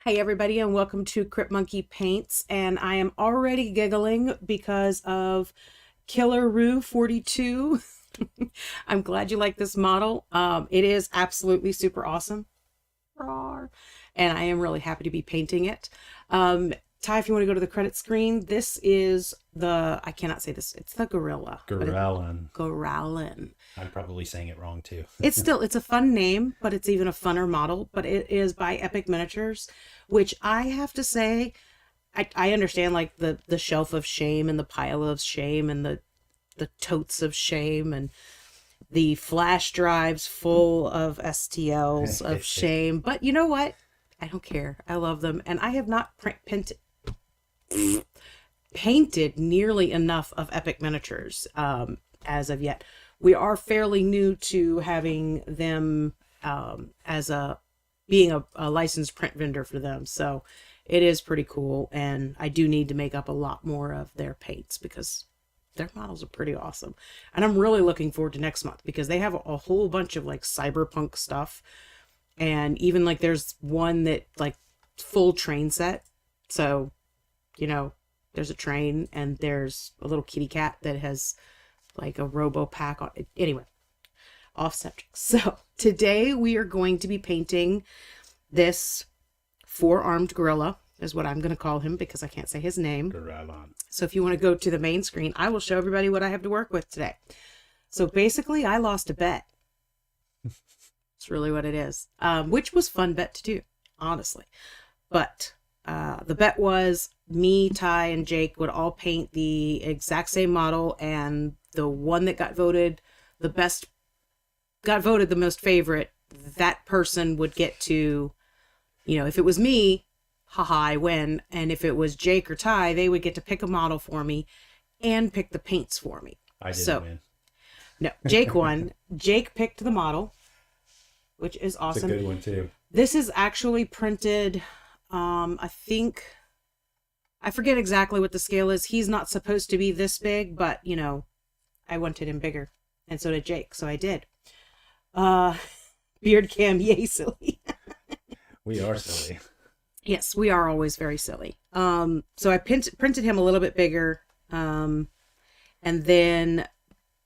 Hey everybody, and welcome to Crypt Monkey Paints. And I am already giggling because of Killer Roo 42. I'm glad you like this model. It is absolutely super awesome. Rawr. And I am really happy to be painting it. Ty, if you want to go to the credit screen, this is the, I cannot say this, it's the Gorilla. Girallon. Girallon. I'm probably saying it wrong too. It's a fun name, but it's even a funner model. But it is by Epic Miniatures, which I have to say, I understand like the shelf of shame and the pile of shame and the totes of shame and the flash drives full of STLs of shame. But you know what? I don't care. I love them, and I have not painted nearly enough of Epic Miniatures as of yet. We are fairly new to having them as being a licensed print vendor for them, so it is pretty cool. And I do need to make up a lot more of their paints because their models are pretty awesome. And I'm really looking forward to next month because they have a whole bunch of like cyberpunk stuff, and even like there's one that like full train set. So there's a train and there's a little kitty cat that has like a robo pack on it. Anyway, off subject. So today we are going to be painting this four-armed gorilla, is what I'm going to call him because I can't say his name. Girallon. So if you want to go to the main screen, I will show everybody what I have to work with today. So basically I lost a bet. It's really what it is, which was fun bet to do, honestly. But the bet was me, Ty, and Jake would all paint the exact same model, and the one that got voted the most favorite, that person would get to, if it was me, haha, I win. And if it was Jake or Ty, they would get to pick a model for me and pick the paints for me. I didn't win. No, Jake won. Jake picked the model, which is awesome. It's a good one too. This is actually printed, I think, I forget exactly what the scale is. He's not supposed to be this big, but, I wanted him bigger. And so did Jake, so I did. Beard cam, yay silly. We are silly. Yes, we are always very silly. So I printed him a little bit bigger. And then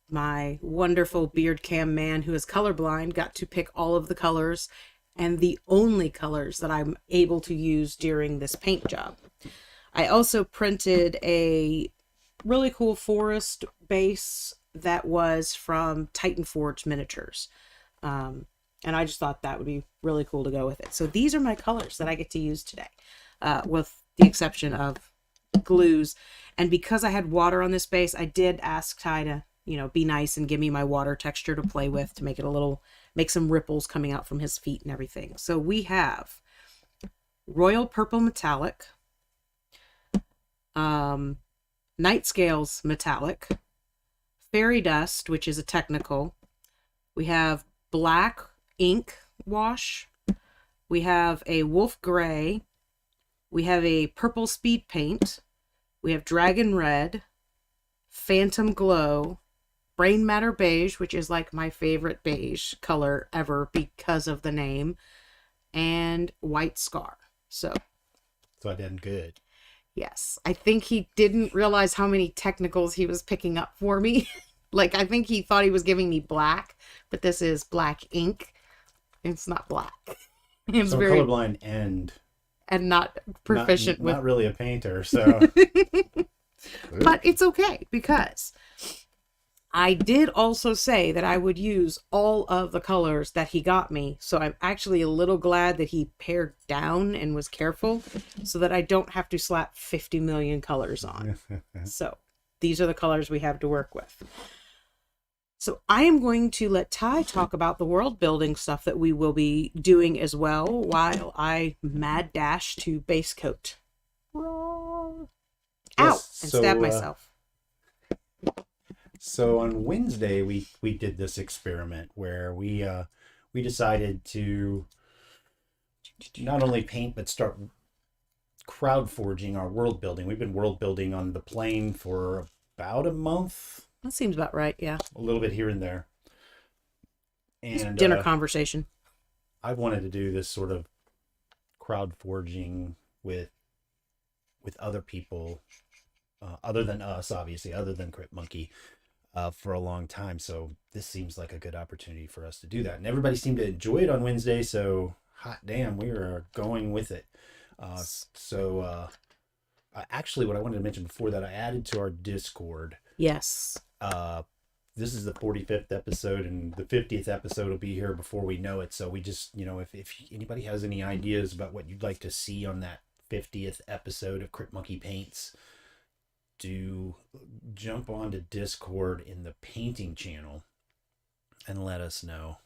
my wonderful beard cam man, who is colorblind, got to pick all of the colors and the only colors that I'm able to use during this paint job. I also printed a really cool forest base that was from Titan Forge Miniatures. And I just thought that would be really cool to go with it. So these are my colors that I get to use today, with the exception of glues. And because I had water on this base, I did ask Ty to, be nice and give me my water texture to play with to make it make some ripples coming out from his feet and everything. So we have Royal Purple Metallic, Night Scales Metallic, Fairy Dust, which is a technical. We have Black Ink Wash. We have a Wolf Gray. We have a Purple Speed Paint. We have Dragon Red, Phantom Glow, Brain Matter Beige, which is like my favorite beige color ever because of the name, and White Scar. So I did good. Yes, I think he didn't realize how many technicals he was picking up for me. Like, I think he thought he was giving me black, but this is black ink. It's not black. It's so very colorblind and not proficient with. Not really a painter, so. But it's okay because I did also say that I would use all of the colors that he got me. So I'm actually a little glad that he pared down and was careful so that I don't have to slap 50 million colors on. So these are the colors we have to work with. So I am going to let Ty talk about the world building stuff that we will be doing as well while I mad dash to base coat. Ow! Yes, And stab myself. So on Wednesday we did this experiment where we decided to not only paint but start crowd forging our world building. We've been world building on the plane for about a month. That seems about right, yeah. A little bit here and there. And dinner conversation. I wanted to do this sort of crowd forging with other people, other than us, obviously, other than Crypt Monkey, for a long time. So this seems like a good opportunity for us to do that. And everybody seemed to enjoy it on Wednesday. So hot damn, we are going with it. Actually, what I wanted to mention before that, I added to our Discord. Yes. This is the 45th episode, and the 50th episode will be here before we know it. So we just, if anybody has any ideas about what you'd like to see on that 50th episode of Crypt Monkey Paints, do jump onto Discord in the painting channel and let us know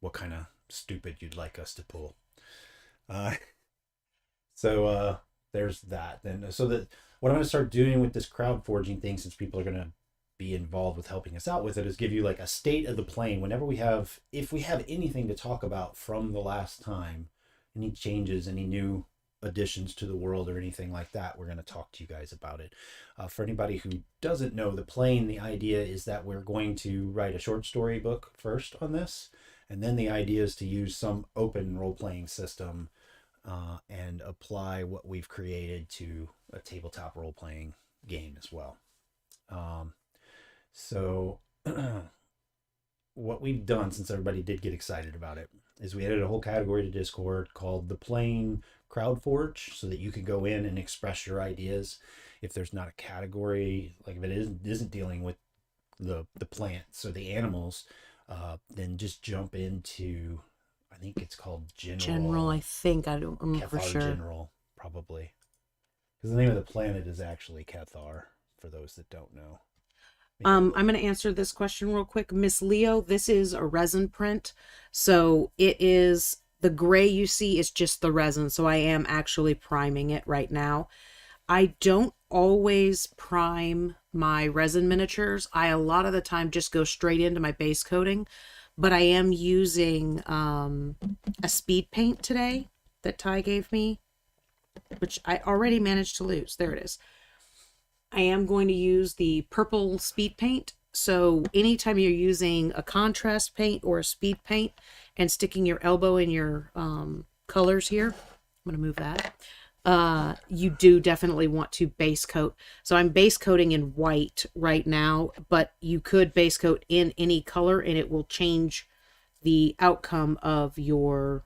what kind of stupid you'd like us to pull. So there's that. Then, so that what I'm going to start doing with this crowd forging thing, since people are going to be involved with helping us out with it, is give you like a state of the plane whenever if we have anything to talk about from the last time, any changes, any new additions to the world or anything like that, we're going to talk to you guys about it. For anybody who doesn't know the plane, the idea is that we're going to write a short story book first on this, and then the idea is to use some open role-playing system and apply what we've created to a tabletop role-playing game as well. So what we've done, since everybody did get excited about it, is we added a whole category to Discord called the Plane Crowd Forge, so that you can go in and express your ideas. If there's not a category, like if it isn't dealing with the plants or the animals, then just jump into, I think it's called General. I think. I don't remember for sure. General, probably. Because the name of the planet is actually Cathar, for those that don't know. I'm going to answer this question real quick. Miss Leo, this is a resin print. So it is, the gray you see is just the resin. So I am actually priming it right now. I don't always prime my resin miniatures. I, a lot of the time, just go straight into my base coating. But I am using a speed paint today that Ty gave me, which I already managed to lose. There it is. I am going to use the purple speed paint. So anytime you're using a contrast paint or a speed paint and sticking your elbow in your colors here, I'm going to move that. You do definitely want to base coat. So I'm base coating in white right now, but you could base coat in any color and it will change the outcome of your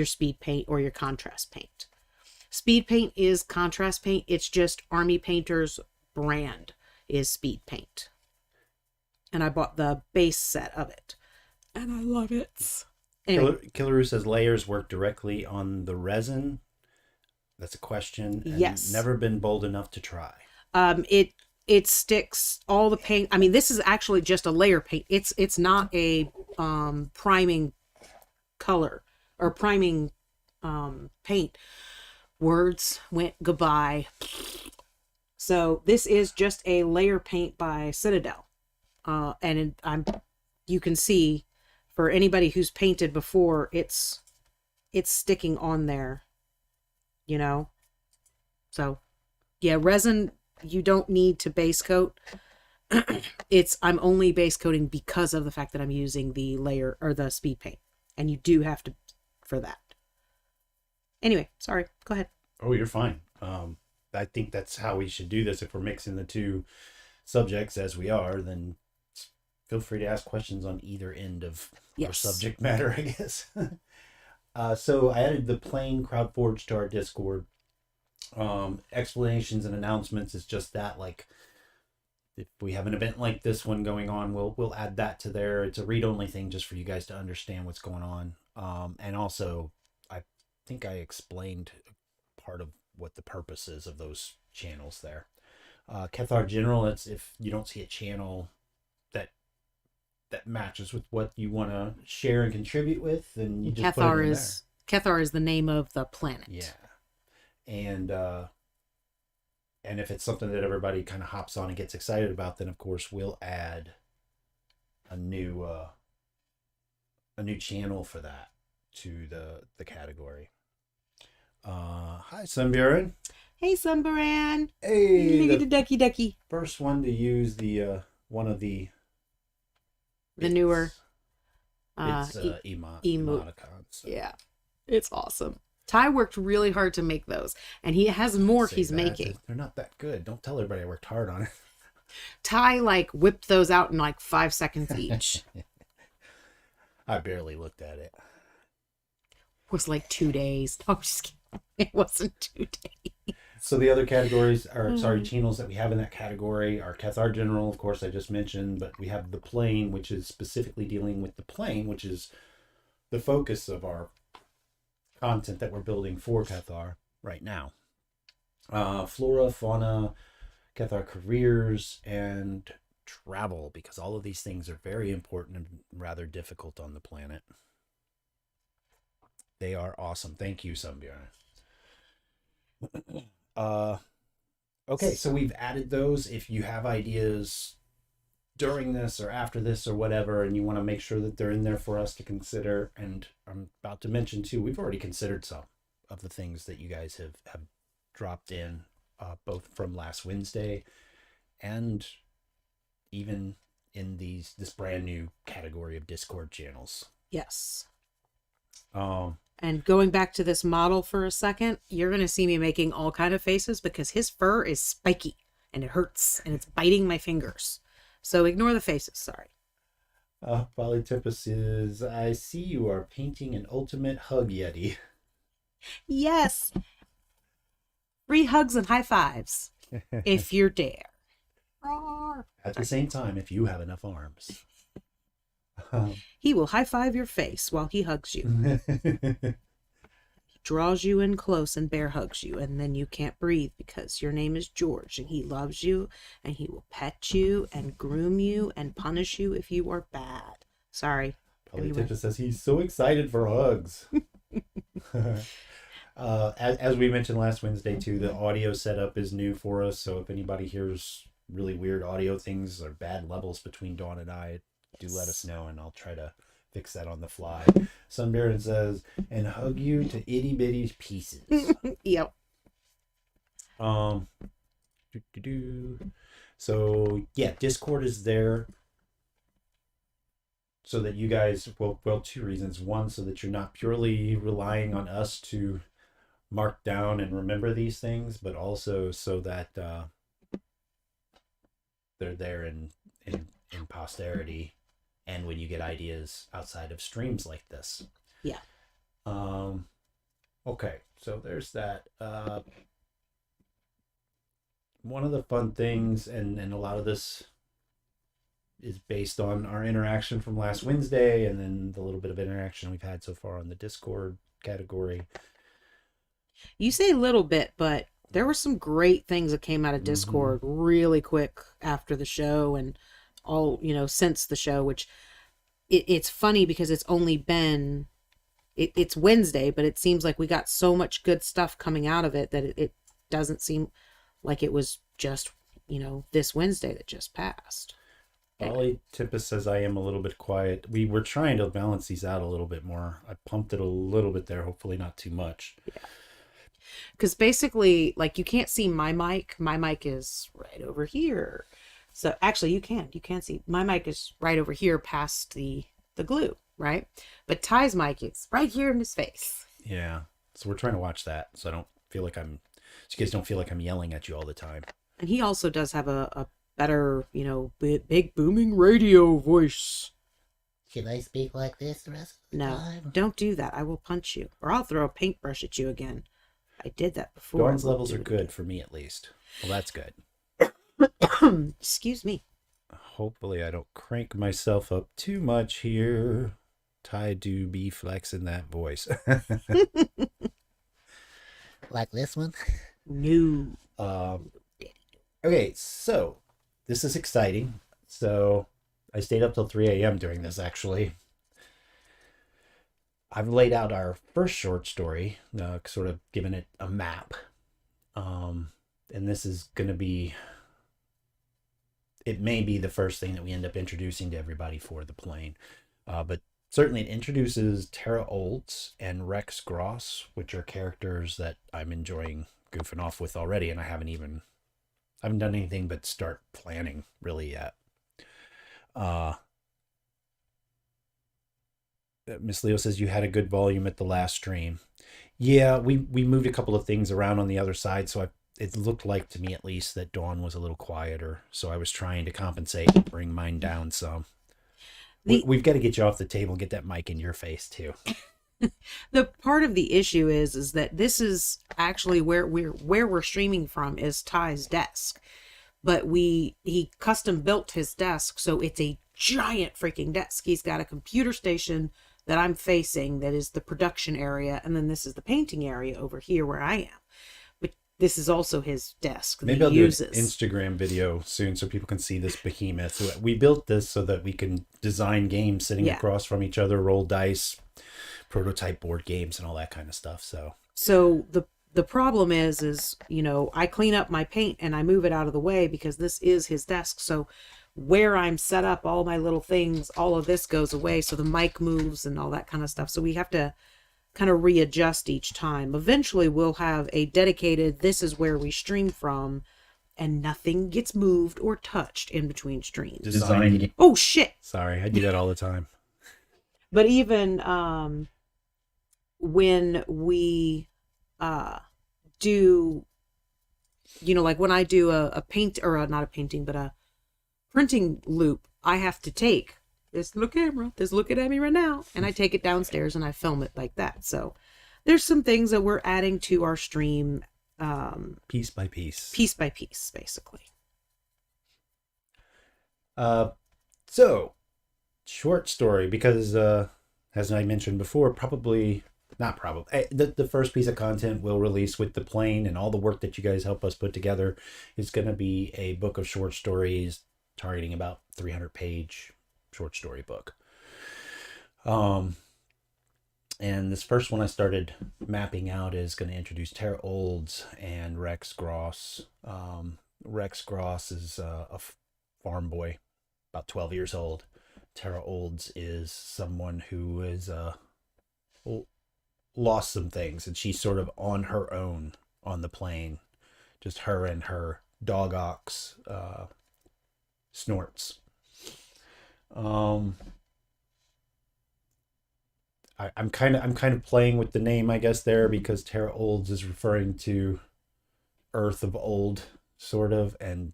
speed paint or your contrast paint. Speed paint is contrast paint. It's just Army Painter's brand is speed paint. And I bought the base set of it. And I love it. Anyway. Killaroo says layers work directly on the resin. That's a question. And yes. Never been bold enough to try. It sticks all the paint. I mean, this is actually just a layer paint. It's not a priming color or priming paint. Words went goodbye. So this is just a layer paint by Citadel. You can see, for anybody who's painted before, it's sticking on there, So yeah, resin, you don't need to base coat. I'm only base coating because of the fact that I'm using the layer or the speed paint, and you do have to for that. Anyway, sorry, go ahead. Oh, you're fine. I think that's how we should do this. If we're mixing the two subjects as we are, then feel free to ask questions on either end of our subject matter, I guess. So I added the plain crowd forge to our Discord. Explanations and announcements is just that. Like, if we have an event like this one going on, we'll add that to there. It's a read-only thing just for you guys to understand what's going on. And also, I think I explained part of what the purpose is of those channels there. Cathar General, it's if you don't see a channel that matches with what you want to share and contribute with, then you just put it in there. Cathar is the name of the planet. Yeah. And if it's something that everybody kind of hops on and gets excited about, then of course we'll add a new channel for that to the category. Hi, Sunburen. Hey, Sunburen. Hey, the ducky. First one to use the one of the newer emoticons. So. Yeah. It's awesome. Ty worked really hard to make those, and he has more Say he's that. making. They're not that good. Don't tell everybody I worked hard on it. Ty like whipped those out in like 5 seconds each. I barely looked at it. It was like 2 days. No, I'm just kidding. It wasn't 2 days. So the other categories are, channels that we have in that category are Cathar General, of course, I just mentioned, but we have the plane, which is specifically dealing with the plane, which is the focus of our content that we're building for Cathar right now. Flora, fauna, Cathar careers, and travel, because all of these things are very important and rather difficult on the planet. They are awesome. Thank you, Sunbjörn. Okay, so we've added those. If you have ideas during this or after this or whatever, and you want to make sure that they're in there for us to consider, and I'm about to mention too, we've already considered some of the things that you guys have dropped in, both from last Wednesday and even in this brand new category of Discord channels. Yes. Um, And going back to this model for a second, you're going to see me making all kind of faces because his fur is spiky and it hurts and it's biting my fingers. So ignore the faces. Sorry. Polytipus says, I see you are painting an ultimate hug yeti. Yes. Free hugs and high fives if you dare. At the same time, if you have enough arms. He will high five your face while he hugs you. He draws you in close and bear hugs you, and then you can't breathe because your name is George, and he loves you, and he will pet you and groom you and punish you if you are bad. Sorry. Polytipus says he's so excited for hugs. As we mentioned last Wednesday too, the audio setup is new for us, so if anybody hears really weird audio things or bad levels between Dawn and I, do let us know and I'll try to fix that on the fly. Sunbaron says, and hug you to itty bitty pieces. Yep. So yeah, Discord is there so that you guys, well, two reasons. One, so that you're not purely relying on us to mark down and remember these things, but also so that they're there in posterity, and when you get ideas outside of streams like this. Yeah. Okay, so there's that. One of the fun things, and a lot of this is based on our interaction from last Wednesday, and then the little bit of interaction we've had so far on the Discord category. You say a little bit, but there were some great things that came out of Discord really quick after the show and all, since the show, which it's funny because it's only been, it's Wednesday, but it seems like we got so much good stuff coming out of it that it doesn't seem like it was just, this Wednesday that just passed. Polytipus says I am a little bit quiet. We were trying to balance these out a little bit more. I pumped it a little bit there, hopefully not too much. Yeah. Because basically, like, you can't see my mic. My mic is right over here. So actually you can see my mic is right over here past the glue, right? But Ty's mic is right here in his face. Yeah. So we're trying to watch that so I don't feel like so you guys don't feel like I'm yelling at you all the time. And he also does have a better, big booming radio voice. Should I speak like this the rest of the time? No, don't do that. I will punch you. Or I'll throw a paintbrush at you again. I did that before. Dawn's levels are good for me, at least. Well, that's good. Excuse me. Hopefully I don't crank myself up too much here. Ty do be flexing that voice. Like this one? No. Okay, so this is exciting. So I stayed up till 3 a.m. during this, actually. I've laid out our first short story, sort of given it a map. And this is going to be, it may be the first thing that we end up introducing to everybody for the plane. But certainly it introduces Tara Olds and Rex Gross, which are characters that I'm enjoying goofing off with already. And I haven't done anything but start planning really yet. Miss Leo says you had a good volume at the last stream. Yeah, we moved a couple of things around on the other side, so it looked like to me at least that Dawn was a little quieter. So I was trying to compensate and bring mine down some. We've got to get you off the table and get that mic in your face too. The part of the issue is that this is actually where we're streaming from is Ty's desk, but he custom built his desk, so it's a giant freaking desk. He's got a computer station that I'm facing that is the production area, and then this is the painting area over here where I am. But this is also his desk that Maybe I'll he uses. do an Instagram video soon so people can see this behemoth. So we built this so that we can design games sitting across from each other, roll dice, prototype board games, and all that kind of stuff. So the problem is I clean up my paint and I move it out of the way because this is his desk. So where I'm set up, all my little things, all of this goes away. So the mic moves and all that kind of stuff. So we have to kind of readjust each time. Eventually we'll have a dedicated, this is where we stream from, and nothing gets moved or touched in between streams. Design. Oh shit. Sorry, I do that all the time. But even when we do, like when I do a paint, or not a painting, but a printing loop, I have to take this little camera, this looking at me right now, and I take it downstairs and I film it like that. So there's some things that we're adding to our stream piece by piece, basically. So short story, because as I mentioned before, the first piece of content we'll release with the plane and all the work that you guys help us put together is going to be a book of short stories targeting about 300-page short story book. And this first one I started mapping out is going to introduce Tara Olds and Rex Gross. Rex Gross is a farm boy, about 12 years old. Tara Olds is someone who is lost some things, and she's sort of on her own on the plane. Just her and her dog ox, Snorts. I'm kind of playing with the name, I guess, there, because Tara Olds is referring to Earth of old, sort of, and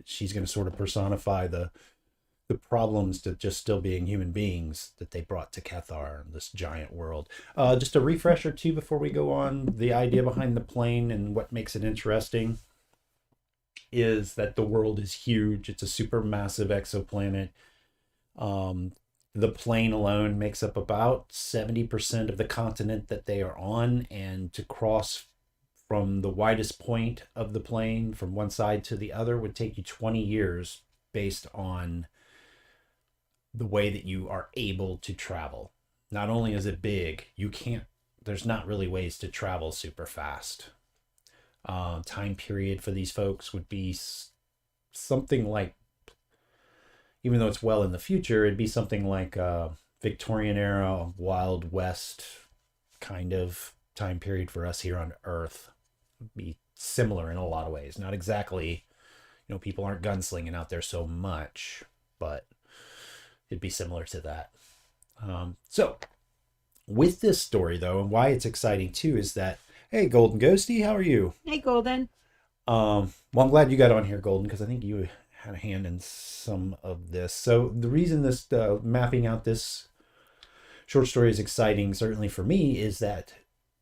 she's going to sort of personify the problems to just still being human beings that they brought to Cathar, this giant world. Just a refresher too before we go on, the idea behind the plane and what makes it interesting is that the world is huge. It's a super massive exoplanet. The plane alone makes up about 70% of the continent that they are on, and to cross from the widest point of the plane from one side to the other would take you 20 years based on the way that you are able to travel. Not only is it big, there's not really ways to travel super fast. Time period for these folks would be something like, even though it's well in the future, it'd be something like Victorian era, Wild West kind of time period for us here on Earth. It'd be similar in a lot of ways. Not exactly, people aren't gunslinging out there so much, but it'd be similar to that. So with this story though, and why it's exciting too, is that, hey, Golden Ghosty, how are you? Hey, Golden. Well, I'm glad you got on here, Golden, because I think you had a hand in some of this. So the reason this mapping out this short story is exciting, certainly for me, is that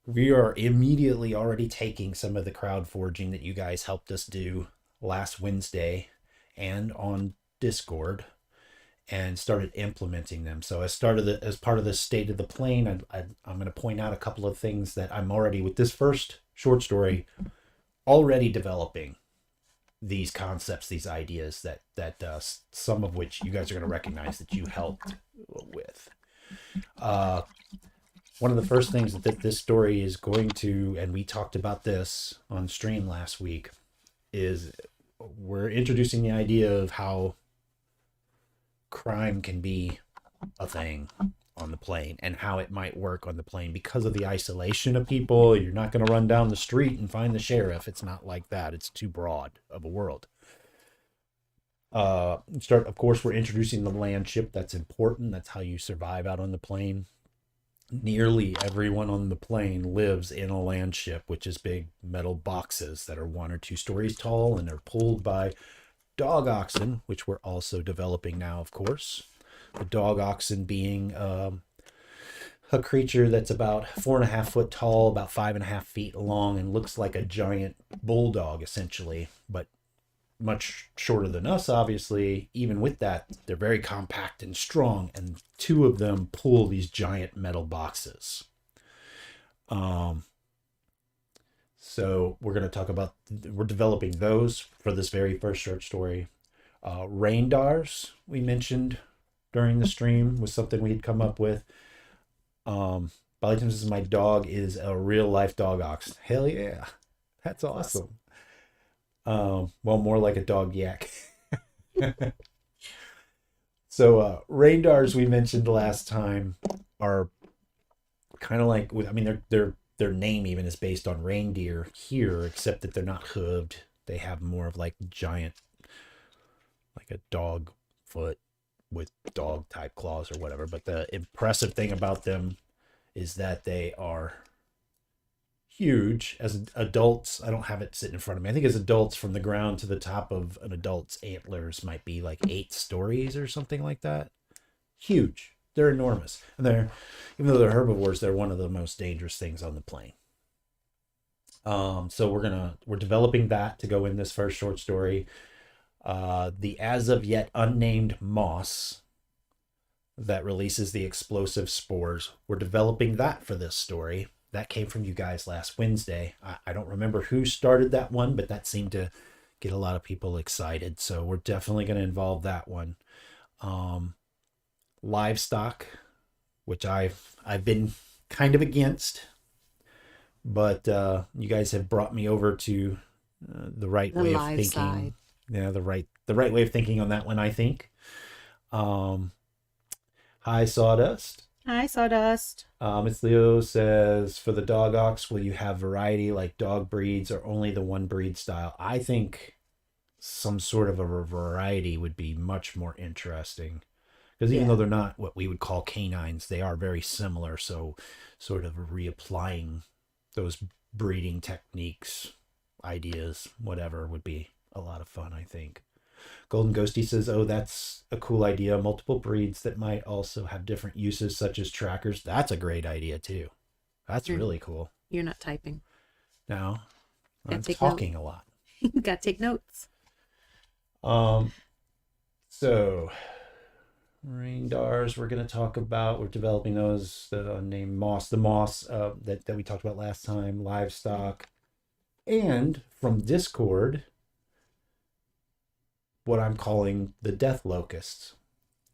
we are immediately already taking some of the crowd forging that you guys helped us do last Wednesday and on Discord, and started implementing them. So as part of the state of the plane, I'm going to point out a couple of things that I'm already, with this first short story, already developing these concepts, these ideas that some of which you guys are going to recognize that you helped with. One of the first things that this story is going to, and we talked about this on stream last week, is we're introducing the idea of how crime can be a thing on the plane and how it might work on the plane because of the isolation of people. You're not going to run down the street and find the sheriff. It's not like that. It's too broad of a world. Of course, we're introducing the land ship. That's important. That's how you survive out on the plane. Nearly everyone on the plane lives in a land ship, which is big metal boxes that are 1 or 2 stories tall, and they're pulled by dog oxen, which we're also developing now, of course. The dog oxen being a creature that's about 4.5 foot tall, about 5.5 feet long, and looks like a giant bulldog, essentially, but much shorter than us, obviously. Even with that, they're very compact and strong, and 2 of them pull these giant metal boxes. So we're going to talk about, we're developing those for this very first short story. Reindars, we mentioned during the stream, was something we had come up with. Says my dog is a real life dog ox. Hell yeah. That's awesome. Well, more like a dog yak. So Reindars, we mentioned last time, are kind of like, I mean, their name even is based on reindeer here, except that they're not hooved. They have more of like giant, like a dog foot with dog type claws or whatever. But the impressive thing about them is that they are huge. As adults, I don't have it sitting in front of me. I think as adults, from the ground to the top of an adult's antlers might be like 8 stories or something like that. Huge. They're enormous. And they're, even though they're herbivores, they're one of the most dangerous things on the plane. So we're developing that to go in this first short story. The as of yet unnamed moss that releases the explosive spores, we're developing that for this story. That came from you guys last Wednesday. I don't remember who started that one, but that seemed to get a lot of people excited. So we're definitely going to involve that one. Livestock, which I've been kind of against, but you guys have brought me over to the right way of thinking. Side. Yeah, the right way of thinking on that one, I think. Hi, Sawdust. Hi, Sawdust. Miss Leo says, for the dog ox, will you have variety like dog breeds or only the one breed style? I think some sort of a variety would be much more interesting. Because even though they're not what we would call canines, they are very similar. So sort of reapplying those breeding techniques, ideas, whatever, would be a lot of fun, I think. Golden Ghosty says, oh, that's a cool idea. Multiple breeds that might also have different uses, such as trackers. That's a great idea, too. That's really cool. You're not typing. No. I'm talking a lot. You got to take notes. So, Reindars, we're going to talk about. We're developing those, named moss. The moss that we talked about last time. Livestock. And from Discord, what I'm calling the death locusts.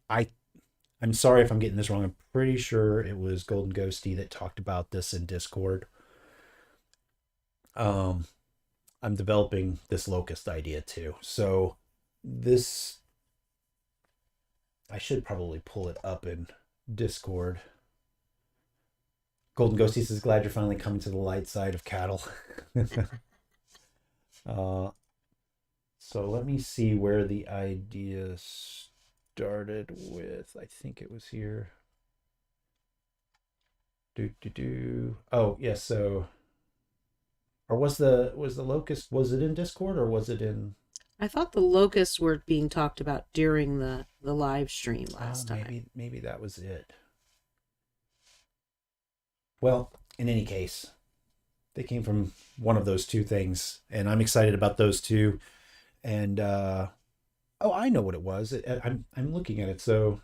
I'm sorry if I'm getting this wrong. I'm pretty sure it was Golden Ghosty that talked about this in Discord. I'm developing this locust idea too. So this, I should probably pull it up in Discord. Golden Ghosty says, glad you're finally coming to the light side of cattle. So let me see where the idea started with. I think it was here. Oh, yes. So, or was the locust? Was it in Discord or was it in? I thought the locusts were being talked about during the live stream last time. Maybe that was it. Well, in any case, they came from one of those 2 things, and I'm excited about those 2. And I know what it was. I'm looking at it. So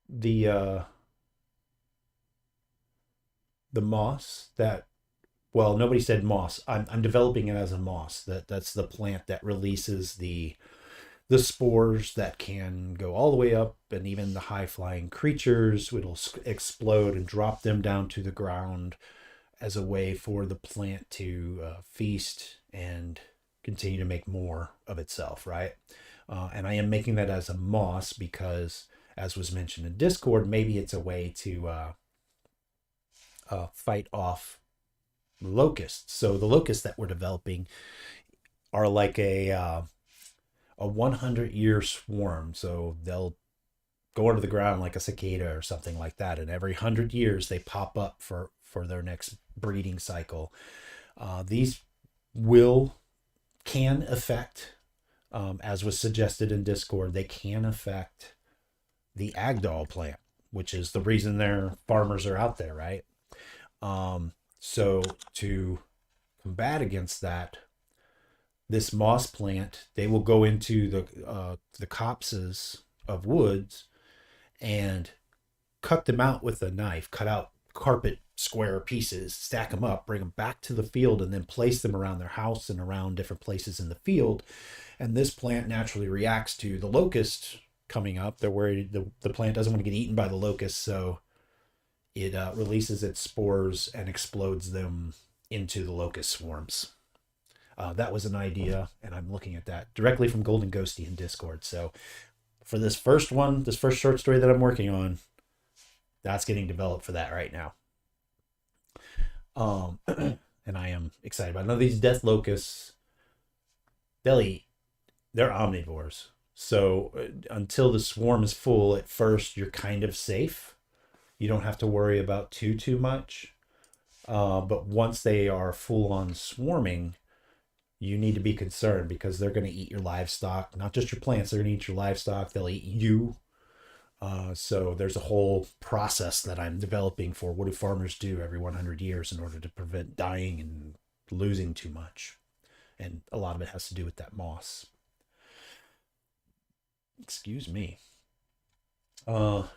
the moss that, well, nobody said moss. I'm developing it as a moss. That's the plant that releases the spores that can go all the way up, and even the high flying creatures, it'll explode and drop them down to the ground as a way for the plant to feast and continue to make more of itself, right? And I am making that as a moss because, as was mentioned in Discord, maybe it's a way to fight off locusts. So the locusts that we're developing are like a a 100-year swarm. So they'll go into the ground like a cicada or something like that, and every 100 years they pop up for their next breeding cycle. These can affect, as was suggested in Discord, they can affect the Agdal plant, which is the reason their farmers are out there, right? So to combat against that, this moss plant, they will go into the copses of woods and cut them out with a knife, cut out carpet square pieces, stack them up, bring them back to the field, and then place them around their house and around different places in the field. And this plant naturally reacts to the locust coming up. They're worried the plant doesn't want to get eaten by the locust, so it releases its spores and explodes them into the locust swarms. That was an idea, and I'm looking at that directly from Golden Ghosty in Discord. So for this first short story that I'm working on, that's getting developed for that right now. And I am excited about it. Now, these death locusts, they're omnivores. So until the swarm is full, at first you're kind of safe. You don't have to worry about too much. But once they are full on swarming, you need to be concerned, because they're going to eat your livestock, not just your plants. They're going to eat your livestock. They'll eat you. So there's a whole process that I'm developing for what do farmers do every 100 years in order to prevent dying and losing too much. And a lot of it has to do with that moss. Excuse me. Let's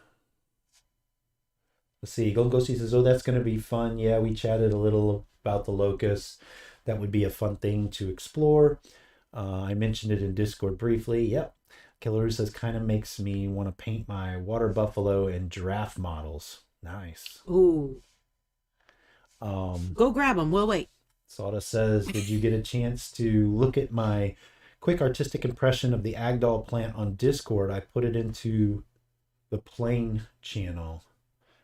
see. Golden Ghosty says, oh, that's going to be fun. Yeah, we chatted a little about the locusts. That would be a fun thing to explore. I mentioned it in Discord briefly. Yep. Killer says, kind of makes me want to paint my water buffalo and giraffe models. Nice. Ooh. Go grab them. We'll wait. Sawdust says, did you get a chance to look at my quick artistic impression of the Agdal plant on Discord? I put it into the Plane channel.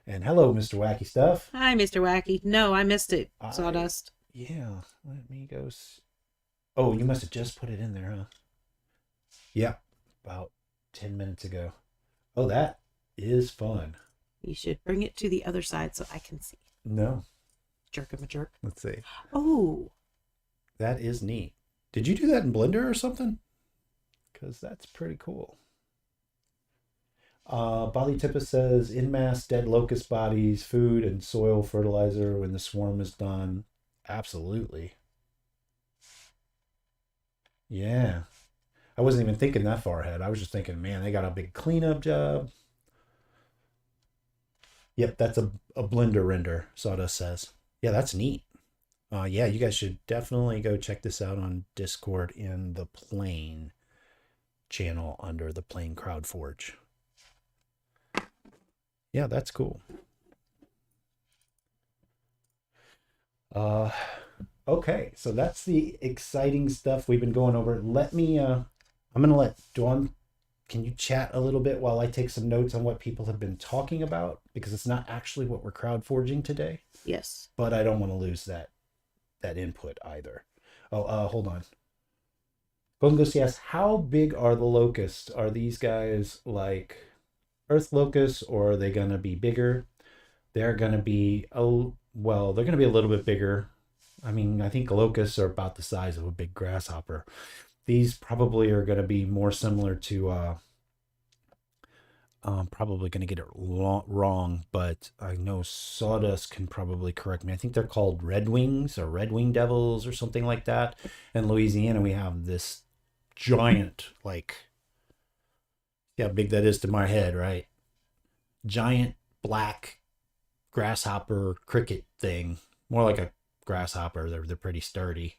And hello, Mr. Wacky Stuff. Hi, Mr. Wacky. No, I missed it. Sawdust. Yeah, let me go. Oh, you must have just put it in there, huh? Yeah, about 10 minutes ago. Oh, that is fun. You should bring it to the other side so I can see. No. Jerk of a jerk. Let's see. Oh. That is neat. Did you do that in Blender or something? Because that's pretty cool. Bali Tippa says, in mass dead locust bodies, food and soil fertilizer when the swarm is done. Absolutely. Yeah. I wasn't even thinking that far ahead. I was just thinking, man, they got a big cleanup job. Yep, that's a Blender render, Sawdust says. Yeah, that's neat. Yeah, you guys should definitely go check this out on Discord in the Plane channel under the Plane CrowdForge. Yeah, that's cool. Okay, so that's the exciting stuff we've been going over. Let me, I'm going to let Dawn, can you chat a little bit while I take some notes on what people have been talking about? Because it's not actually what we're crowd forging today. Yes. But I don't want to lose that input either. Oh, hold on. Golden Ghosty asks, how big are the locusts? Are these guys like Earth locusts, or are they going to be bigger? They're going to be, they're going to be a little bit bigger. I mean, I think locusts are about the size of a big grasshopper. These probably are going to be more similar to, I'm probably going to get it wrong, but I know Sawdust can probably correct me. I think they're called red wings or red wing devils or something like that. In Louisiana, we have this giant, like, see how big that is to my head, right? Giant black grasshopper cricket thing, more like a grasshopper. They're pretty sturdy,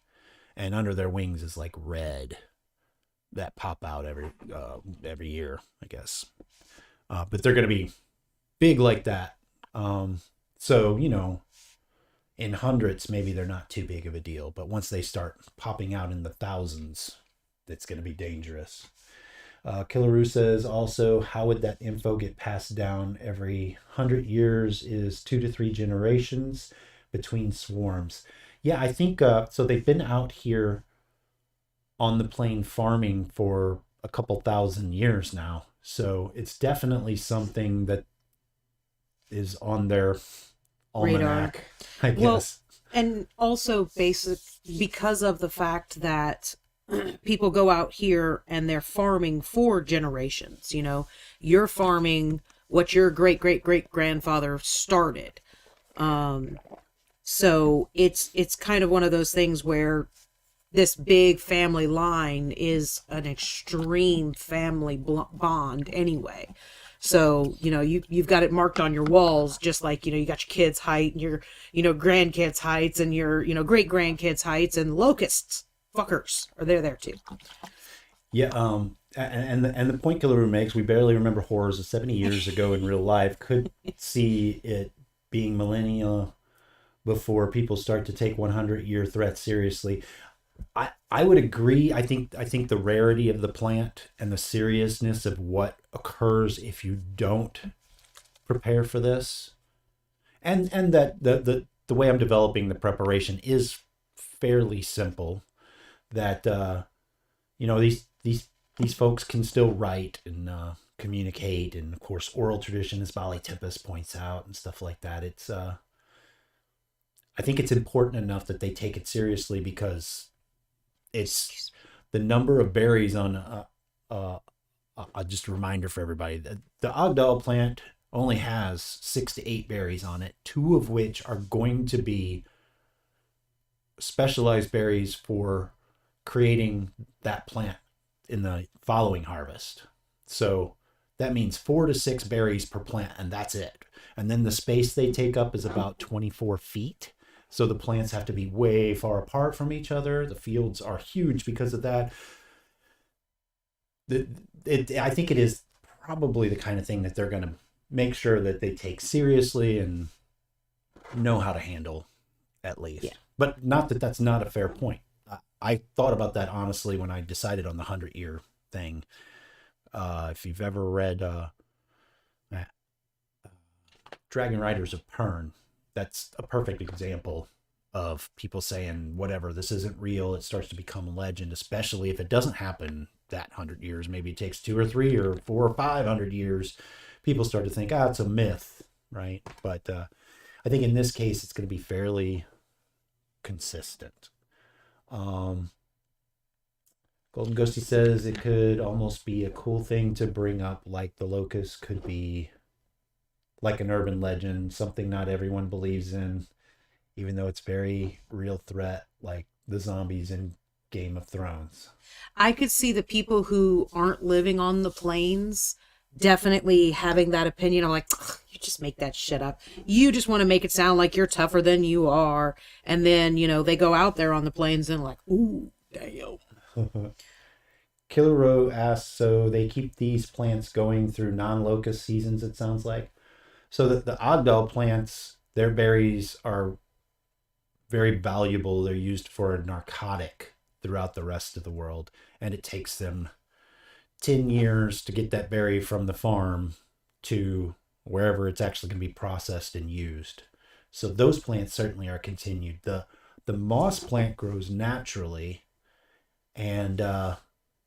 and under their wings is like red that pop out every year, I guess. But they're going to be big like that. So, you know, in hundreds, maybe they're not too big of a deal, but once they start popping out in the thousands, it's going to be dangerous. Killaroo says also, how would that info get passed down every 100 years is 2 to 3 generations between swarms. Yeah, I think, so they've been out here on the plane farming for a couple thousand years now. So it's definitely something that is on their almanac, I guess. Well, and also because of the fact that people go out here and they're farming for generations. You're farming what your great great great grandfather started. So it's kind of one of those things where this big family line is an extreme family bond anyway. So, you've got it marked on your walls, just like, you got your kids' height and your, grandkids' heights and your, great grandkids' heights, and locusts, fuckers, are there too. Yeah. And the point Killaroo makes, we barely remember horrors of 70 years ago in real life, could see it being millennia before people start to take 100-year threats seriously. I would agree. I think the rarity of the plant and the seriousness of what occurs if you don't prepare for this, and that the way I'm developing the preparation is fairly simple. That these folks can still write and communicate, and of course oral tradition, as Bali Tippus points out, and stuff like that. It's I think it's important enough that they take it seriously, because it's the number of berries on just a reminder for everybody that the Ogdal plant only has 6 to 8 berries on it, 2 of which are going to be specialized berries for creating that plant in the following harvest. So that means 4 to 6 berries per plant, and that's it. And then the space they take up is about 24 feet. So the plants have to be way far apart from each other. The fields are huge because of that. I think it is probably the kind of thing that they're going to make sure that they take seriously and know how to handle, at least. Yeah. But not that that's not a fair point. I thought about that honestly when I decided on the 100-year thing. If you've ever read Dragon Riders of Pern, that's a perfect example of people saying, whatever, this isn't real. It starts to become a legend, especially if it doesn't happen that 100 years. Maybe it takes 2 or 3 or 4 or 500 years. People start to think, it's a myth, right? But I think in this case, it's going to be fairly consistent. Golden Ghosty says it could almost be a cool thing to bring up, like the Locusts could be like an urban legend, something not everyone believes in, even though it's very real threat, like the zombies in Game of Thrones. I could see the people who aren't living on the plains definitely having that opinion. I'm like, you just make that shit up. You just want to make it sound like you're tougher than you are. And then, they go out there on the plains and like, ooh, damn. Killer Row asks, so they keep these plants going through non-locust seasons, it sounds like. So the Ogdal plants, their berries are very valuable. They're used for a narcotic throughout the rest of the world. And it takes them 10 years to get that berry from the farm to wherever it's actually going to be processed and used. So those plants certainly are continued. The moss plant grows naturally and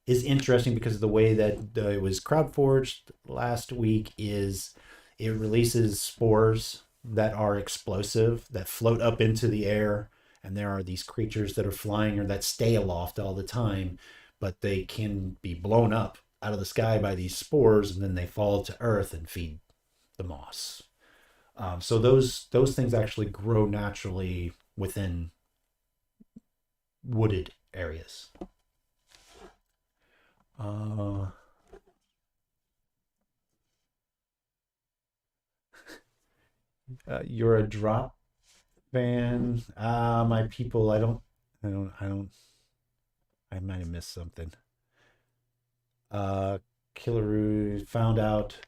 is interesting because of the way that it was crowdforged last week. Is it releases spores that are explosive, that float up into the air, and there are these creatures that are flying or that stay aloft all the time, but they can be blown up out of the sky by these spores, and then they fall to earth and feed the moss. So those things actually grow naturally within wooded areas. You're a drop fan. My people, I might have missed something. Killaroo found out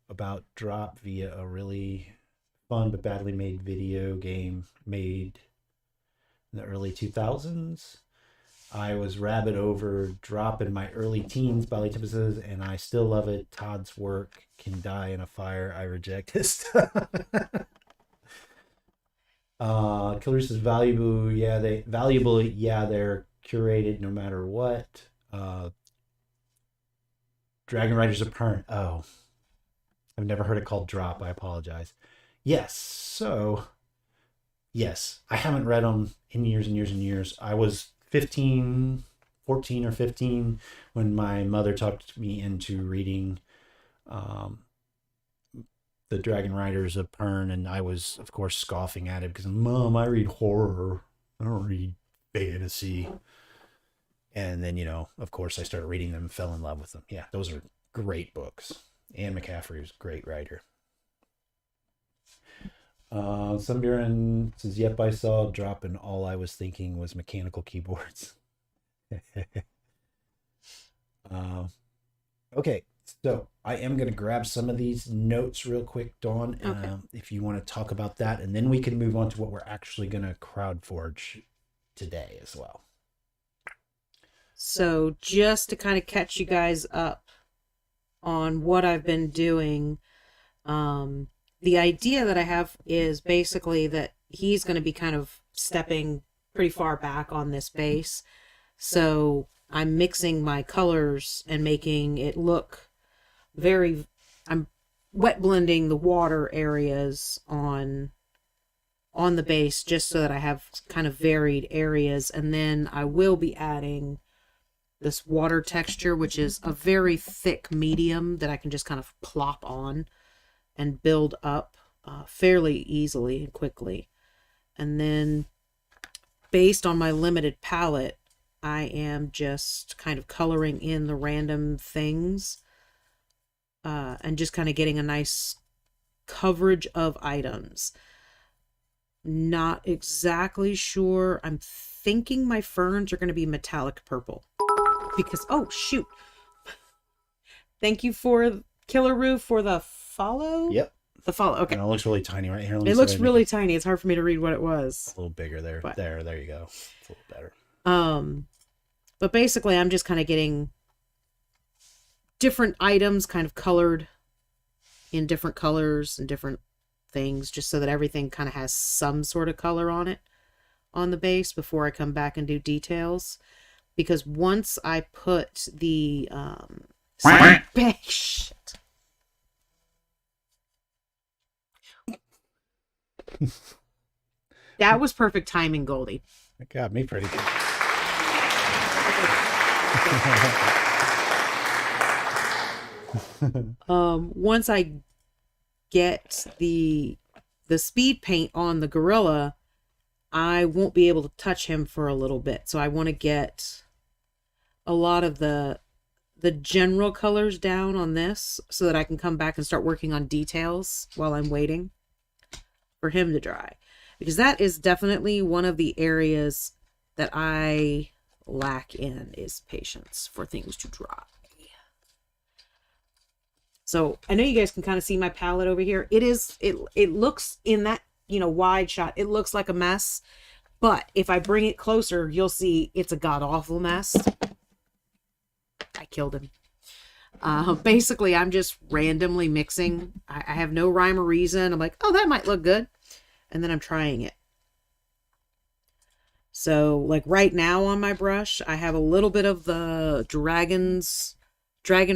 about drop via a really fun but badly made video game made in the early 2000s. I was rabid over drop in my early teens, Bali Tippus, and I still love it. Todd's work can die in a fire. I reject his stuff. Killer says valuable. Yeah, they're curated no matter what. Dragon Riders of Pern. Oh, I've never heard it called Drop. I apologize. Yes. So, yes, I haven't read them in years and years and years. I was 14 or 15 when my mother talked me into reading the Dragon Riders of Pern, and I was, of course, scoffing at it because, Mom, I read horror. I don't read fantasy. And then, of course, I started reading them and fell in love with them. Yeah, those are great books. Anne McCaffrey was a great writer. Sunbury says, yep, I saw a drop, and all I was thinking was mechanical keyboards. Okay, so I am going to grab some of these notes real quick, Dawn, Okay. If you want to talk about that, and then we can move on to what we're actually going to crowd forge today as well. So just to kind of catch you guys up on what I've been doing, the idea that I have is basically that he's going to be kind of stepping pretty far back on this base. So I'm mixing my colors and making it look I'm wet blending the water areas on the base just so that I have kind of varied areas. And then I will be adding this water texture, which is a very thick medium that I can just kind of plop on and build up fairly easily and quickly. And then based on my limited palette, I am just kind of coloring in the random things and just kind of getting a nice coverage of items. Not exactly sure. I'm thinking my ferns are going to be metallic purple. Because, oh, shoot. Thank you for Killer Roof for the follow? Yep. The follow, okay. And it looks really tiny right here. It looks really tiny. It's hard for me to read what it was. A little bigger there. But, there you go. It's a little better. But basically, I'm just kind of getting different items kind of colored in different colors and different things, just so that everything kind of has some sort of color on it on the base before I come back and do details. Because once I put the shit. That was perfect timing, Goldie. That got me pretty good. Once I get the speed paint on the gorilla, I won't be able to touch him for a little bit. So I want to get a lot of the general colors down on this so that I can come back and start working on details while I'm waiting for him to dry. Because that is definitely one of the areas that I lack in, is patience for things to dry. So I know you guys can kind of see my palette over here. It looks in that, wide shot, it looks like a mess. But if I bring it closer, you'll see it's a god-awful mess. I killed him. Basically, I'm just randomly mixing. I have no rhyme or reason. I'm like, oh, that might look good. And then I'm trying it. So, like right now on my brush, I have a little bit of the dragon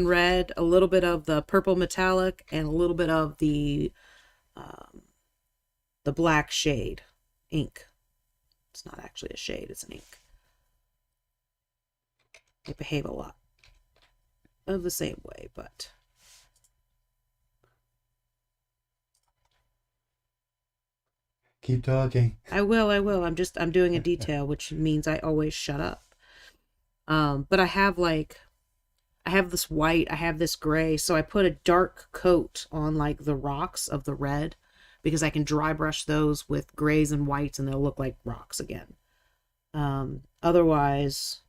red, a little bit of the purple metallic, and a little bit of the black shade ink. It's not actually a shade, it's an ink. They behave a lot of the same way, but Keep talking. I will. I'm doing a detail, which means I always shut up. But I have this white, I have this gray, so I put a dark coat on like the rocks of the red, because I can dry brush those with grays and whites and they'll look like rocks again. Otherwise,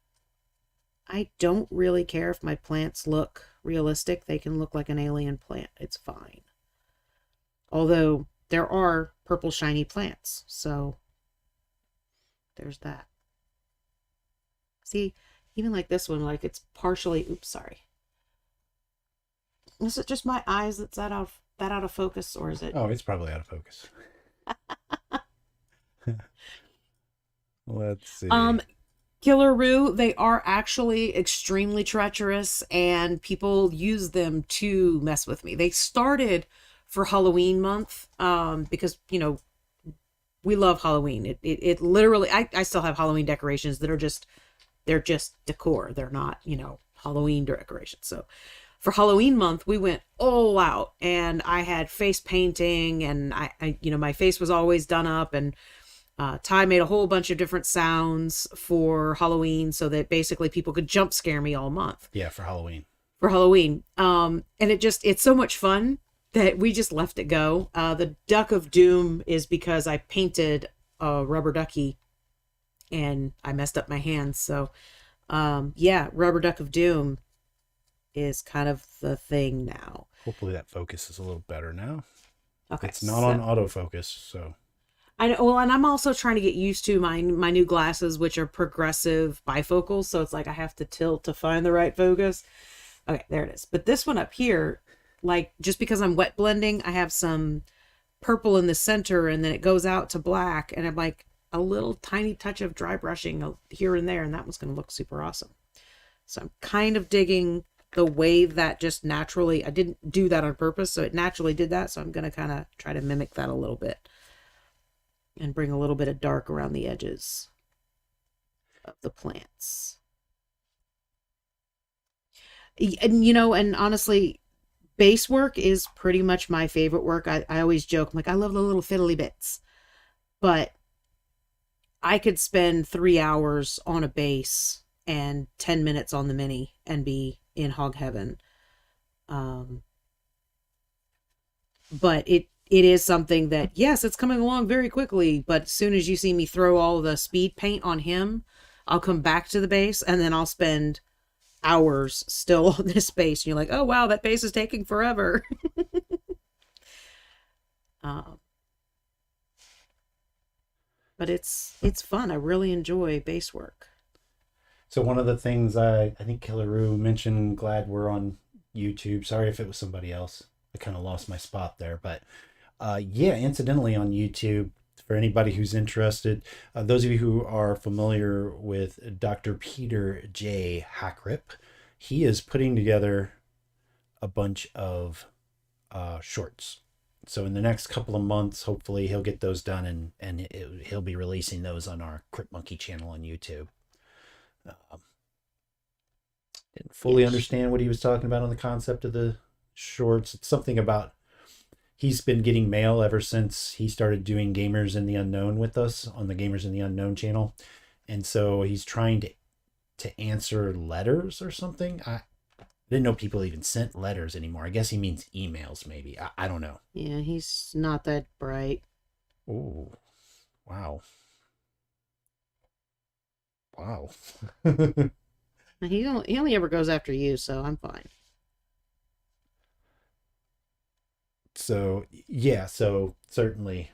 I don't really care if my plants look realistic. They can look like an alien plant. It's fine. Although there are purple shiny plants, so there's that. See, even like this one, like it's partially, oops, sorry. Is it just my eyes that's that out of focus, or is it? Oh, it's probably out of focus. Let's see. Killaroo, they are actually extremely treacherous, and people use them to mess with me. They started for Halloween month, because, you know, we love Halloween. It literally, I still have Halloween decorations that are they're just decor. They're not, you know, Halloween decorations. So for Halloween month, we went all out, and I had face painting, and I you know, my face was always done up, and Ty made a whole bunch of different sounds for Halloween so that basically people could jump scare me all month. Yeah, for Halloween. And it's so much fun that we just left it go. The Duck of Doom is because I painted a rubber ducky and I messed up my hands. So, yeah, Rubber Duck of Doom is kind of the thing now. Hopefully that focus is a little better now. Okay. It's not on autofocus, so. I know, well, and I'm also trying to get used to my new glasses, which are progressive bifocals. So it's like I have to tilt to find the right focus. Okay, there it is. But this one up here, like, just because I'm wet blending, I have some purple in the center, and then it goes out to black, and I'm like a little tiny touch of dry brushing here and there, and that one's going to look super awesome. So I'm kind of digging the way that just naturally, I didn't do that on purpose, so it naturally did that. So I'm going to kind of try to mimic that a little bit and bring a little bit of dark around the edges of the plants. And, you know, and honestly, base work is pretty much my favorite work. I always joke, I'm like, I love the little fiddly bits. But I could spend 3 hours on a base and 10 minutes on the mini and be in hog heaven. But it is something that, yes, it's coming along very quickly, but as soon as you see me throw all the speed paint on him, I'll come back to the base, and then I'll spend hours still on this base. And you're like, oh, wow, that base is taking forever. But it's fun. I really enjoy base work. So one of the things I think Killaroo mentioned, glad we're on YouTube. Sorry if it was somebody else. I kind of lost my spot there, but yeah, incidentally on YouTube, for anybody who's interested, those of you who are familiar with Dr. Peter J. Hackrip, he is putting together a bunch of shorts. So in the next couple of months, hopefully he'll get those done, and he'll be releasing those on our Crypt Monkey channel on YouTube. Didn't fully understand what he was talking about on the concept of the shorts. It's something about he's been getting mail ever since he started doing Gamers in the Unknown with us on the Gamers in the Unknown channel. And so he's trying to answer letters or something. I didn't know people even sent letters anymore. I guess he means emails, maybe. I don't know. Yeah, he's not that bright. Oh, wow. Wow. He only ever goes after you, so I'm fine. So, yeah, so certainly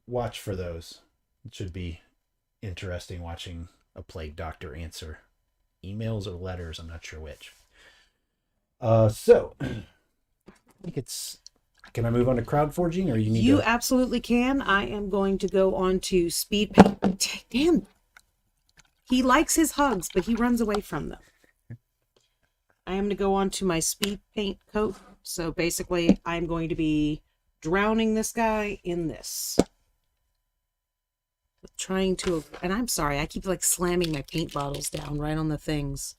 watch for those. It should be interesting watching a plague doctor answer emails or letters. I'm not sure which. So, I think it's... Can I move on to crowd forging, or You absolutely can. I am going to go on to speed paint. Damn. He likes his hugs, but he runs away from them. I am going to go on to my speed paint coat. So basically, I'm going to be drowning this guy in this. Trying to... And I'm sorry, I keep like slamming my paint bottles down right on the things.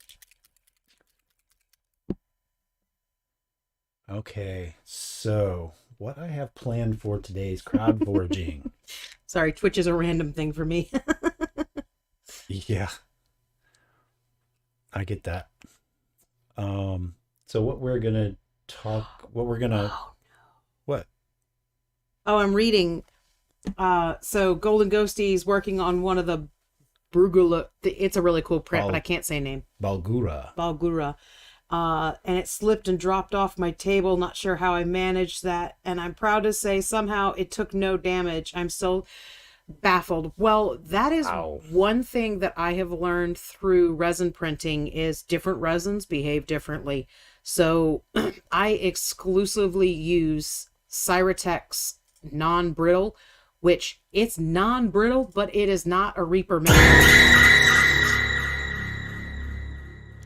Okay, so what I have planned for today's crowd forging. Sorry, Twitch is a random thing for me. Yeah, I get that. So what we're gonna what? Oh, I'm reading. So Golden Ghostie's working on one of the Brugula. It's a really cool print, but I can't say name. Balgura. And it slipped and dropped off my table. Not sure how I managed that. And I'm proud to say somehow it took no damage. I'm still baffled. Well, that is one thing that I have learned through resin printing is different resins behave differently. So I exclusively use Cyratex non-brittle, which it's non-brittle, but it is not a Reaper mineral.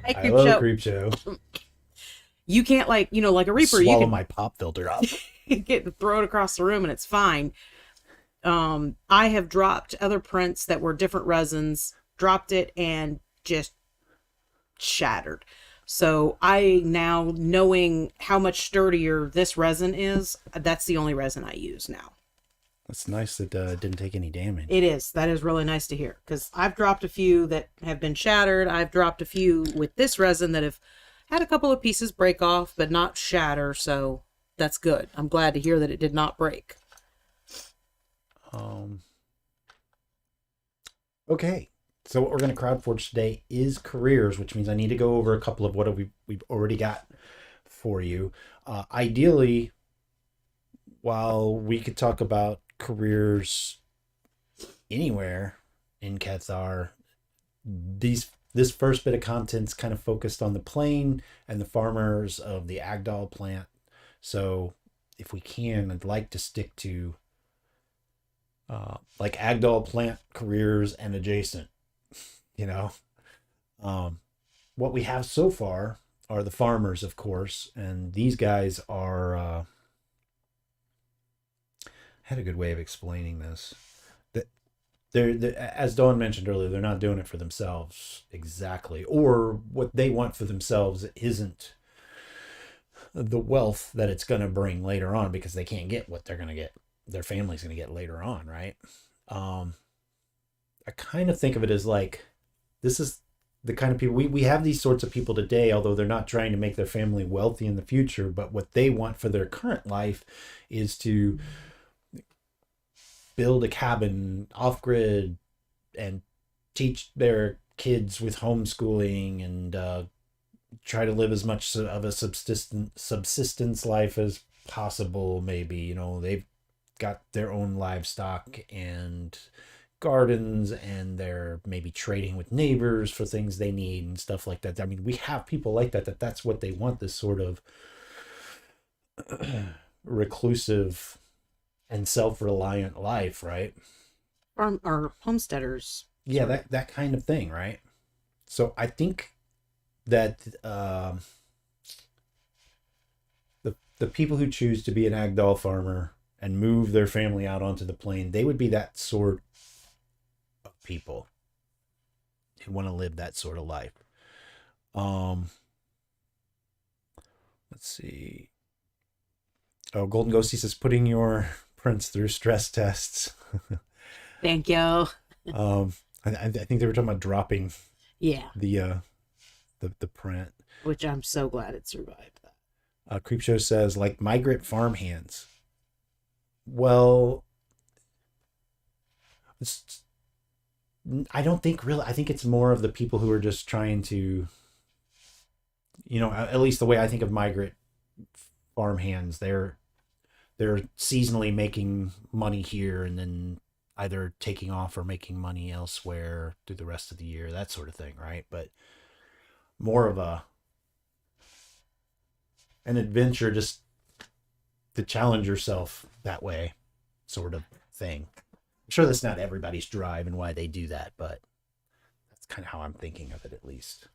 Hey, I love Creep Show. You can't like a Reaper. Swallow You can my pop filter up. throw it across the room and it's fine. I have dropped other prints that were different resins, dropped it and just shattered. So I now, knowing how much sturdier this resin is, that's the only resin I use now. It's nice that it didn't take any damage. It is. That is really nice to hear, because I've dropped a few that have been shattered. I've dropped a few with this resin that have had a couple of pieces break off, but not shatter. So that's good. I'm glad to hear that it did not break. Okay. So what we're going to crowdforge today is careers, which means I need to go over a couple of what we've already got for you. Ideally, while we could talk about careers anywhere in Cathar, this first bit of content's kind of focused on the plane and the farmers of the Agdal plant. So if we can, I'd like to stick to like Agdal plant careers and adjacent. What we have so far are the farmers, of course, and these guys are I had a good way of explaining this. That they're, as Dawn mentioned earlier, they're not doing it for themselves exactly, or what they want for themselves isn't the wealth that it's going to bring later on, because they can't get what they're going to get, their family's going to get later on, right? I kind of think of it as like, this is the kind of people we have these sorts of people today, although they're not trying to make their family wealthy in the future, but what they want for their current life is to build a cabin off grid and teach their kids with homeschooling and try to live as much of a subsistence life as possible. Maybe, they've got their own livestock and gardens, and they're maybe trading with neighbors for things they need and stuff like that. I mean, we have people like that's what they want, this sort of reclusive and self-reliant life, right? Or homesteaders. Yeah, that kind of thing, right? So I think that the people who choose to be an Agdal farmer and move their family out onto the plain, they would be that sort of people who want to live that sort of life. Let's see. Oh, Golden Ghosty says putting your prints through stress tests. Thank you. I think they were talking about dropping the print, which I'm so glad it survived that. Creepshow says, like migrant farm hands. Well, I don't think really. I think it's more of the people who are just trying to, at least the way I think of migrant farm hands, they're seasonally making money here and then either taking off or making money elsewhere through the rest of the year, that sort of thing, right? But more of an adventure, just to challenge yourself that way, sort of thing. I'm sure that's not everybody's drive and why they do that, but that's kind of how I'm thinking of it, at least.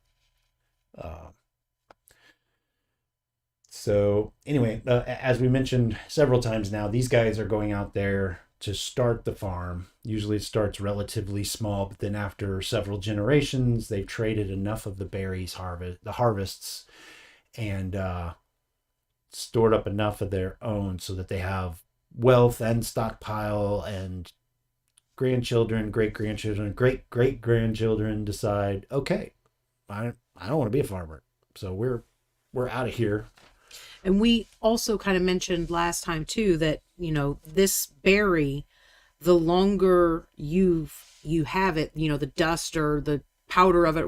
So anyway, as we mentioned several times now, these guys are going out there to start the farm. Usually it starts relatively small, but then after several generations, they've traded enough of the berries harvests and stored up enough of their own so that they have wealth and stockpile, and grandchildren, great-grandchildren, great-great-grandchildren decide, okay, I don't want to be a farmer, so we're out of here. And we also kind of mentioned last time too that, this berry, the longer you have it, the dust or the powder of it,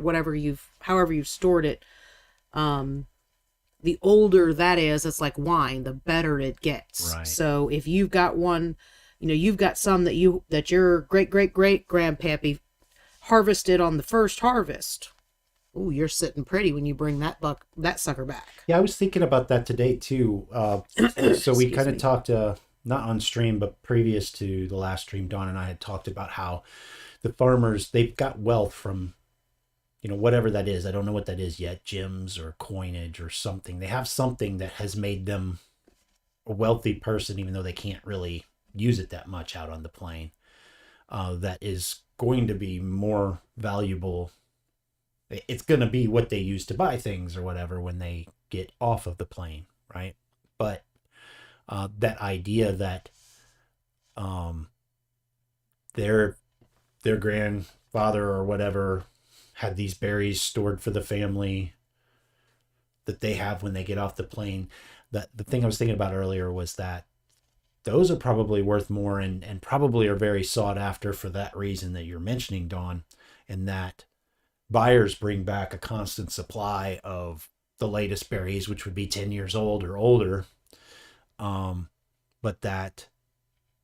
however you've stored it, the older that is, it's like wine, the better it gets. Right. So if you've got one, you've got some that your great-great-great-grandpappy harvested on the first harvest. Ooh, you're sitting pretty when you bring that sucker back. Yeah, I was thinking about that today too. So we kind of talked, not on stream, but previous to the last stream, Dawn and I had talked about how the farmers, they've got wealth from whatever that is. I don't know what that is yet, gems or coinage or something. They have something that has made them a wealthy person, even though they can't really use it that much out on the plane. That is going to be more valuable. It's going to be what they use to buy things or whatever when they get off of the plane, right? But that idea that their grandfather or whatever had these berries stored for the family that they have when they get off the plane. That the thing I was thinking about earlier was that those are probably worth more and probably are very sought after for that reason that you're mentioning, Dawn, and that buyers bring back a constant supply of the latest berries, which would be 10 years old or older. But that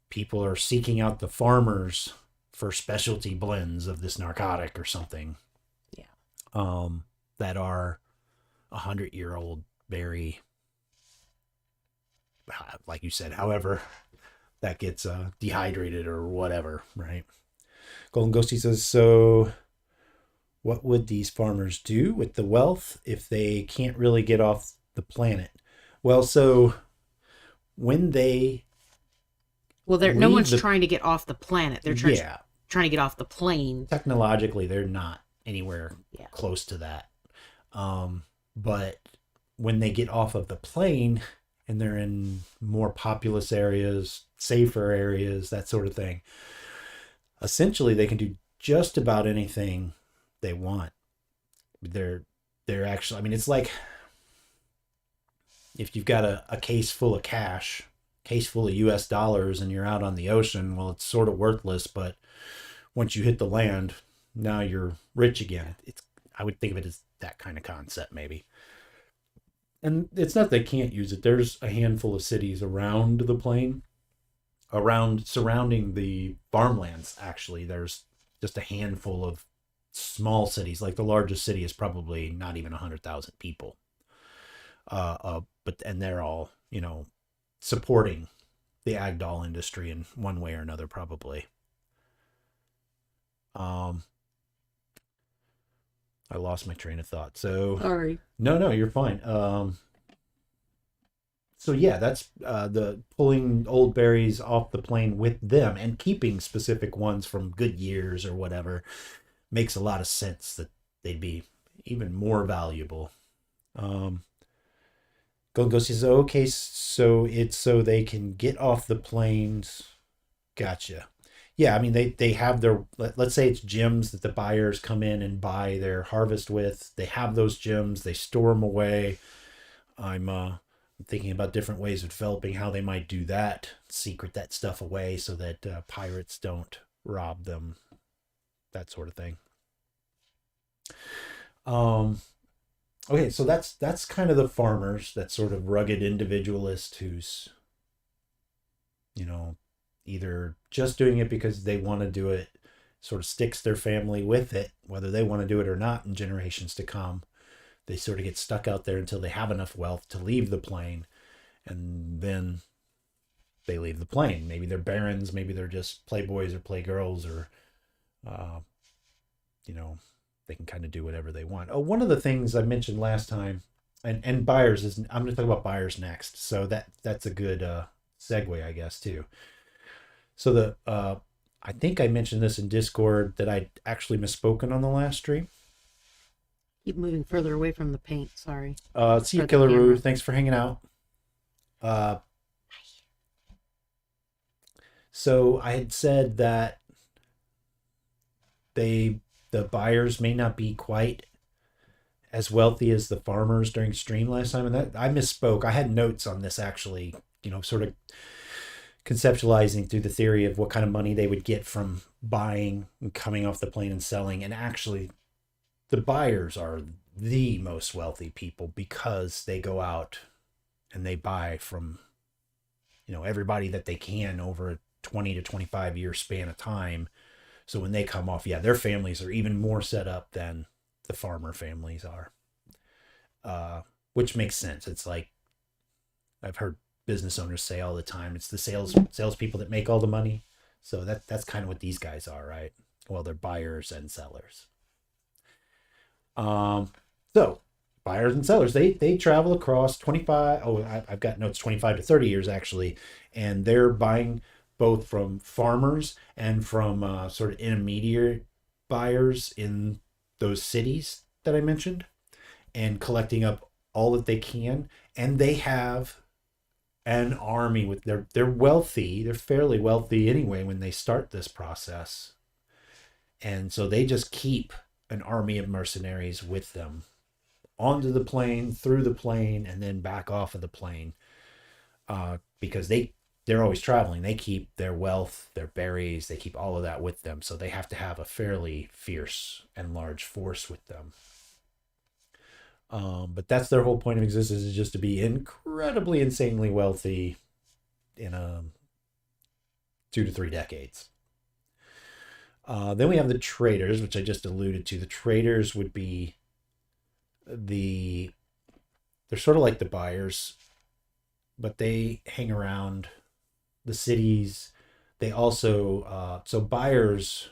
people are seeking out the farmers for specialty blends of this narcotic or something. Yeah. That are 100-year-old berry, like you said, however that gets dehydrated or whatever, right? Golden Ghosty says, so what would these farmers do with the wealth if they can't really get off the planet? Well, so when they no one's trying to get off the planet. They're trying to get off the plane. Technologically, they're not anywhere close to that. But when they get off of the plane and they're in more populous areas, safer areas, that sort of thing, essentially they can do just about anything they want. They're actually, I mean, it's like if you've got a case full of cash, case full of US dollars, and you're out on the ocean, well, it's sort of worthless, but once you hit the land, now you're rich again. I would think of it as that kind of concept, maybe. And it's not they can't use it. There's a handful of cities around the plane, surrounding the farmlands, actually. There's just a handful of small cities. Like the largest city is probably not even 100,000 people. And they're all, supporting the ag doll industry in one way or another, probably. I lost my train of thought. So sorry. No, you're fine. So yeah, that's the pulling old berries off the plane with them and keeping specific ones from good years or whatever makes a lot of sense that they'd be even more valuable. Go says, okay, so it's so they can get off the planes. Gotcha. Yeah, I mean, they have their, let's say it's gems that the buyers come in and buy their harvest with. They have those gems. They store them away. I'm thinking about different ways of developing how they might do that, secret that stuff away so that pirates don't rob them, that sort of thing. Okay, so that's kind of the farmers, that sort of rugged individualist who's, either just doing it because they want to do it, sort of sticks their family with it, whether they want to do it or not in generations to come. They sort of get stuck out there until they have enough wealth to leave the plane, and then they leave the plane. Maybe they're barons, maybe they're just playboys or playgirls, or, they can kind of do whatever they want. Oh, one of the things I mentioned last time, and buyers is, I'm going to talk about buyers next. So that's a good segue, I guess, too. So I think I mentioned this in Discord that I'd actually misspoken on the last stream. Keep moving further away from the paint. Sorry. See you, Killer Roo. Thanks for hanging out. So I had said that the buyers may not be quite as wealthy as the farmers during stream last time, and that I misspoke. I had notes on this, actually, sort of conceptualizing through the theory of what kind of money they would get from buying and coming off the plane and selling. And actually, the buyers are the most wealthy people because they go out and they buy from, everybody that they can over a 20 to 25 year span of time. So when they come off, their families are even more set up than the farmer families are, which makes sense. It's like I've heard business owners say all the time, it's the salespeople that make all the money. So that's kind of what these guys are, right? Well, they're buyers and sellers. So buyers and sellers, they travel across 25. Oh, I've got notes 25 to 30 years actually, and they're buying both from farmers and from sort of intermediate buyers in those cities that I mentioned, and collecting up all that they can. And they have an army with they're wealthy. They're fairly wealthy anyway when they start this process, and so they just keep an army of mercenaries with them onto the plane, through the plane, and then back off of the plane, because they're always traveling. They keep their wealth, their berries, they keep all of that with them. So they have to have a fairly fierce and large force with them. But that's their whole point of existence, is just to be incredibly, insanely wealthy in 2 to 3 decades. Then we have the traders, which I just alluded to. The traders would be they're sort of like the buyers, but they hang around the cities. They also, so buyers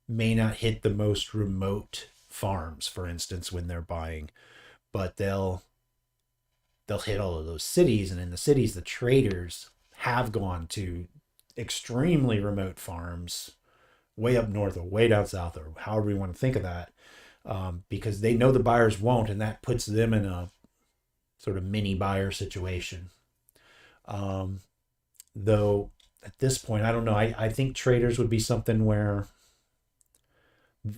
may not hit the most remote farms, for instance, when they're buying, but they'll hit all of those cities. And in the cities, the traders have gone to extremely remote farms, way up north or way down south, or however you want to think of that, because they know the buyers won't, and that puts them in a sort of mini buyer situation. Though at this point, I don't know. I think traders would be something where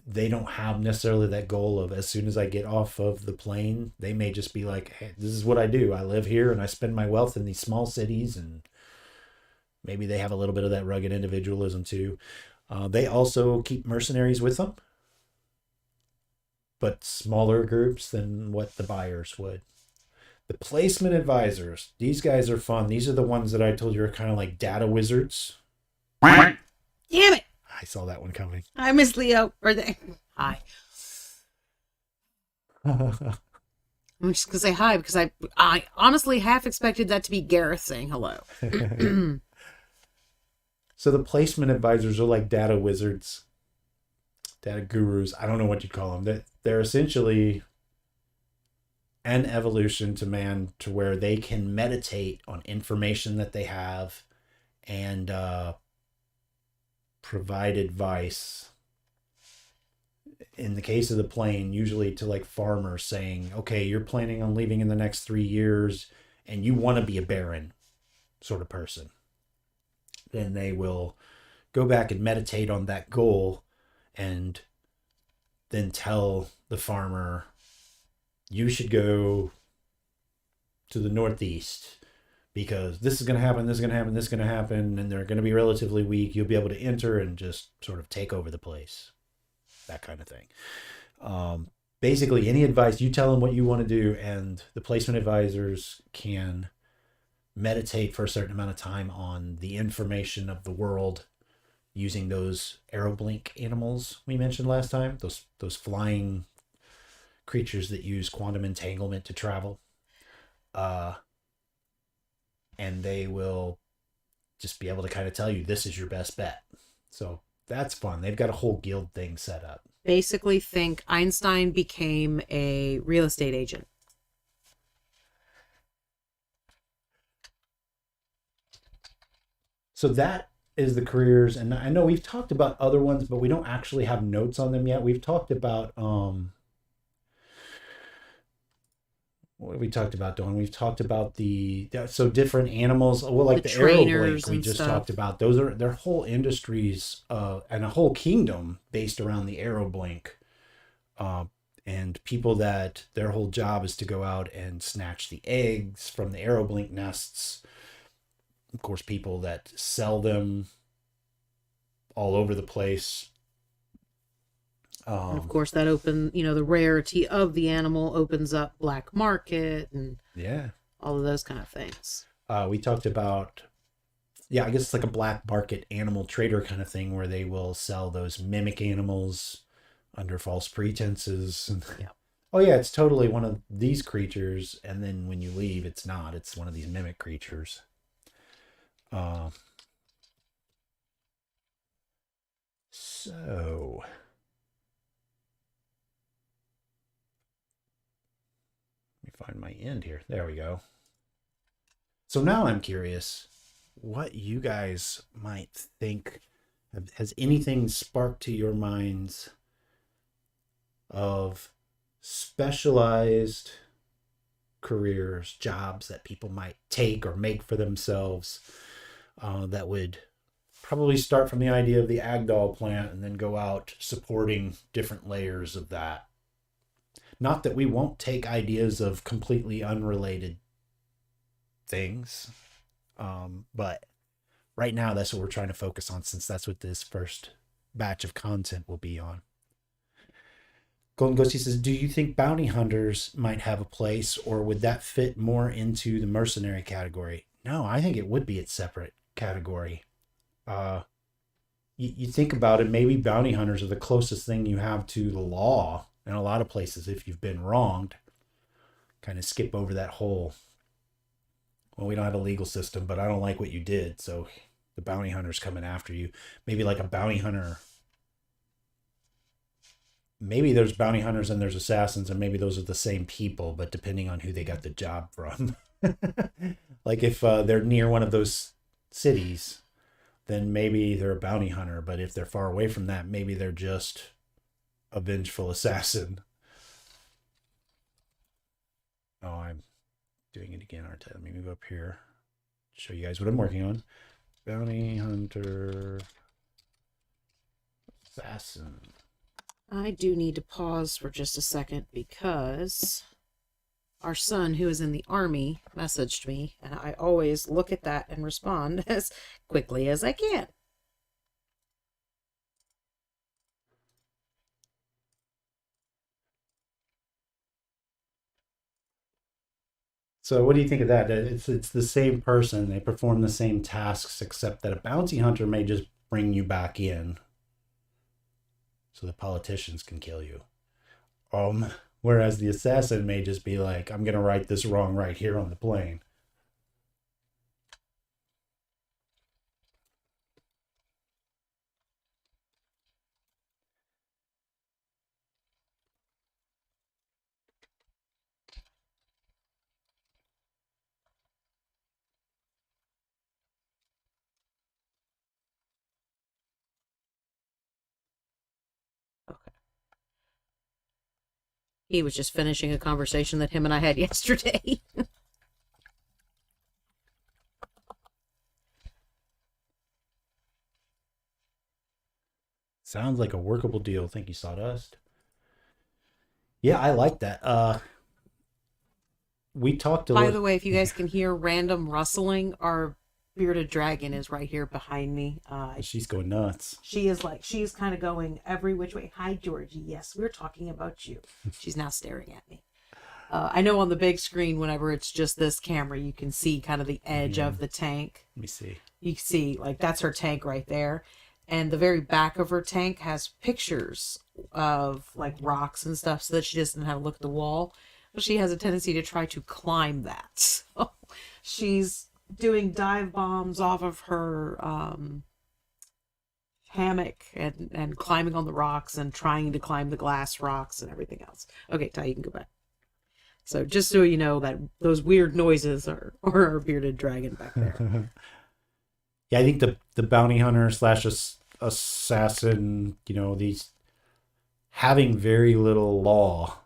they don't have necessarily that goal of, as soon as I get off of the plane, they may just be like, hey, this is what I do. I live here and I spend my wealth in these small cities, and maybe they have a little bit of that rugged individualism too. They also keep mercenaries with them, but smaller groups than what the buyers would. The placement advisors, these guys are fun. These are the ones that I told you are kind of like data wizards. Damn it! I saw that one coming. Hi, Miss Leo. Or they. Hi. I'm just gonna say hi because I honestly half expected that to be Gareth saying hello. So the placement advisors are like data wizards, data gurus. I don't know what you'd call them. They're essentially an evolution to man, to where they can meditate on information that they have and provide advice. In the case of the plane, usually to like farmers, saying, okay, you're planning on leaving in the next 3 years and you want to be a baron sort of person. Then they will go back and meditate on that goal, and then tell the farmer, you should go to the northeast because this is going to happen, this is going to happen, this is going to happen, and they're going to be relatively weak. You'll be able to enter and just sort of take over the place. That kind of thing. Basically, any advice, you tell them what you want to do, and the placement advisors can meditate for a certain amount of time on the information of the world using those aeroblink animals we mentioned last time, those flying creatures that use quantum entanglement to travel. And they will just be able to kind of tell you, this is your best bet. So that's fun. They've got a whole guild thing set up. Basically, think Einstein became a real estate agent. So that is the careers. And I know we've talked about other ones, but we don't actually have notes on them yet. We've talked about, what have we talked about, Dawn? We've talked about so different animals. Well, like the aeroblink we just talked about. Those are their whole industries, and a whole kingdom based around the aeroblink. And people that their whole job is to go out and snatch the eggs from the aeroblink nests. Of course, people that sell them all over the place. And of course, that the rarity of the animal opens up black market and all of those kind of things. We talked about, I guess it's like a black market animal trader kind of thing, where they will sell those mimic animals under false pretenses. Yeah. Oh yeah, it's totally one of these creatures, and then when you leave, it's not. It's one of these mimic creatures. So find my end here. There we go. So now I'm curious what you guys might think. Has anything sparked to your minds of specialized careers, jobs that people might take or make for themselves that would probably start from the idea of the Agdal plant and then go out supporting different layers of that? Not that we won't take ideas of completely unrelated things, but right now that's what we're trying to focus on, since that's what this first batch of content will be on. Golden Ghosty says, do you think bounty hunters might have a place, or would that fit more into the mercenary category? No, I think it would be its separate category. You think about it, maybe bounty hunters are the closest thing you have to the law in a lot of places. If you've been wronged, kind of skip over that whole, well, we don't have a legal system, but I don't like what you did, so the bounty hunter's coming after you. Maybe like a bounty hunter. Maybe there's bounty hunters and there's assassins, and maybe those are the same people, but depending on who they got the job from. Like if they're near one of those cities, then maybe they're a bounty hunter. But if they're far away from that, maybe they're just a vengeful assassin. Oh, I'm doing it again, aren't I? Let me move up here, show you guys what I'm working on. Bounty hunter, assassin. I do need to pause for just a second because our son, who is in the army, messaged me, and I always look at that and respond as quickly as I can. So what do you think of that? It's the same person. They perform the same tasks, except that a bounty hunter may just bring you back in so the politicians can kill you. Whereas the assassin may just be like, I'm going to right this wrong right here on the plane. Okay. He was just finishing a conversation that him and I had yesterday. Sounds like a workable deal. Thank you, Sawdust. Yeah, I like that. We talked a By little. the way, if you guys can hear random rustling, our bearded dragon is right here behind me. She's going nuts. She's kind of going every which way. Hi, Georgie. Yes, we're talking about you. She's now staring at me. I know on the big screen, whenever it's just this camera, you can see kind of the edge of the tank. Let me see. You can see, like, that's her tank right there. And the very back of her tank has pictures of, like, rocks and stuff so that she doesn't have to look at the wall. But she has a tendency to try to climb that. So she's doing dive bombs off of her hammock and climbing on the rocks and trying to climb the glass rocks and everything else. Okay, Ty, you can go back. So just so you know that those weird noises are our bearded dragon back there. Yeah, I think the bounty hunter slash assassin, these having very little law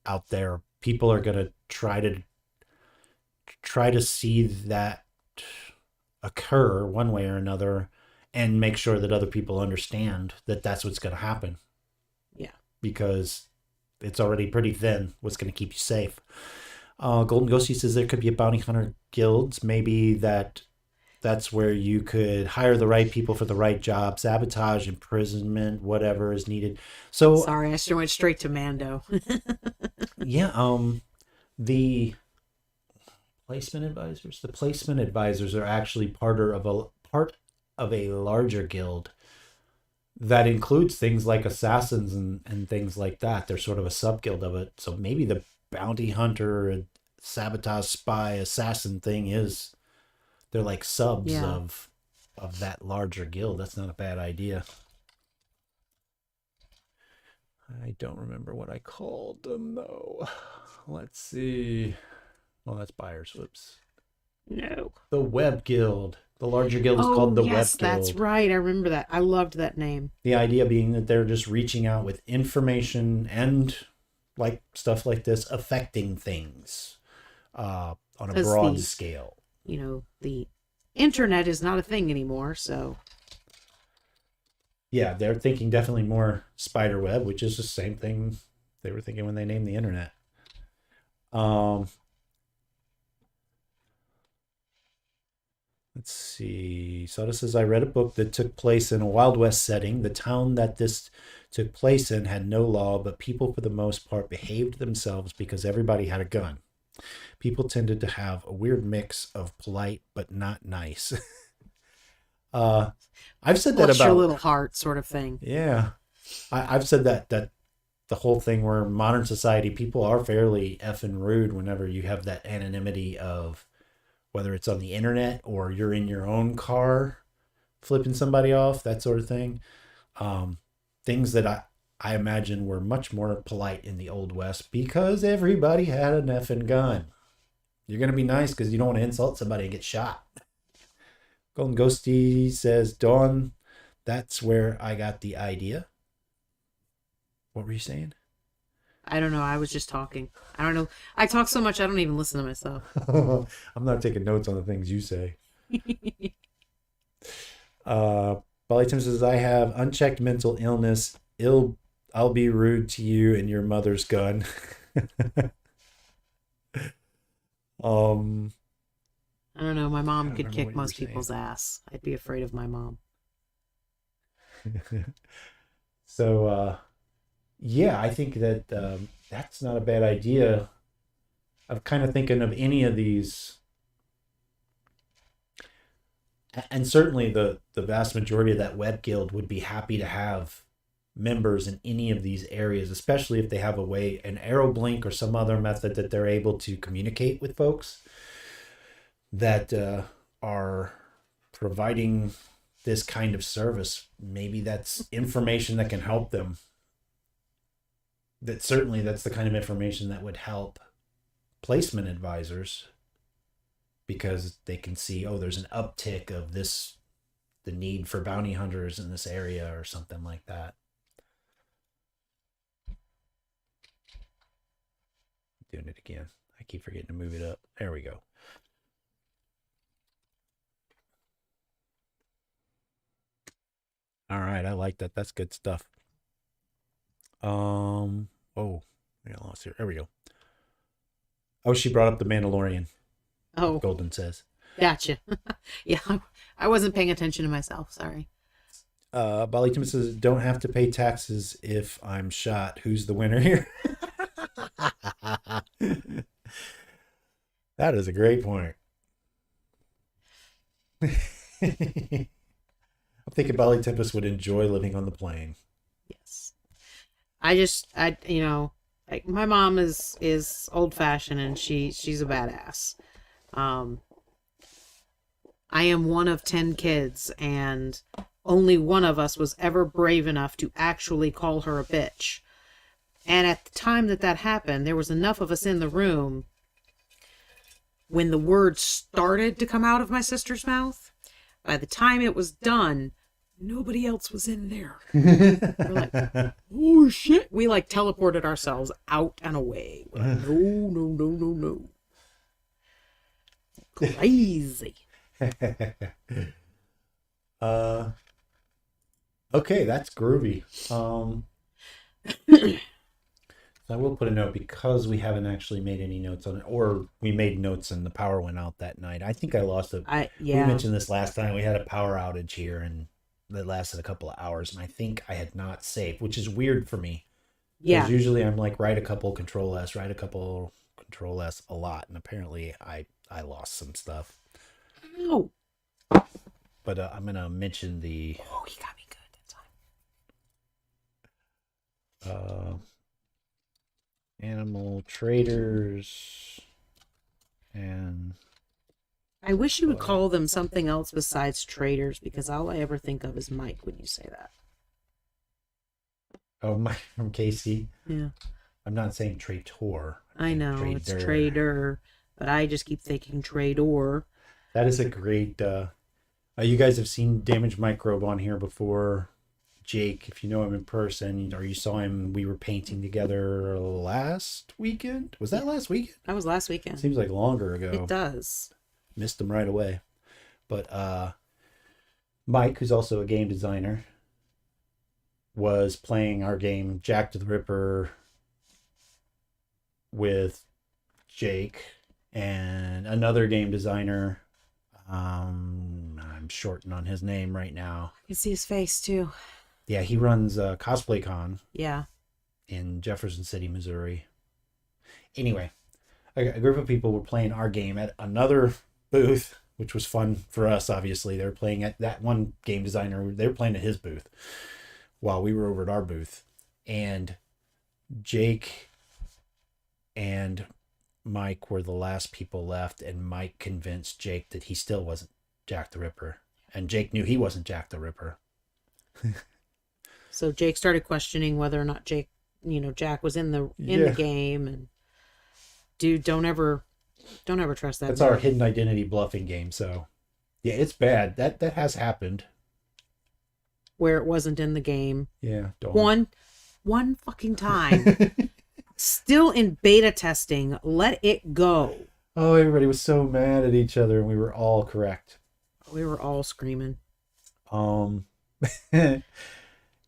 out there, people are gonna try to see that occur one way or another, and make sure that other people understand that that's what's going to happen. Yeah, because it's already pretty thin. What's going to keep you safe? Golden Ghosty says there could be a bounty hunter guilds. Maybe that's where you could hire the right people for the right job, sabotage, imprisonment, whatever is needed. So sorry, I went straight to Mando. Yeah, the placement advisors. The placement advisors are actually part of a larger guild that includes things like assassins and things like that. They're sort of a sub guild of it. So maybe the bounty hunter, sabotage, spy, assassin thing they're like subs of that larger guild. That's not a bad idea. I don't remember what I called them though. let's see. Well, that's buyers. Whoops. No. The Web Guild. The larger guild is called the Web Guild. That's right. I remember that. I loved that name. The idea being that they're just reaching out with information and like stuff like this affecting things on a broad scale. You know, the internet is not a thing anymore, so. Yeah, they're thinking definitely more spider web, which is the same thing they were thinking when they named the internet. Let's see. Soda says, I read a book that took place in a Wild West setting. The town that this took place in had no law, but people, for the most part, behaved themselves because everybody had a gun. People tended to have a weird mix of polite but not nice. I've said that about your little heart sort of thing. Yeah. I've said that the whole thing where modern society, people are fairly effing rude whenever you have that anonymity of whether it's on the internet or you're in your own car flipping somebody off, that sort of thing. Things that I imagine were much more polite in the Old West because everybody had an effing gun. You're going to be nice because you don't want to insult somebody and get shot. Golden Ghosty says, Dawn, that's where I got the idea. What were you saying? I don't know. I was just talking. I don't know. I talk so much I don't even listen to myself. I'm not taking notes on the things you say. Bolly Tim says, I have unchecked mental illness. I'll be rude to you and your mother's gun. I don't know. My mom could kick most people's ass. I'd be afraid of my mom. So, yeah, I think that that's not a bad idea. I'm kind of thinking of any of these. And certainly the vast majority of that web guild would be happy to have members in any of these areas, especially if they have a way, an arrow blink or some other method that they're able to communicate with folks that are providing this kind of service. Maybe that's information that can help them. That's the kind of information that would help placement advisors, because they can see, oh, there's an uptick of the need for bounty hunters in this area or something like that. Doing it again. I keep forgetting to move it up. There we go. All right, I like that. That's good stuff. Oh, I got lost here. There we go. Oh, she brought up the Mandalorian. Oh, Golden says. Gotcha. Yeah, I wasn't paying attention to myself. Sorry. Bali Tim says, don't have to pay taxes if I'm shot. Who's the winner here? That is a great point. I'm thinking Bali Tempest would enjoy living on the plane. Yes. Like my mom is old fashioned and she's a badass. I am one of 10 kids and only one of us was ever brave enough to actually call her a bitch. And at the time that happened, there was enough of us in the room when the word started to come out of my sister's mouth. By the time it was done, nobody else was in there. We're like, oh shit. We like teleported ourselves out and away. We're like, no. Crazy. Okay, that's groovy. I will put a note because we haven't actually made any notes on it, or we made notes and the power went out that night. I think I lost it. We mentioned this last time. We had a power outage here and that lasted a couple of hours, and I think I had not saved, which is weird for me. Yeah. Because usually I'm like, write a couple, Control S, write a couple, Control S a lot, and apparently I lost some stuff. Oh. But I'm going to mention the... Oh, he got me good that time. Animal traders and... I wish you would call them something else besides traders, because all I ever think of is Mike when you say that. Oh, Mike from KC? Yeah. I'm not saying traitor. I know it's trader, but I just keep thinking trader. That is a great. You guys have seen Damage Microbe on here before. Jake, if you know him in person, or you saw him, we were painting together last weekend. Was that last weekend? That was last weekend. Seems like longer ago. It does. Missed him right away. But Mike, who's also a game designer, was playing our game Jack the Ripper with Jake and another game designer. I'm shorting on his name right now. You can see his face too. Yeah, he runs Cosplay Con. Yeah. In Jefferson City, Missouri. Anyway, a group of people were playing our game at another booth, which was fun for us, obviously. They were playing at that one game designer. They were playing at his booth while we were over at our booth. And Jake and Mike were the last people left, and Mike convinced Jake that he still wasn't Jack the Ripper. And Jake knew he wasn't Jack the Ripper. So Jake started questioning whether or not Jack was in the game, and dude, don't ever trust that. That's our hidden identity bluffing game. So yeah, it's bad. That has happened. Where it wasn't in the game. Yeah. Don't. One fucking time. Still in beta testing. Let it go. Oh, everybody was so mad at each other, and we were all correct. We were all screaming.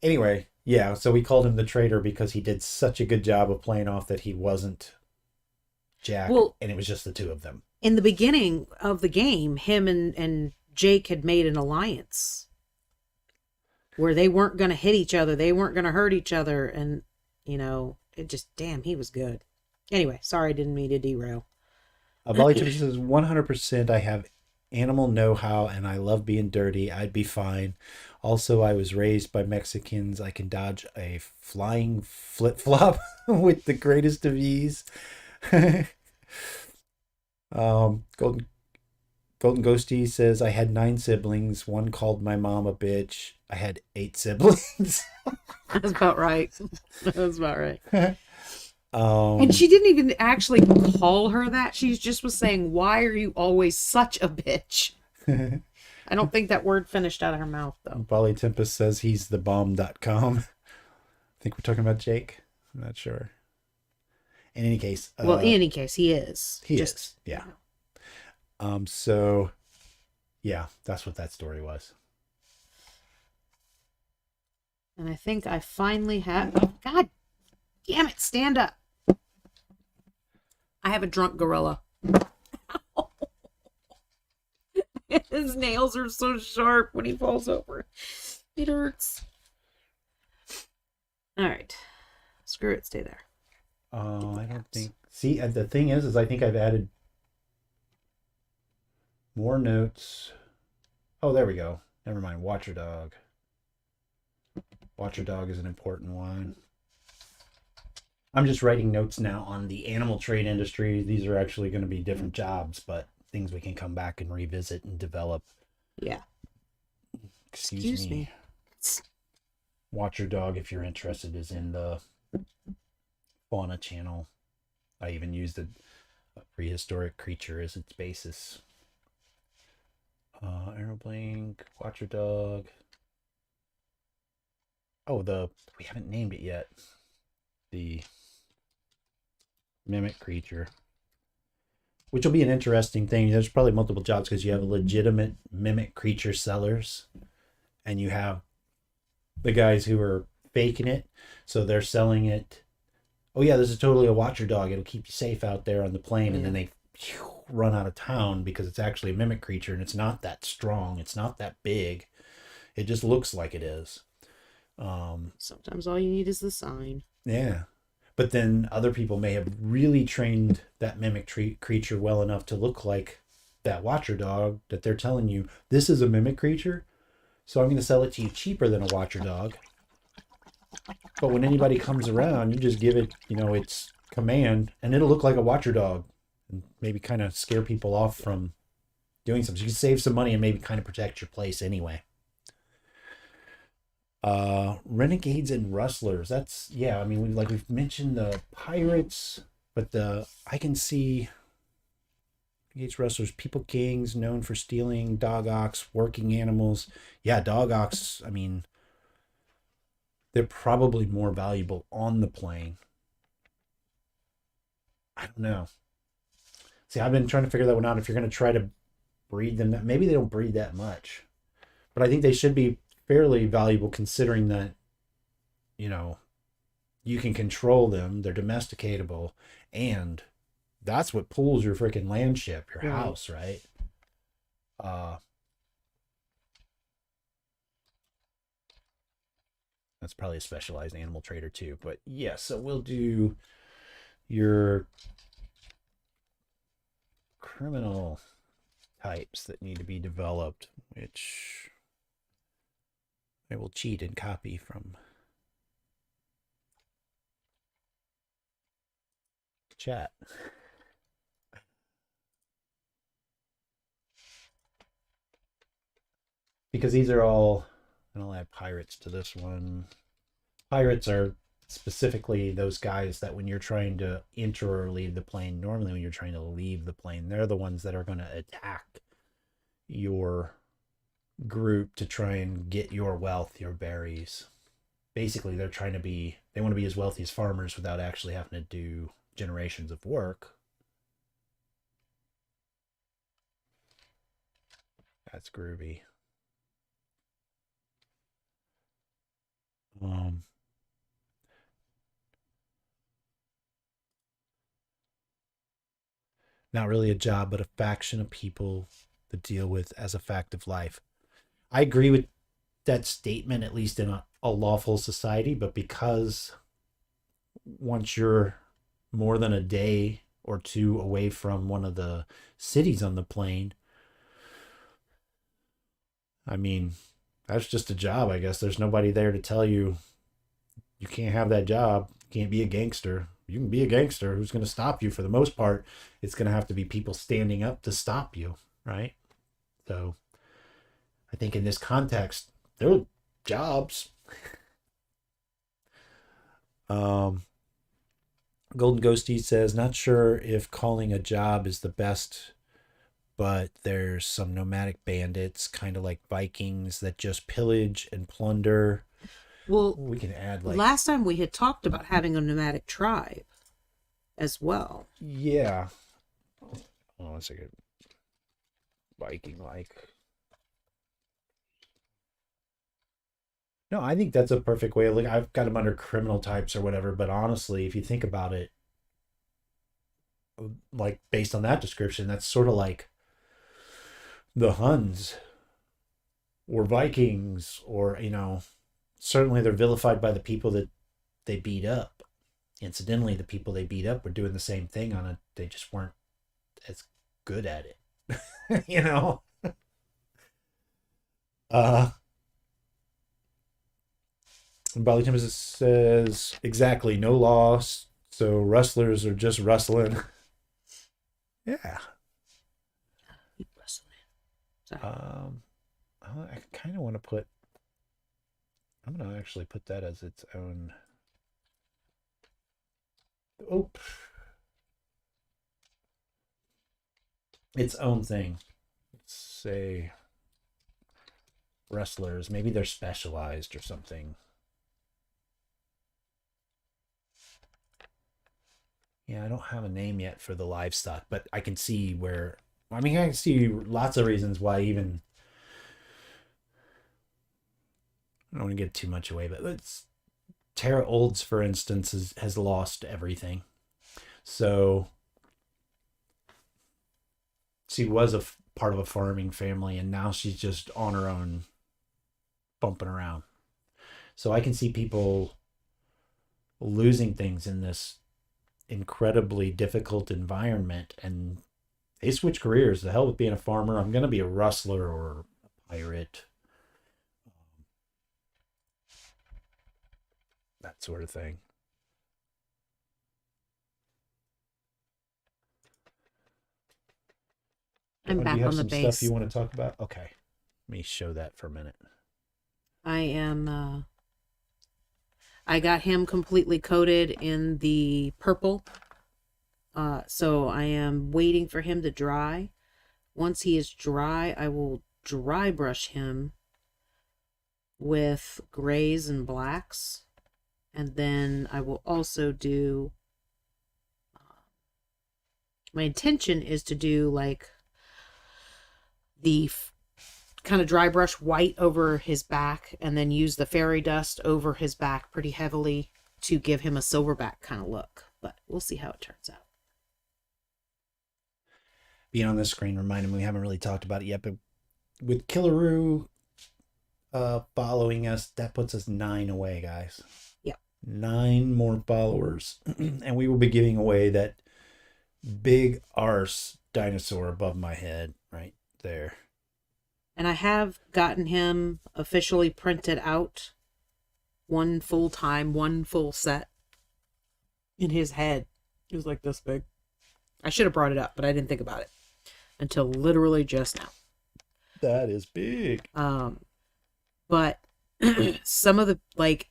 Anyway, yeah, so we called him the traitor because he did such a good job of playing off that he wasn't Jack, and it was just the two of them. In the beginning of the game, him and Jake had made an alliance where they weren't going to hit each other. They weren't going to hurt each other. And, it just, damn, he was good. Anyway, sorry, I didn't mean to derail. Bolly Tippy says, 100% I have animal know-how and I love being dirty. I'd be fine. Also, I was raised by Mexicans. I can dodge a flying flip-flop with the greatest of ease. Golden Ghosty says, I had 9 siblings. One called my mom a bitch. I had 8 siblings. That's about right. That's about right. And she didn't even actually call her that. She just was saying, why are you always such a bitch? I don't think that word finished out of her mouth, though. Bolly Tempest says he's the bomb.com. I think we're talking about Jake. I'm not sure. In any case. In any case, he is. He is, yeah. So, yeah, that's what that story was. And I think I finally have... Oh, God damn it, stand up. I have a drunk gorilla. His nails are so sharp when he falls over. It hurts. All right. Screw it, stay there. I don't think... See, the thing is I think I've added more notes. Oh, there we go. Never mind. Watcher Dog. Watcher Dog is an important one. I'm just writing notes now on the animal trade industry. These are actually going to be different jobs, but things we can come back and revisit and develop. Yeah. Excuse me. Watcher Dog, if you're interested, is in the fauna channel. I even used a prehistoric creature as its basis. Aeroblink, Watcher Dog. Oh, we haven't named it yet. The mimic creature, which will be an interesting thing. There's probably multiple jobs because you have legitimate mimic creature sellers, and you have the guys who are faking it, so they're selling it. Oh yeah, this is totally a Watcher Dog. It'll keep you safe out there on the plane, and then they run out of town because it's actually a mimic creature, and it's not that strong. It's not that big. It just looks like it is. Sometimes all you need is the sign. Yeah. But then other people may have really trained that mimic creature well enough to look like that Watcher Dog that they're telling you, this is a mimic creature, so I'm going to sell it to you cheaper than a Watcher Dog. But when anybody comes around, you just give it, its command, and it'll look like a Watcher Dog, and maybe kind of scare people off from doing something. So you can save some money and maybe kind of protect your place anyway. Renegades and rustlers. That's, yeah, I mean, we've mentioned the pirates, but I can see Renegades, rustlers, people kings, known for stealing dog ox, working animals. Yeah, dog ox, I mean, they're probably more valuable on the plane. I don't know. See, I've been trying to figure that one out. If you're going to try to breed them, maybe they don't breed that much, but I think they should be fairly valuable considering that, you know, you can control them, they're domesticatable, and that's what pulls your freaking land ship, your Right. house, right? That's probably a specialized animal trader too, but yeah, so we'll do your criminal types that need to be developed, which I will cheat and copy from chat. Because these are all, and I'll add pirates to this one. Pirates are specifically those guys that when you're trying to enter or leave the plane, normally when you're trying to leave the plane, they're the ones that are going to attack your group to try and get your wealth, your berries. Basically, they want to be as wealthy as farmers without actually having to do generations of work. That's groovy. Not really a job, but a faction of people to deal with as a fact of life. I agree with that statement, at least in a lawful society, but because once you're more than a day or two away from one of the cities on the plane, I mean, that's just a job, I guess. There's nobody there to tell you you can't have that job, you can't be a gangster. You can be a gangster. Who's going to stop you? For the most part, it's going to have to be people standing up to stop you, right? So I think in this context, there are jobs. Golden Ghosty says, not sure if calling a job is the best, but there's some nomadic bandits, kind of like Vikings, that just pillage and plunder. Well, we can add like last time we had talked about having a nomadic tribe as well. Yeah. Oh, 1 second. Viking like. No, I think that's a perfect way of looking. I've got them under criminal types or whatever, but honestly, if you think about it, like based on that description, that's sort of like the Huns or Vikings, or certainly they're vilified by the people that they beat up. Incidentally, the people they beat up were doing the same thing on it. They just weren't as good at it. Bali Timbers says, exactly, no loss. So rustlers are just rustling. Yeah. Sorry. I kind of want to put. I'm going to actually put that as its own. Oh. Its own thing. Let's say wrestlers. Maybe they're specialized or something. Yeah, I don't have a name yet for the livestock, but I can see where. I mean, I can see lots of reasons why even. I don't want to give too much away, but let's. Tara Olds, for instance, has lost everything. So she was a part of a farming family, and now she's just on her own, bumping around. So I can see people losing things in this incredibly difficult environment, and they switch careers. The hell with being a farmer. I'm going to be a rustler or a pirate. That sort of thing. I'm back on the base. Stuff you want to talk about? Okay. Let me show that for a minute. I am I got him completely coated in the purple. So I am waiting for him to dry. Once he is dry, I will dry brush him with grays and blacks. And then I will also do... my intention is to do like the kind of dry brush white over his back and then use the fairy dust over his back pretty heavily to give him a silverback kind of look. But we'll see how it turns out. Being on this screen reminded me we haven't really talked about it yet, but with Killaroo following us, that puts us 9 away, guys. Yep. 9 more followers. And we will be giving away that big arse dinosaur above my head right there. And I have gotten him officially printed out one full set in his head. It was like this big. I should have brought it up, but I didn't think about it until literally just now. That is big. But some of the, like,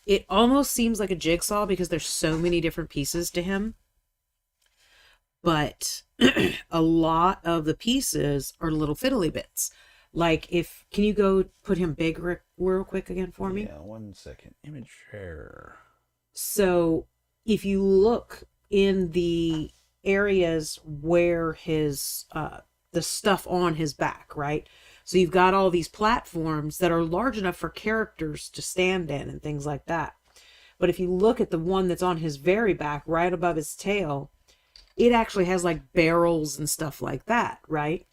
it almost seems like a jigsaw because there's so many different pieces to him. But a lot of the pieces are little fiddly bits. Like, can you go put him big real quick again for me? Yeah, 1 second. Image share. So if you look in the areas where his, the stuff on his back, right? So you've got all these platforms that are large enough for characters to stand in and things like that. But if you look at the one that's on his very back, right above his tail, it actually has like barrels and stuff like that, right?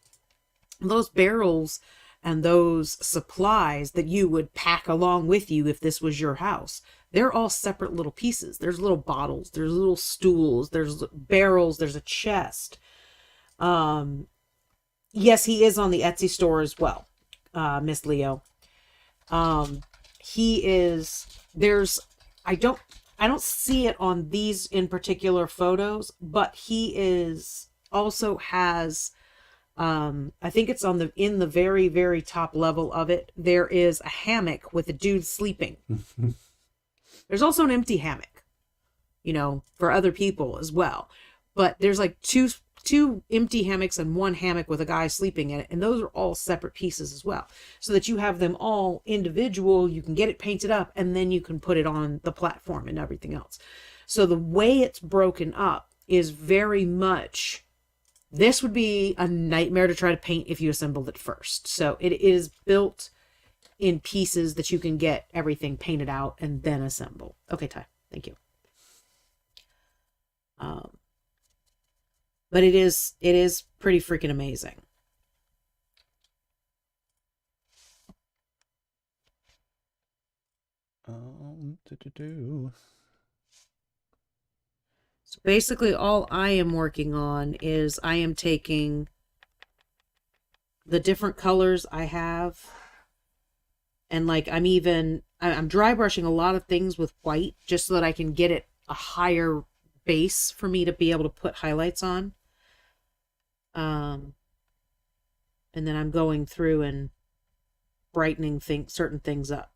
Those barrels and those supplies that you would pack along with you if this was your house, they're all separate little pieces. There's little bottles, there's little stools, there's barrels, there's a chest. Yes, he is on the Etsy store as well, Miss Leo. He is, I don't see it on these in particular photos, but he is also has, I think it's in the very, very top level of it. There is a hammock with a dude sleeping. There's also an empty hammock, for other people as well. But there's like two empty hammocks and one hammock with a guy sleeping in it. And those are all separate pieces as well. So that you have them all individual, you can get it painted up, and then you can put it on the platform and everything else. So the way it's broken up is very much, this would be a nightmare to try to paint if you assembled it first. So it is built in pieces that you can get everything painted out and then assemble. Okay, Ty, thank you. But it is pretty freaking amazing. So basically all I am working on is I am taking the different colors I have, and like I'm dry brushing a lot of things with white just so that I can get it a higher base for me to be able to put highlights on. And then I'm going through and brightening certain things up.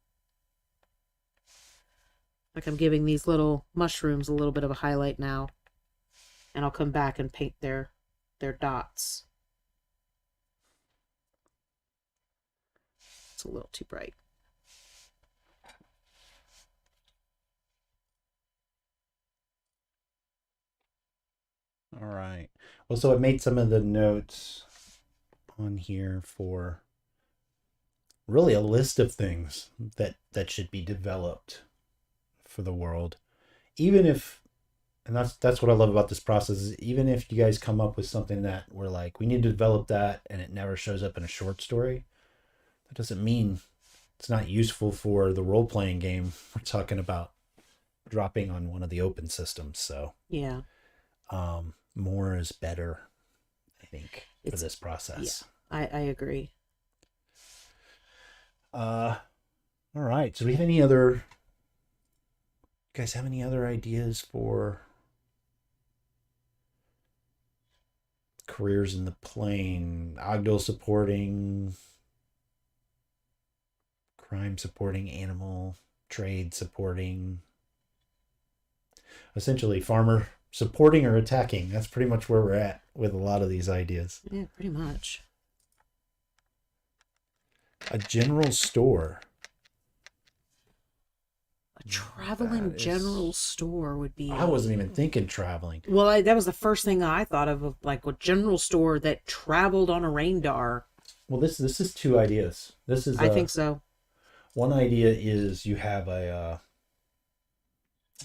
Like I'm giving these little mushrooms a little bit of a highlight now. And I'll come back and paint their dots. It's a little too bright. All right. Well, so I made some of the notes on here for really a list of things that should be developed for the world. Even if, and that's what I love about this process, is even if you guys come up with something that we're like, we need to develop that, and it never shows up in a short story, that doesn't mean it's not useful for the role-playing game we're talking about dropping on one of the open systems. So yeah, more is better, I think, for this process. Yeah, I agree. All right. So do we have any other, you guys have any other ideas for careers in the plane? Ogdil supporting, crime supporting animal, trade supporting, essentially farmer supporting or attacking. That's pretty much where we're at with a lot of these ideas. Yeah, pretty much. A general store. A traveling general store would be... I wasn't even thinking traveling. Well, that was the first thing I thought of like a general store that traveled on a Reindar. Well, this is two ideas. This is I think so. One idea is you have a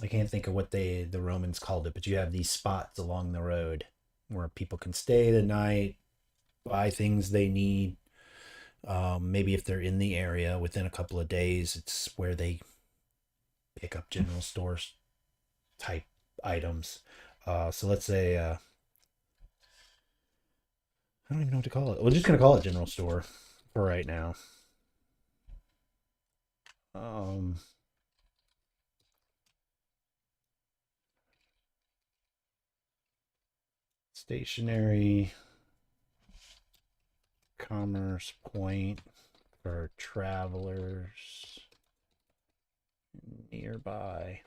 I can't think of what the Romans called it, but you have these spots along the road where people can stay the night, buy things they need. Maybe if they're in the area within a couple of days, it's where they pick up general stores type items. So let's say, I don't even know what to call it. We're just going to call it general store for right now. Stationary commerce point for travelers nearby.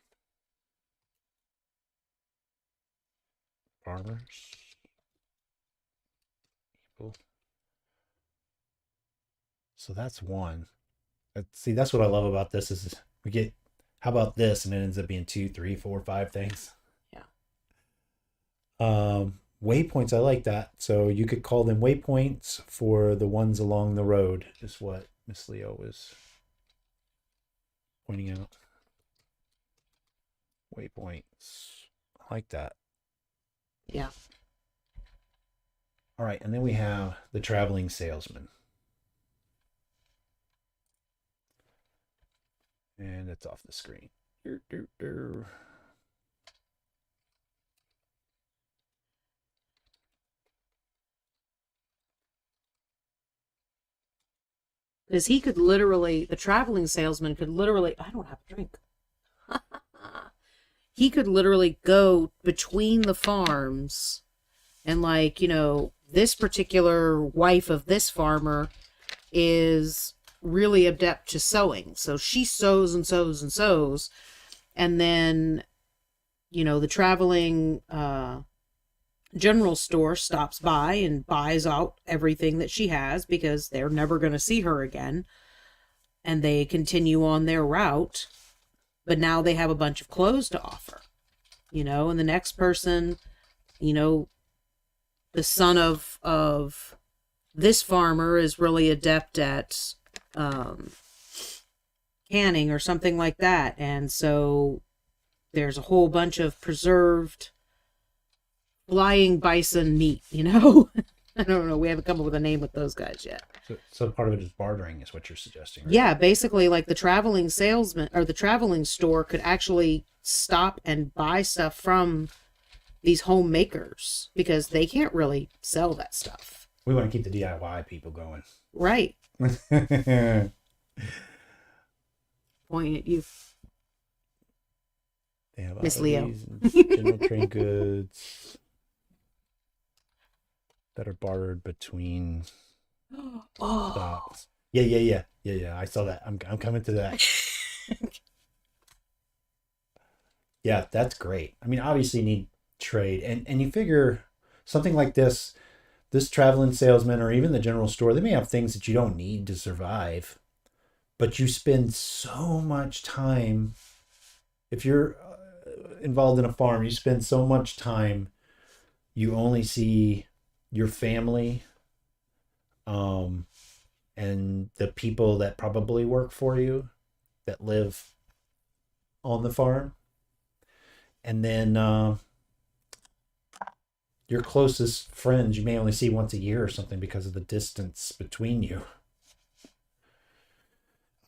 Farmers. People. So that's one. See, that's what I love about this is we get, how about this? And it ends up being 2, 3, 4, 5 things. Yeah. Waypoints, I like that. So you could call them waypoints for the ones along the road, is what Miss Leo was pointing out. Waypoints. I like that. Yeah. All right, and then we have the traveling salesman. And it's off the screen. Because he could literally, the traveling salesman could literally, I don't have a drink. He could literally go between the farms and like, this particular wife of this farmer is really adept to sewing. So she sews and sews and sews. And then, the traveling general store stops by and buys out everything that she has because they're never going to see her again. And they continue on their route. But now they have a bunch of clothes to offer. And the next person, the son of this farmer is really adept at canning or something like that. And so there's a whole bunch of preserved flying bison meat, I don't know. We haven't come up with a name with those guys yet. So part of it is bartering is what you're suggesting, right? Yeah, basically like the traveling salesman or the traveling store could actually stop and buy stuff from these homemakers because they can't really sell that stuff. We want to keep the DIY people going. Right. Pointing at you. They have Miss Leo. General trade goods that are bartered between stops. Yeah. I saw that. I'm coming to that. Yeah, that's great. I mean, obviously you need trade, and you figure something like this traveling salesman or even the general store, they may have things that you don't need to survive, but you spend so much time. If you're involved in a farm, you spend so much time, you only see your family and the people that probably work for you that live on the farm, and then your closest friends you may only see once a year or something because of the distance between you.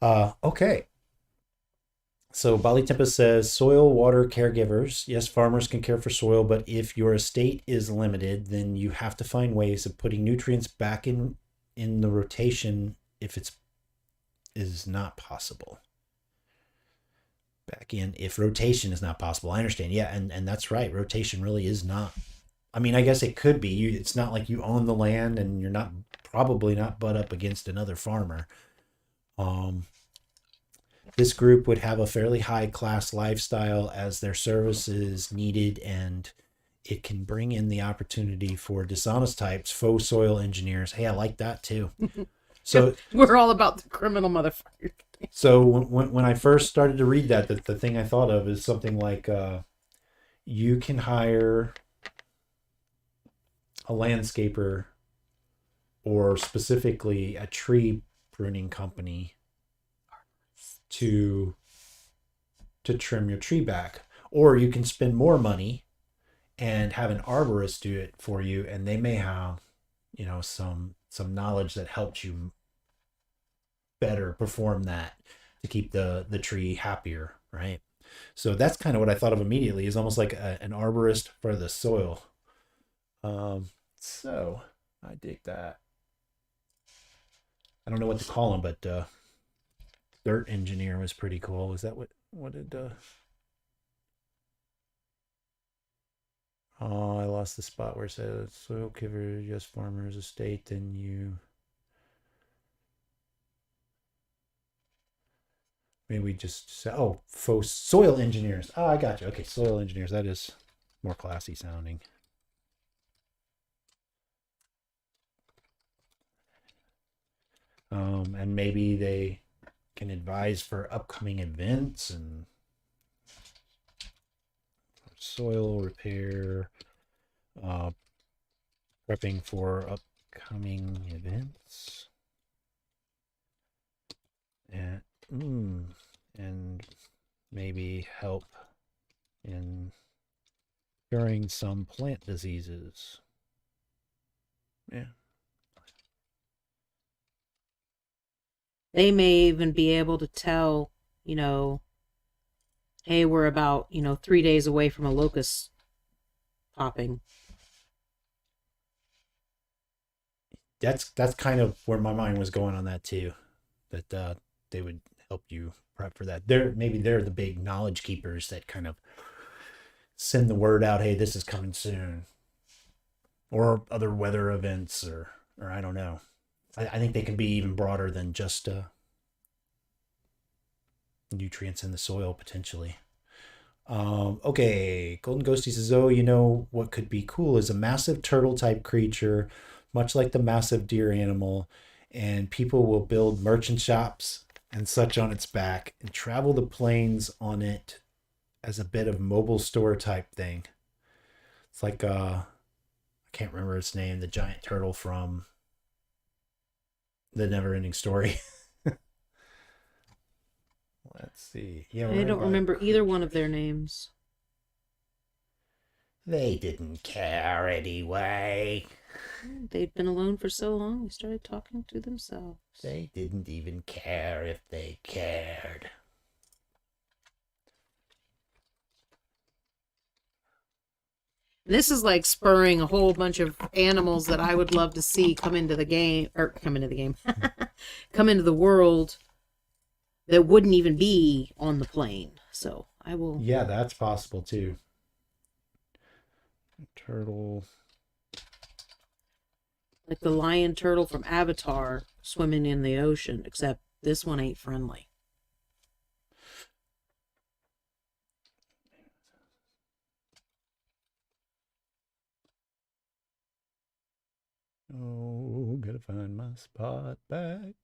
Okay. So Bali Tempest says, soil, water, caregivers. Yes, farmers can care for soil, but if your estate is limited, then you have to find ways of putting nutrients back in the rotation if it is not possible. Back in if rotation is not possible. I understand. Yeah, and that's right. Rotation really is not. I mean, I guess it could be. It's not like you own the land and you're probably not butt up against another farmer. this group would have a fairly high class lifestyle as their service is needed, and it can bring in the opportunity for dishonest types, faux soil engineers. Hey, I like that too. So we're all about the criminal motherfucker. So when I first started to read that, the thing I thought of is something like you can hire a landscaper or specifically a tree pruning company to trim your tree back, or you can spend more money and have an arborist do it for you, and they may have, you know, some knowledge that helps you better perform that to keep the tree happier, right? So that's kind of what I thought of immediately, is almost like an arborist for the soil. So I dig that. I don't know what to call him, but dirt engineer was pretty cool. Is that what did oh, I lost the spot where it says soil giver, just farmer's estate, then you maybe we just say, oh, faux soil engineers. Oh, I got you. Okay, soil engineers. That is more classy sounding. And maybe they can advise for upcoming events and soil repair, prepping for upcoming events, and maybe help in curing some plant diseases. Yeah. They may even be able to tell, you know, hey, we're about, 3 days away from a locust popping. That's kind of where my mind was going on that too. That they would help you prep for that. They're the big knowledge keepers that kind of send the word out, hey, this is coming soon. Or other weather events, or I don't know. I think they can be even broader than just nutrients in the soil, potentially. Okay, Golden Ghosty says, oh, you know what could be cool is a massive turtle type creature, much like the massive deer animal, and people will build merchant shops and such on its back and travel the plains on it as a bit of mobile store type thing. It's like I can't remember its name, the giant turtle from the Never-Ending Story. Let's see. Yeah, I don't remember either one of their names. They didn't care anyway. They'd been alone for so long, they started talking to themselves. They didn't even care if they cared. This is like spurring a whole bunch of animals that I would love to see come into the game, come into the world that wouldn't even be on the plane. So I will. Yeah, that's possible too. Turtle. Like the lion turtle from Avatar swimming in the ocean, except this one ain't friendly. Oh, gotta find my spot back.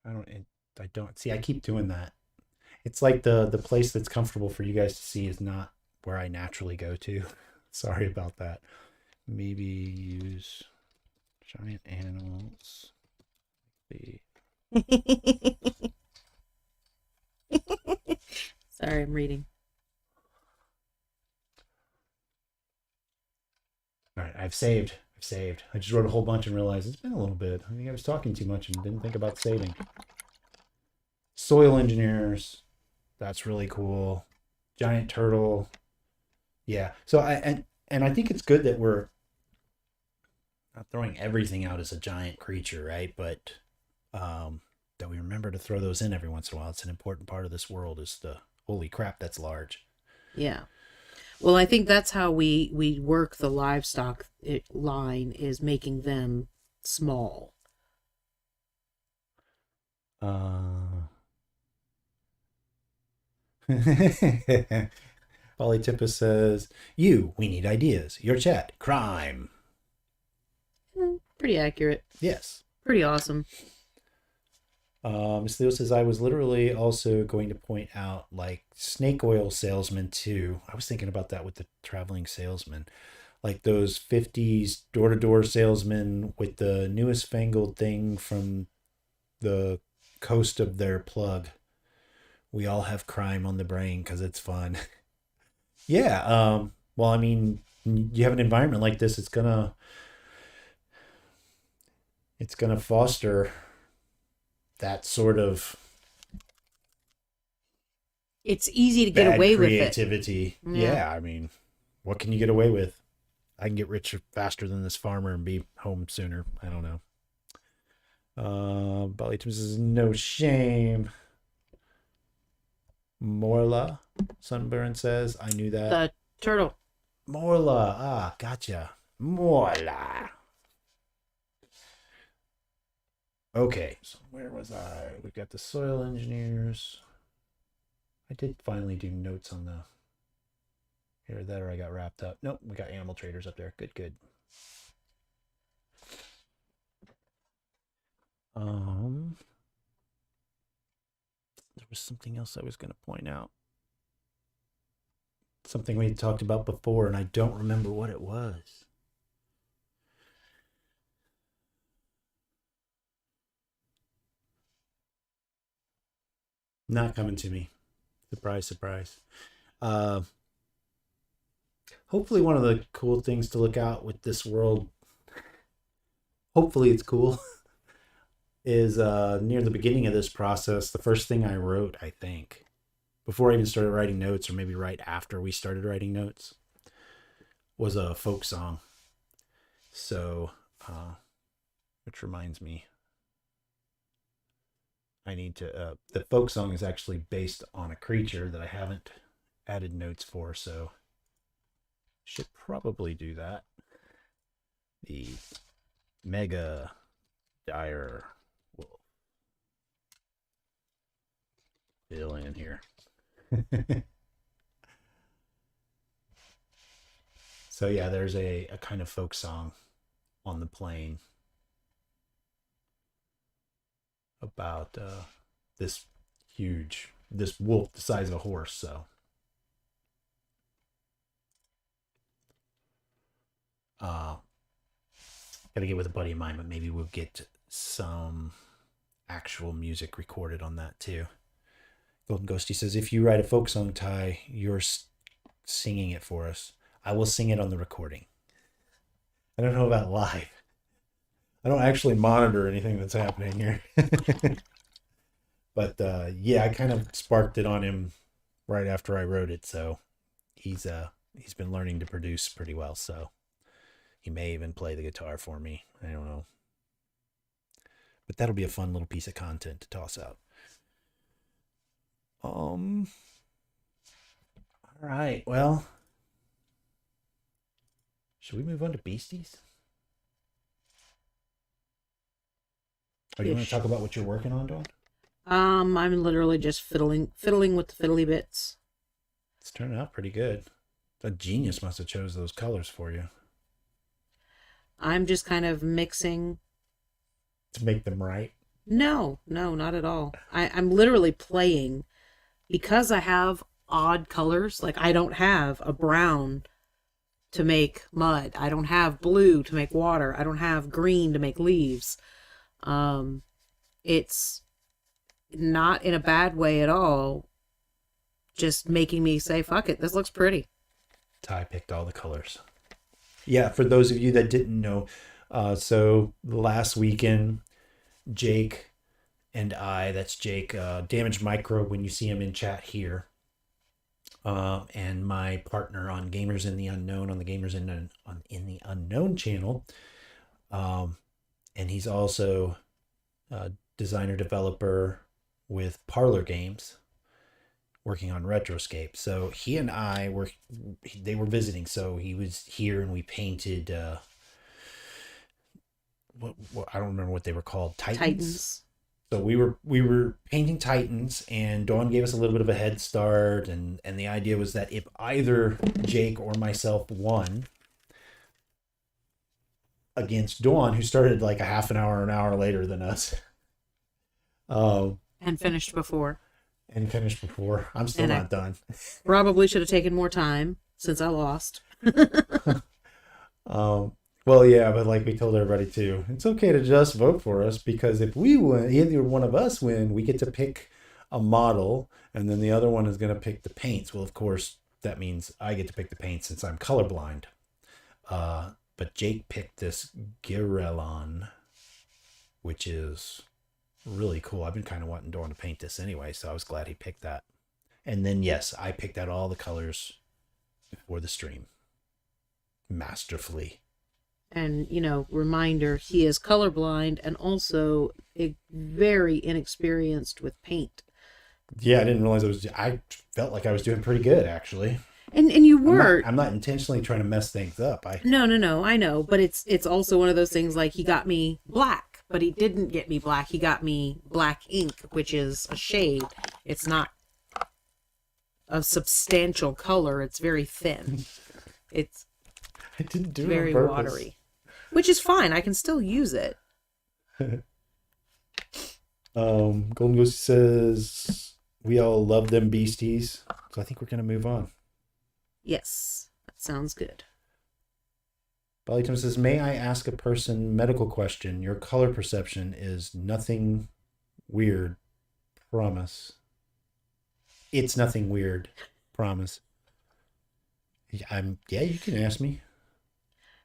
I don't see. I keep doing that. It's like the place that's comfortable for you guys to see is not where I naturally go to. Sorry about that. Maybe use giant animals. Sorry, I'm reading. All right, I've saved. I just wrote a whole bunch and realized it's been a little bit. I think I was talking too much and didn't think about saving. Soil engineers. That's really cool. Giant turtle. Yeah. So I think it's good that we're not throwing everything out as a giant creature, right? But that we remember to throw those in every once in a while. It's an important part of this world, is the holy crap, that's large. Yeah. Well, I think that's how we work the livestock line, is making them small. Polytipus says, we need ideas. Your chat, crime. Pretty accurate. Yes. Pretty awesome. Miss Leo says, I was literally also going to point out, like, snake oil salesmen, too. I was thinking about that with the traveling salesman. Like those 50s door-to-door salesmen with the newest fangled thing from the coast of their plug. We all have crime on the brain because it's fun. Yeah. Well, I mean, you have an environment like this, it's gonna foster that sort of It's easy to get bad away with it. creativity. Yeah, I mean, what can you get away with? I can get rich faster than this farmer and be home sooner. I don't know. Ballytum says, no shame. Morla, Sunburn says, I knew that. The turtle. Morla, gotcha. Morla. Okay, so where was I? We've got the soil engineers. I did finally do notes on the here, there I got wrapped up. Nope, we got animal traders up there. Good. There was something else I was going to point out. Something we talked about before, and I don't remember what it was. Not coming to me. Surprise, surprise. Hopefully one of the cool things to look out with this world, hopefully it's cool, is near the beginning of this process, the first thing I wrote, I think, before I even started writing notes, or maybe right after we started writing notes, was a folk song. So, which reminds me, I need to, the folk song is actually based on a creature that I haven't added notes for, so should probably do that. The mega dire wolf. Fill in here. So yeah, there's a kind of folk song on the plain about this wolf the size of a horse. So gotta get with a buddy of mine, but maybe we'll get some actual music recorded on that too. Golden Ghosty says, if you write a folk song, Ty, you're singing it for us. I will sing it on the recording. I don't know about live. I don't actually monitor anything that's happening here. But yeah, I kind of sparked it on him right after I wrote it, so he's been learning to produce pretty well, so he may even play the guitar for me. I don't know. But that'll be a fun little piece of content to toss out. All right, well, should we move on to beasties? Or do you want to talk about what you're working on, Dawn? I'm literally just fiddling with the fiddly bits. It's turning out pretty good. A genius must have chose those colors for you. I'm just kind of mixing. To make them right? No, not at all. I'm literally playing. Because I have odd colors, like I don't have a brown to make mud. I don't have blue to make water. I don't have green to make leaves. It's not in a bad way at all. Just making me say, fuck it, this looks pretty. Ty picked all the colors. Yeah, for those of you that didn't know, so last weekend, Jake and that's Jake, Damage Micro, when you see him in chat here, and my partner on Gamers in the Unknown, on the Gamers in the Unknown channel, and he's also a designer developer with Parlor Games. working on Retroscape. So he and I they were visiting. So he was here and we painted, what I don't remember what they were called. Titans. So we were painting Titans, and Dawn gave us a little bit of a head start, and the idea was that if either Jake or myself won against Dawn, who started like a half an hour later than us, and finished before. I'm still not done. Probably should have taken more time since I lost. Well, yeah, but like we told everybody too, it's okay to just vote for us, because if we win, either one of us win, we get to pick a model, and then the other one is going to pick the paints. Well, of course, that means I get to pick the paints since I'm colorblind. But Jake picked this Girallon, which is really cool. I've been kind of wanting Dawn to paint this anyway, so I was glad he picked that. And then, yes, I picked out all the colors before the stream. Masterfully. And, reminder, he is colorblind and also very inexperienced with paint. Yeah, I didn't realize I felt like I was doing pretty good, actually. And you were. I'm not intentionally trying to mess things up. No, I know. But it's also one of those things like he got me black, but he didn't get me black. He got me black ink, which is a shade. It's not a substantial color. It's very thin. It's I didn't do very it on purpose. watery. Which is fine. I can still use it. Golden Ghost says, we all love them beasties. So I think we're going to move on. Yes. That sounds good. Ballytum says, may I ask a person medical question? Your color perception is nothing weird. Promise. It's nothing weird. Promise. Yeah, you can ask me.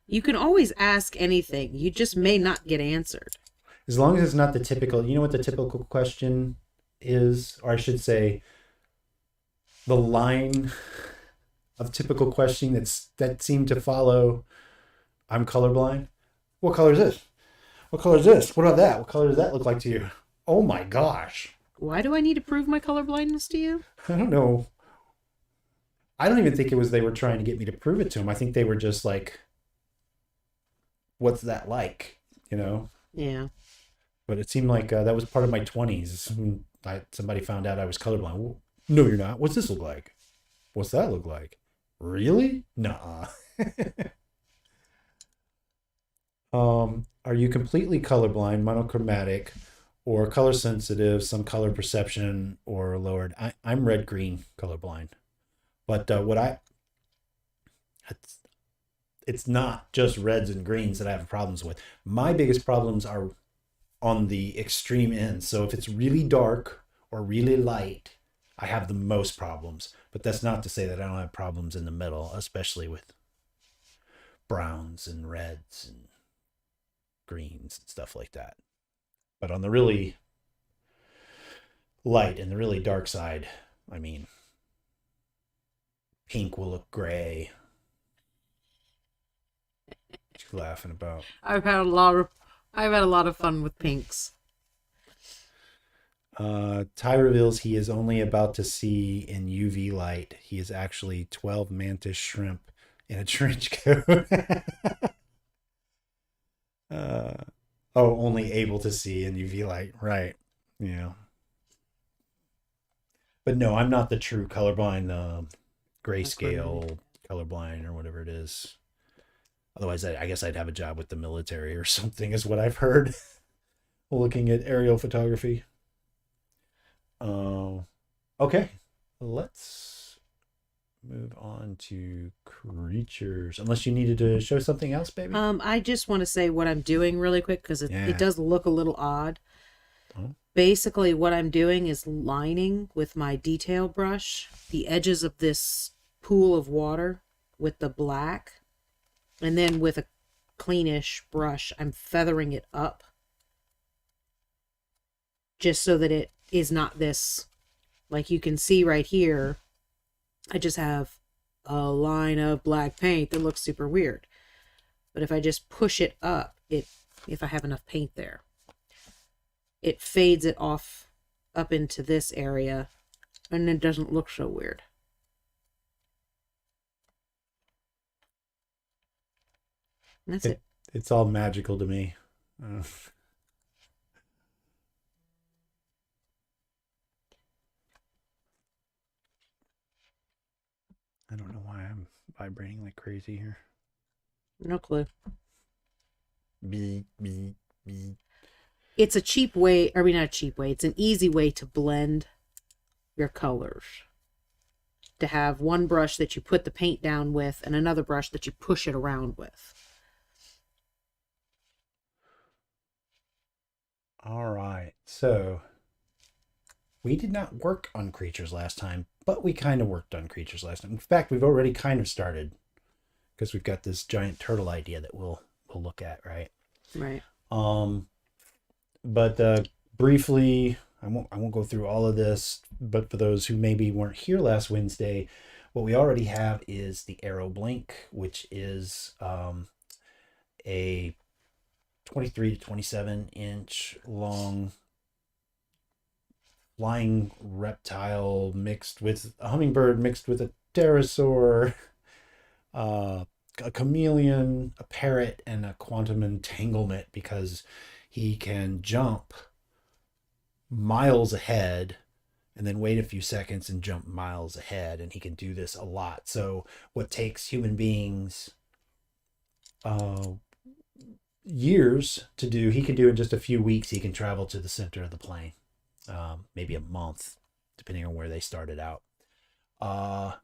You can always ask anything. You just may not get answered. As long as it's not the typical, you know what the typical question is? Or I should say, the line of typical questioning that seemed to follow, I'm colorblind. What color is this? What color is this? What about that? What color does that look like to you? Oh my gosh. Why do I need to prove my colorblindness to you? I don't know. I don't even think it was they were trying to get me to prove it to them. I think they were just like, what's that like? Yeah. But it seemed like that was part of my 20s. Somebody found out I was colorblind. Well, no, you're not. What's this look like? What's that look like? Really? Nuh-uh. Are you completely colorblind, monochromatic, or color sensitive, some color perception, or lowered? I'm red-green colorblind. But it's not just reds and greens that I have problems with. My biggest problems are on the extreme end. So if it's really dark or really light, I have the most problems. But that's not to say that I don't have problems in the middle, especially with browns and reds and greens and stuff like that. But on the really light and the really dark side, pink will look gray. What you laughing about? I've had a lot of fun with pinks. Ty reveals he is only about to see in UV light. He is actually 12 mantis shrimp in a trench coat. Only able to see in UV light. Right. Yeah. But no, I'm not the true colorblind, grayscale colorblind or whatever it is. Otherwise, I guess I'd have a job with the military or something, is what I've heard. Looking at aerial photography. Okay. Let's move on to creatures. Unless you needed to show something else, baby? I just want to say what I'm doing really quick, because it does look a little odd. Oh. Basically, what I'm doing is lining with my detail brush the edges of this pool of water with the black. And then with a cleanish brush, I'm feathering it up. Just so that it is not this, like you can see right here, I just have a line of black paint that looks super weird. But if I just push it up, if I have enough paint there, it fades it off up into this area. And it doesn't look so weird. And that's it. It's all magical to me. I don't know why I'm vibrating like crazy here. No clue. Beep, beep, beep. It's a cheap way, I mean, not a cheap way, it's an easy way to blend your colors. To have one brush that you put the paint down with and another brush that you push it around with. All right, so we did not work on creatures last time, but we kind of worked on creatures last time. In fact, we've already kind of started because we've got this giant turtle idea that we'll look at, right? Right. But briefly, I won't go through all of this, but for those who maybe weren't here last Wednesday, what we already have is the Arrow Blink, which is a 23 to 27 inch long flying reptile mixed with a hummingbird mixed with a pterosaur, a chameleon, a parrot, and a quantum entanglement, because he can jump miles ahead and then wait a few seconds and jump miles ahead, and he can do this a lot. So what takes human beings years to do, he can do in just a few weeks. He can travel to the center of the plane, maybe a month, depending on where they started out.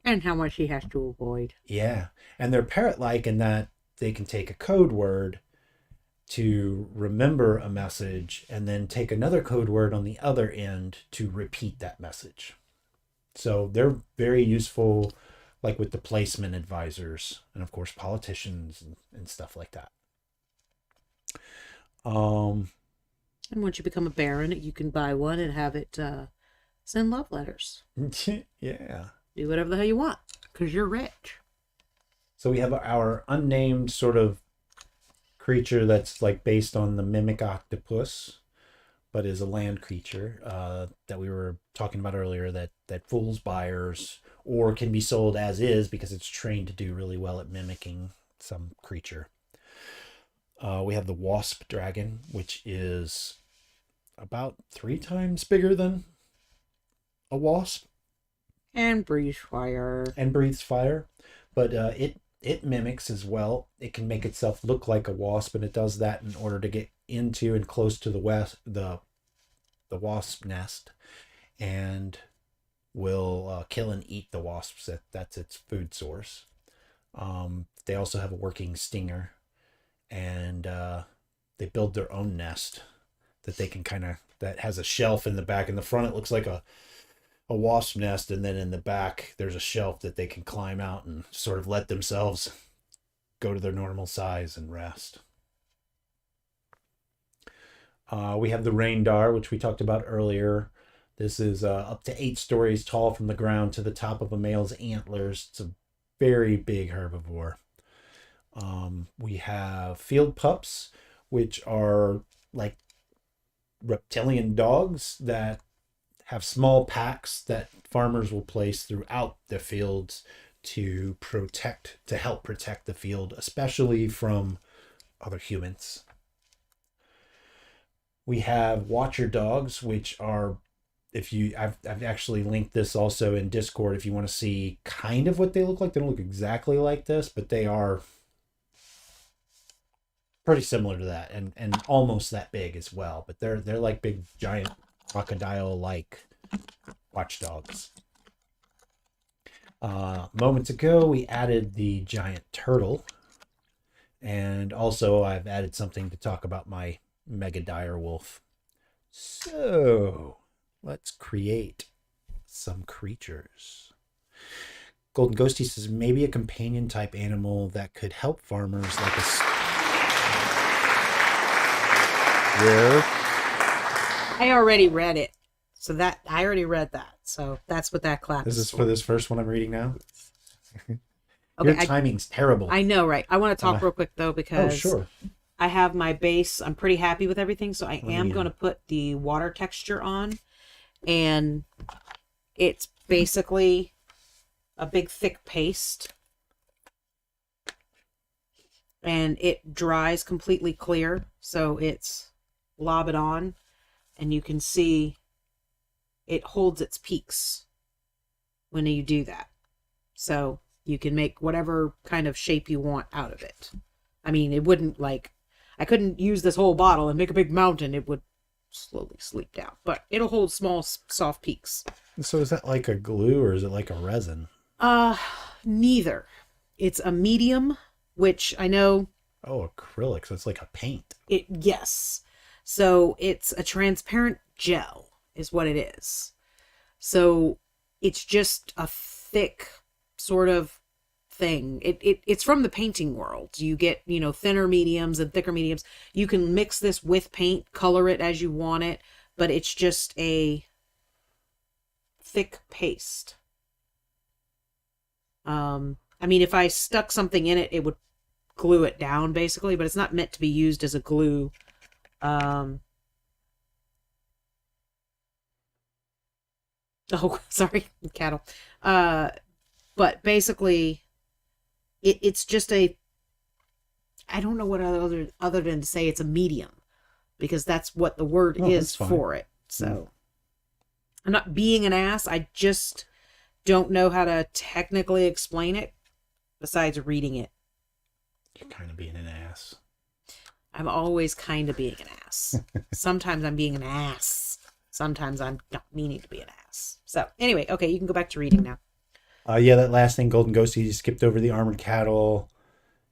And how much he has to avoid. Yeah, and they're parrot-like in that they can take a code word to remember a message and then take another code word on the other end to repeat that message. So they're very useful, like with the placement advisors and of course politicians and stuff like that. And once you become a baron, you can buy one and have it send love letters. Yeah. Do whatever the hell you want because you're rich. So we have our unnamed sort of creature that's like based on the mimic octopus, but is a land creature that we were talking about earlier that fools buyers or can be sold as is because it's trained to do really well at mimicking some creature. We have the Wasp Dragon, which is about 3 times bigger than a wasp. And breathes fire. But it mimics as well. It can make itself look like a wasp, and it does that in order to get into and close to the wasp nest, and will kill and eat the wasps. That's its food source. They also have a working stinger, and they build their own nest that they can that has a shelf in the back. In the front, it looks like a wasp nest, and then in the back there's a shelf that they can climb out and sort of let themselves go to their normal size and rest. We have the Reindar, which we talked about earlier. This is up to 8 stories tall from the ground to the top of a male's antlers. It's a very big herbivore. We have field pups, which are like reptilian dogs that have small packs that farmers will place throughout the fields to help protect the field, especially from other humans. We have watcher dogs, which are, I've actually linked this also in Discord if you want to see kind of what they look like. They don't look exactly like this, but they are pretty similar to that and almost that big as well. But they're like big giant crocodile-like watchdogs. Moments ago, we added the giant turtle, and also I've added something to talk about my mega dire wolf. So let's create some creatures. Golden Ghosty says maybe a companion type animal that could help farmers, like a where I already read it. So I already read that. So that's what that clap is. This is for this first one I'm reading now. Okay, Your timing's terrible. I know, right? I want to talk real quick though, because sure. I have my base. I'm pretty happy with everything. So I am going to put the water texture on, and It's basically a big thick paste. And it dries completely clear. So it's lob it on. And you can see it holds its peaks when you do that. So you can make whatever kind of shape you want out of it. I mean, it wouldn't like, I couldn't use this whole bottle and make a big mountain. It would slowly sleep down, but it'll hold small, soft peaks. So is that like a glue or is it like a resin? Neither. It's a medium, which I know. Oh, acrylic. So it's like a paint. Yes. So it's a transparent gel is what it is. So it's just a thick sort of thing. It's from the painting world. You get, thinner mediums and thicker mediums. You can mix this with paint, color it as you want it, but it's just a thick paste. I mean, if I stuck something in it, it would glue it down basically, but it's not meant to be used as a glue. Oh, sorry, cattle. But basically, it's just I don't know what other than to say it's a medium, because that's what the word is for it. So I'm not being an ass. I just don't know how to technically explain it besides reading it. You're kind of being an ass. I'm always kind of being an ass. Sometimes I'm being an ass. Sometimes I'm not meaning to be an ass. So anyway, okay, you can go back to reading now. Yeah, that last thing, Golden Ghosty, you skipped over the armored cattle.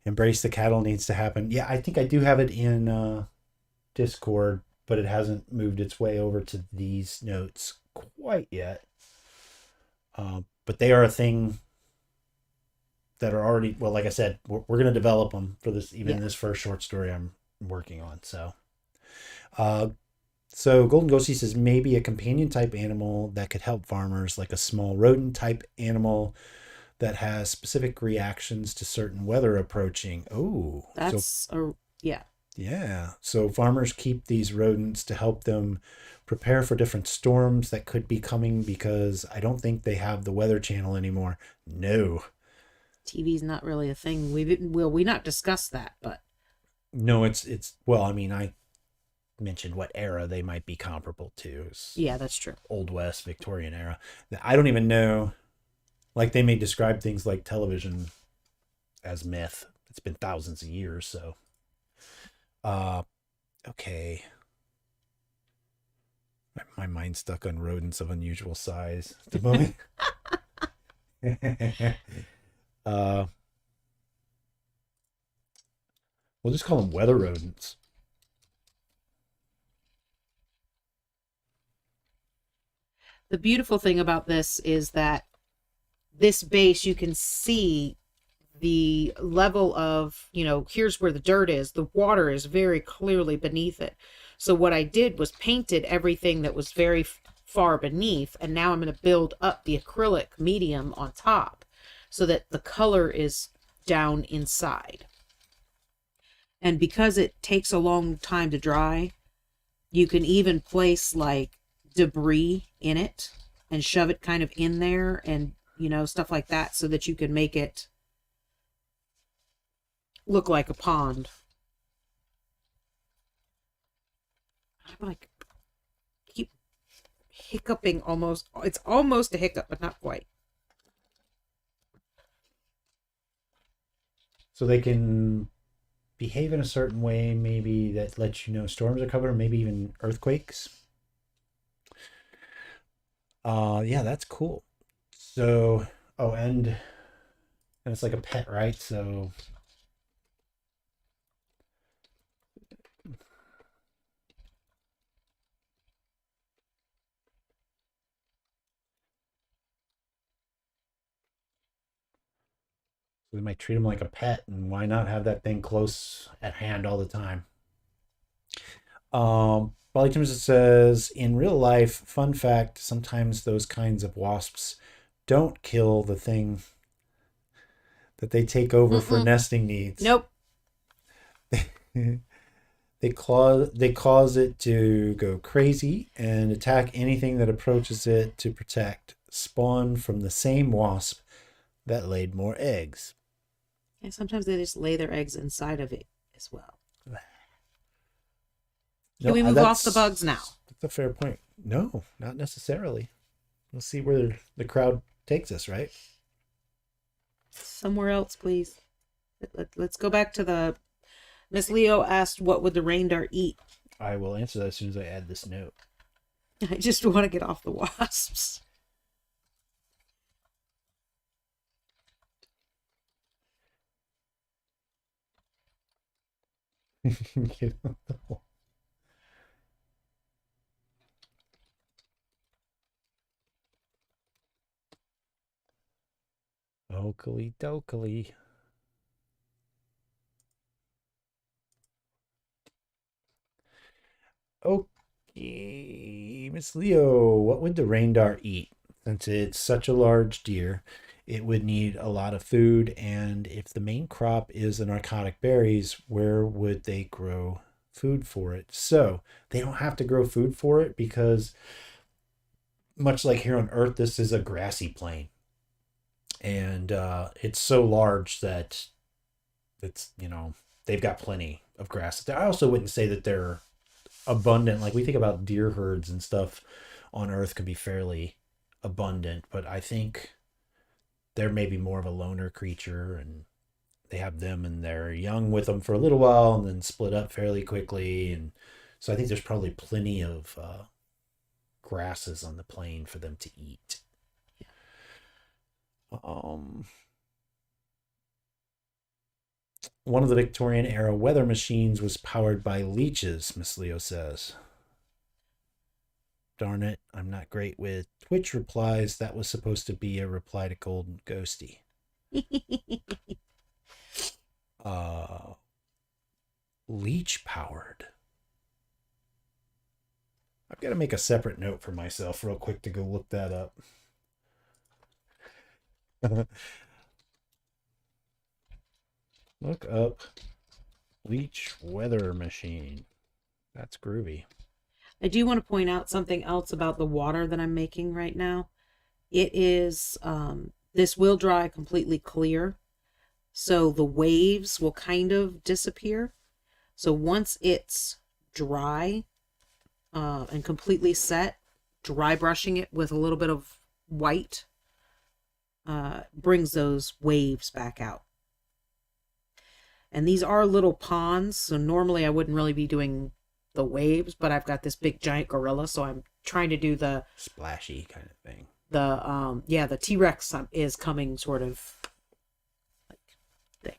Embrace the cattle needs to happen. Yeah, I think I do have it in Discord, but it hasn't moved its way over to these notes quite yet. But they are a thing that are already, well, like I said, we're going to develop them for this, even this first short story I'm working on. So Golden Ghosty says maybe a companion type animal that could help farmers, like a small rodent type animal that has specific reactions to certain weather approaching. Oh, yeah. So farmers keep these rodents to help them prepare for different storms that could be coming, because I don't think they have the Weather Channel anymore. No. TV's not really a thing. We not discuss that, but no, it's well, I mean, I mentioned what era they might be comparable to. Yeah, that's true. Old West, Victorian era. I don't even know. Like, they may describe things like television as myth. It's been thousands of years, so. Okay. My mind's stuck on rodents of unusual size at the moment. We'll just call them weather rodents. The beautiful thing about this is that this base, you can see the level of, here's where the dirt is. The water is very clearly beneath it. So what I did was painted everything that was very far beneath, and now I'm going to build up the acrylic medium on top so that the color is down inside. And because it takes a long time to dry, you can even place like debris in it and shove it kind of in there and, stuff like that, so that you can make it look like a pond. I'm like, keep hiccuping almost. It's almost a hiccup, but not quite. So they can behave in a certain way, maybe that lets you know storms are coming, or maybe even earthquakes. Yeah, that's cool. So, and it's like a pet, right? So we might treat them like a pet, and why not have that thing close at hand all the time? Polytimus says, in real life, fun fact, sometimes those kinds of wasps don't kill the thing that they take over for nesting needs. Nope. They cause it to go crazy and attack anything that approaches it to protect. spawned from the same wasp that laid more eggs. And sometimes they just lay their eggs inside of it as well. Can we move off the bugs now? That's a fair point. No, not necessarily. We'll see where the crowd takes us, right? Somewhere else, please. Let's go back to the... Miss Leo asked, what would the Reindar eat? I will answer that as soon as I add this note. I just want to get off the wasps. Get off the wall. Oakley dokley. Okay, Miss Leo, what would the Reindar eat? Since it's such a large deer, it would need a lot of food, and if the main crop is the narcotic berries, where would they grow food for it? So they don't have to grow food for it because, much like here on Earth, this is a grassy plain. And it's so large that it's, they've got plenty of grass. I also wouldn't say that they're abundant. Like we think about deer herds and stuff on Earth can be fairly abundant, but I think they're maybe more of a loner creature, and they have them and they're young with them for a little while and then split up fairly quickly. And so I think there's probably plenty of grasses on the plain for them to eat. One of the Victorian era weather machines was powered by leeches, Miss Leo says. Darn it, I'm not great with Twitch replies. That was supposed to be a reply to Golden Ghosty. Leech powered. I've got to make a separate note for myself real quick to go look that up. Look up leech weather machine. That's groovy. I do want to point out something else about the water that I'm making right now. It is, this will dry completely clear, so the waves will kind of disappear. So once it's dry and completely set, dry brushing it with a little bit of white brings those waves back out. And these are little ponds, so normally I wouldn't really be doing the waves, but I've got this big giant gorilla, so I'm trying to do the splashy kind of thing. The T-Rex is coming sort of like thing.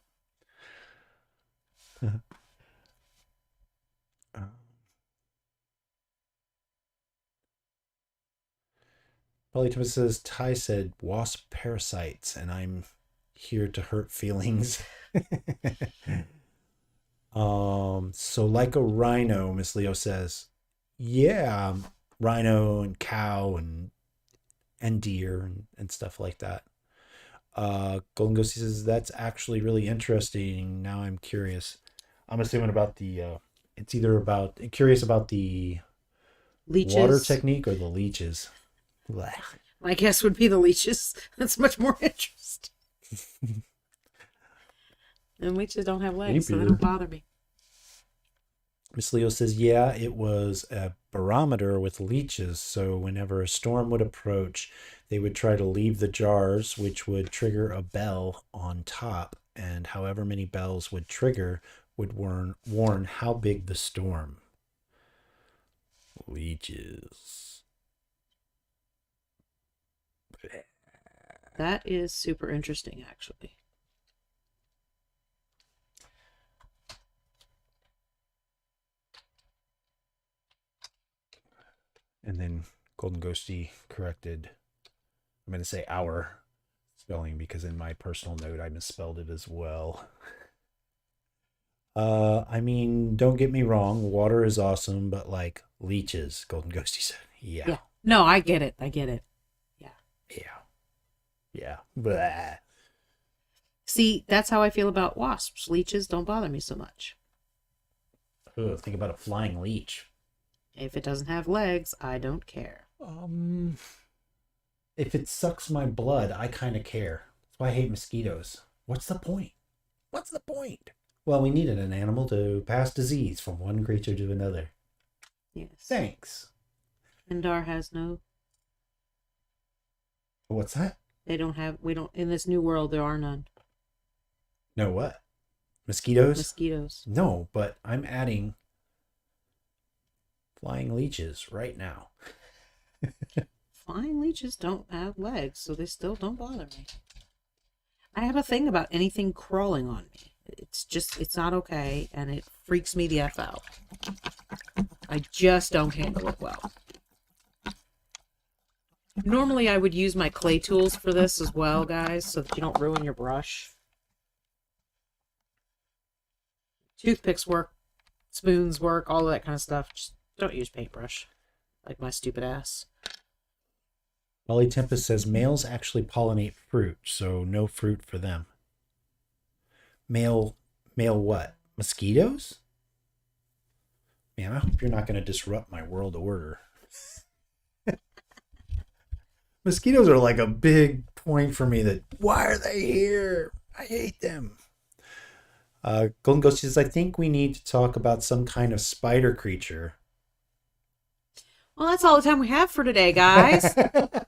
Polytopus says Ty said wasp parasites, and I'm here to hurt feelings. So like a rhino, Miss Leo says. Yeah, rhino and cow and deer and stuff like that. Golden Ghosty says that's actually really interesting. Now I'm curious. I'm assuming about the it's either about curious about the Leeches. Water technique or the leeches. My guess would be the leeches. That's much more interesting. And leeches don't have legs, so they don't bother me. Miss Leo says, yeah, it was a barometer with leeches, so whenever a storm would approach, they would try to leave the jars, which would trigger a bell on top, and however many bells would trigger would warn how big the storm. Leeches. That is super interesting, actually. And then Golden Ghosty corrected, I'm going to say our spelling because in my personal note I misspelled it as well. I mean, don't get me wrong, water is awesome, but like leeches, Golden Ghosty said. Yeah. No, I get it. Yeah. Blah. See, that's how I feel about wasps. Leeches don't bother me so much. Ugh, think about a flying leech. If it doesn't have legs, I don't care. if it sucks my blood, I kind of care. That's why I hate mosquitoes. What's the point? What's the point? Well, we needed an animal to pass disease from one creature to another. Yes. Thanks. Reindar has no. What's that? They don't have. We don't. In this new world, there are none. No, what? Mosquitoes? Mosquitoes. No, but I'm adding flying leeches right now. Flying leeches don't have legs, so they still don't bother me. I have a thing about anything crawling on me. It's not okay, and it freaks me the F out. I just don't handle it well. Normally, I would use my clay tools for this as well, guys, so that you don't ruin your brush. Toothpicks work, spoons work, all of that kind of stuff. Just don't use paintbrush, like my stupid ass. Molly Tempest says males actually pollinate fruit, so no fruit for them. Male what? Mosquitoes? Man, I hope you're not going to disrupt my world order. Mosquitoes are like a big point for me that, why are they here? I hate them. Golden Ghost says, I think we need to talk about some kind of spider creature. Well, that's all the time we have for today, guys.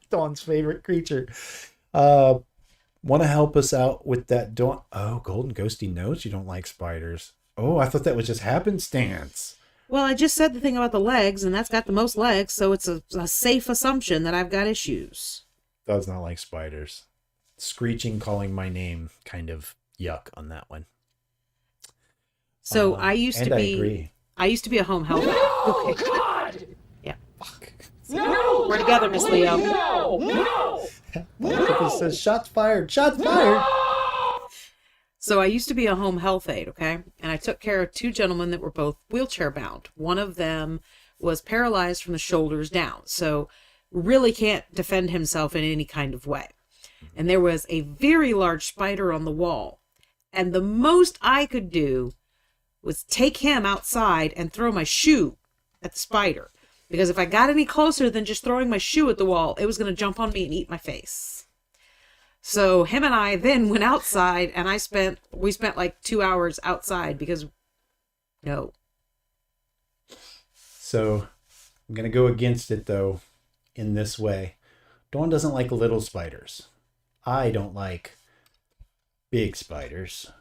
Dawn's favorite creature. Want to help us out with that, Dawn? Oh, Golden Ghosty knows you don't like spiders. Oh, I thought that was just happenstance. Well, I just said the thing about the legs, and that's got the most legs, so it's a safe assumption that I've got issues. Does not like spiders. Screeching, calling my name, kind of yuck on that one. So I used to I be. agree. I used to be a home health. No, Okay. God! Yeah. Fuck. No! We're together, Miss Leo. No! No! It says shots fired. Shots fired. So I used to be a home health aide, okay? And I took care of two gentlemen that were both wheelchair bound. One of them was paralyzed from the shoulders down, so really can't defend himself in any kind of way. And there was a very large spider on the wall. And the most I could do was take him outside and throw my shoe at the spider. Because if I got any closer than just throwing my shoe at the wall, it was going to jump on me and eat my face. So him and I then went outside, and we spent like 2 hours outside because no. So I'm going to go against it, though, in this way. Dawn doesn't like little spiders. I don't like big spiders.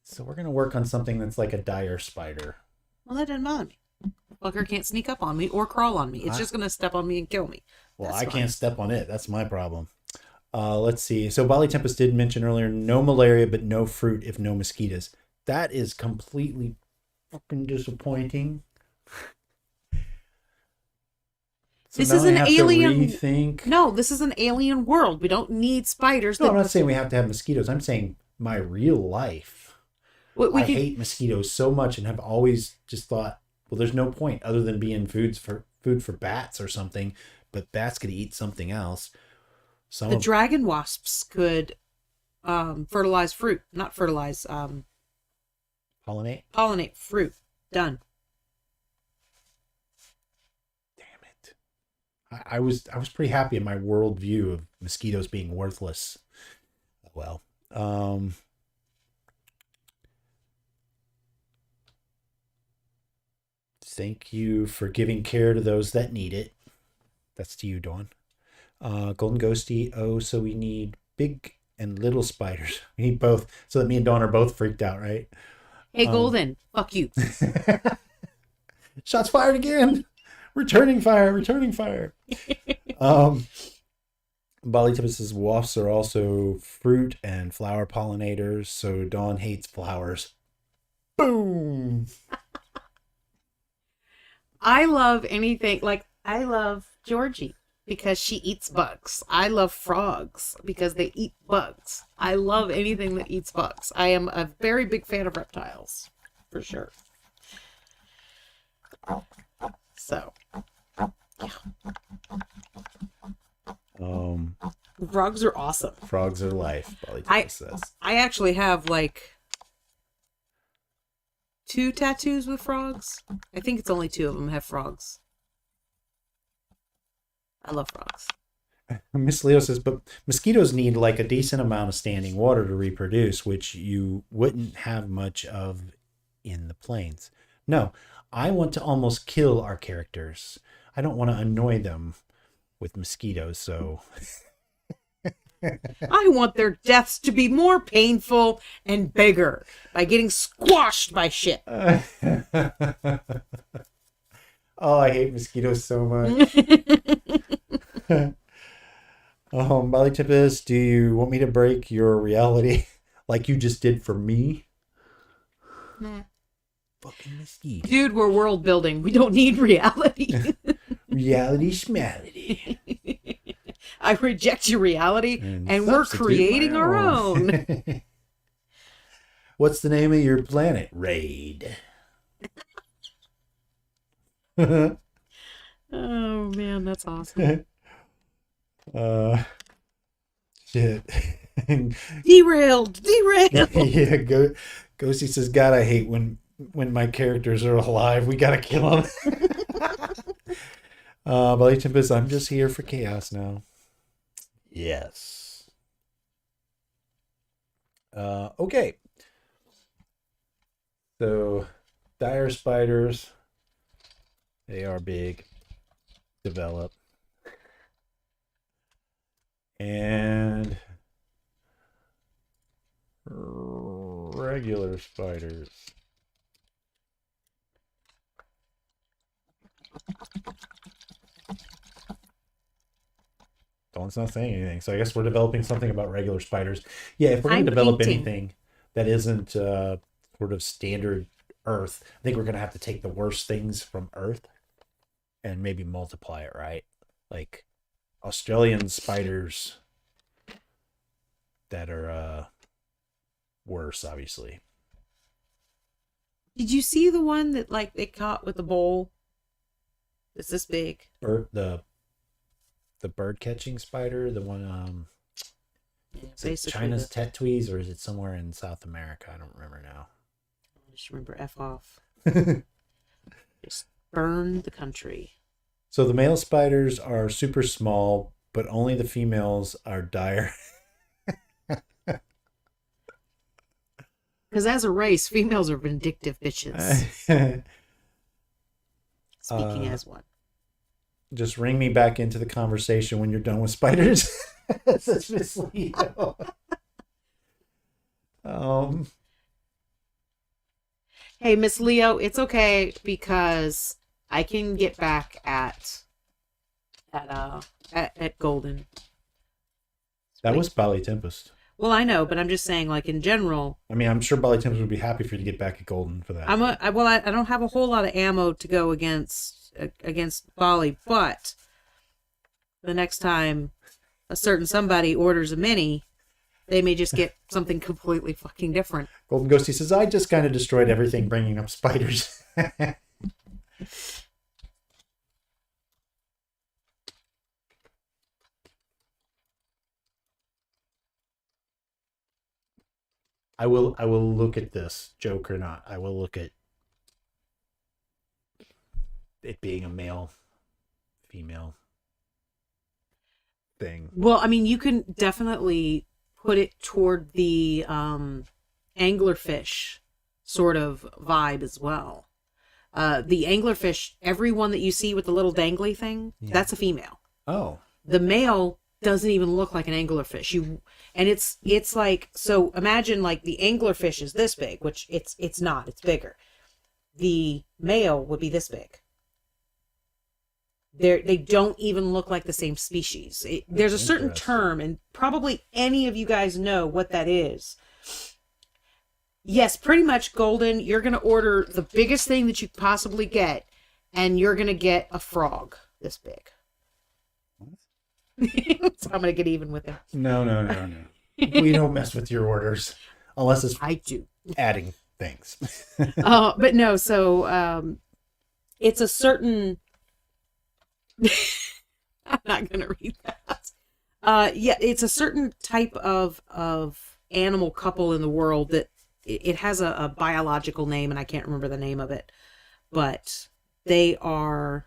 So we're going to work on something that's like a dire spider. Well, that didn't bother me. Fucker can't sneak up on me or crawl on me. It's just going to step on me and kill me. Well, That's I fine. can't step on it. That's my problem. Let's see. So Bali Tempest did mention earlier, no malaria, but no fruit if no mosquitoes. That is completely fucking disappointing. So This now is I an have to alien. rethink. No, this is an alien world. We don't need spiders. No, I'm not saying we have to have mosquitoes. I'm saying my real life. We I could, hate mosquitoes so much and have always just thought, well, there's no point other than being food for bats or something. But bats could eat something else. the dragon wasps could fertilize fruit. Not fertilize, pollinate. pollinate fruit. Done. Damn it. I was pretty happy in my worldview of mosquitoes being worthless. Well, thank you for giving care to those that need it. That's to you, Dawn. Golden Ghosty. Oh, so we need big and little spiders. We need both. So that me and Dawn are both freaked out, right? Hey, Golden. Fuck you. Shots fired again. Returning fire. Bali Tippus says wasps are also fruit and flower pollinators, so Dawn hates flowers. Boom. I love anything, like, I love Georgie because she eats bugs. I love frogs because they eat bugs. I love anything that eats bugs. I am a very big fan of reptiles, for sure. So, frogs are awesome. Frogs are life, Bali Tippus says. I actually have, like, 2 tattoos with frogs. I think it's only 2 of them have frogs. I love frogs. Miss Leo says, but mosquitoes need like a decent amount of standing water to reproduce, which you wouldn't have much of in the plains. No, I want to almost kill our characters. I don't want to annoy them with mosquitoes, so... I want their deaths to be more painful and bigger by getting squashed by shit. Oh, I hate mosquitoes so much. Molly Tempest, do you want me to break your reality like you just did for me? Nah. Fucking mosquito. Dude, we're world building. We don't need reality. Reality schmality. I reject your reality, and we're substitute creating my our own. What's the name of your planet? Raid. Oh man, that's awesome. Shit. Derailed. Yeah, Ghosty says, God, I hate when my characters are alive. We gotta kill them. Belly Tempest, I'm just here for chaos now. Yes. Okay. So, dire spiders, they are big, develop. And regular spiders. Dawn's not saying anything, so I guess we're developing something about regular spiders. Yeah, if we're going to develop painting. anything that isn't sort of standard Earth, I think we're going to have to take the worst things from Earth and maybe multiply it, right? Like Australian spiders that are worse, obviously. Did you see the one that like they caught with the bowl? It's this big. The bird catching spider, the one is it Basically China's Tetuis, or is it somewhere in South America? I don't remember now. I just remember F off. Just burn the country. So the male spiders are super small, but only the females are dire. Because as a race, females are vindictive bitches. Speaking as one. Just ring me back into the conversation when you're done with spiders. Says Miss Leo. Hey, Miss Leo, it's okay because I can get back at Golden. That was Bali Tempest. Well, I know, but I'm just saying, like in general. I mean, I'm sure Bali Tempest would be happy for you to get back at Golden for that. I don't have a whole lot of ammo to go against Bali, but the next time a certain somebody orders a mini, they may just get something completely fucking different. Golden Ghosty says, I just kind of destroyed everything bringing up spiders. I will look at this, joke or not. I will look at it being a male, female thing. Well, I mean, you can definitely put it toward the anglerfish sort of vibe as well. The anglerfish, every one that you see with the little dangly thing, that's a female. Oh. The male doesn't even look like an anglerfish. It's like, so imagine like the anglerfish is this big, which it's not, it's bigger. The male would be this big. They don't even look like the same species. There's a certain term, and probably any of you guys know what that is. Yes, pretty much, Golden, you're going to order the biggest thing that you possibly get, and you're going to get a frog this big. So I'm going to get even with him. No. We don't mess with your orders. Unless it's I do. adding things. But no, so it's a certain... I'm not going to read that. Yeah, it's a certain type of animal couple in the world that it has a biological name, and I can't remember the name of it. But they are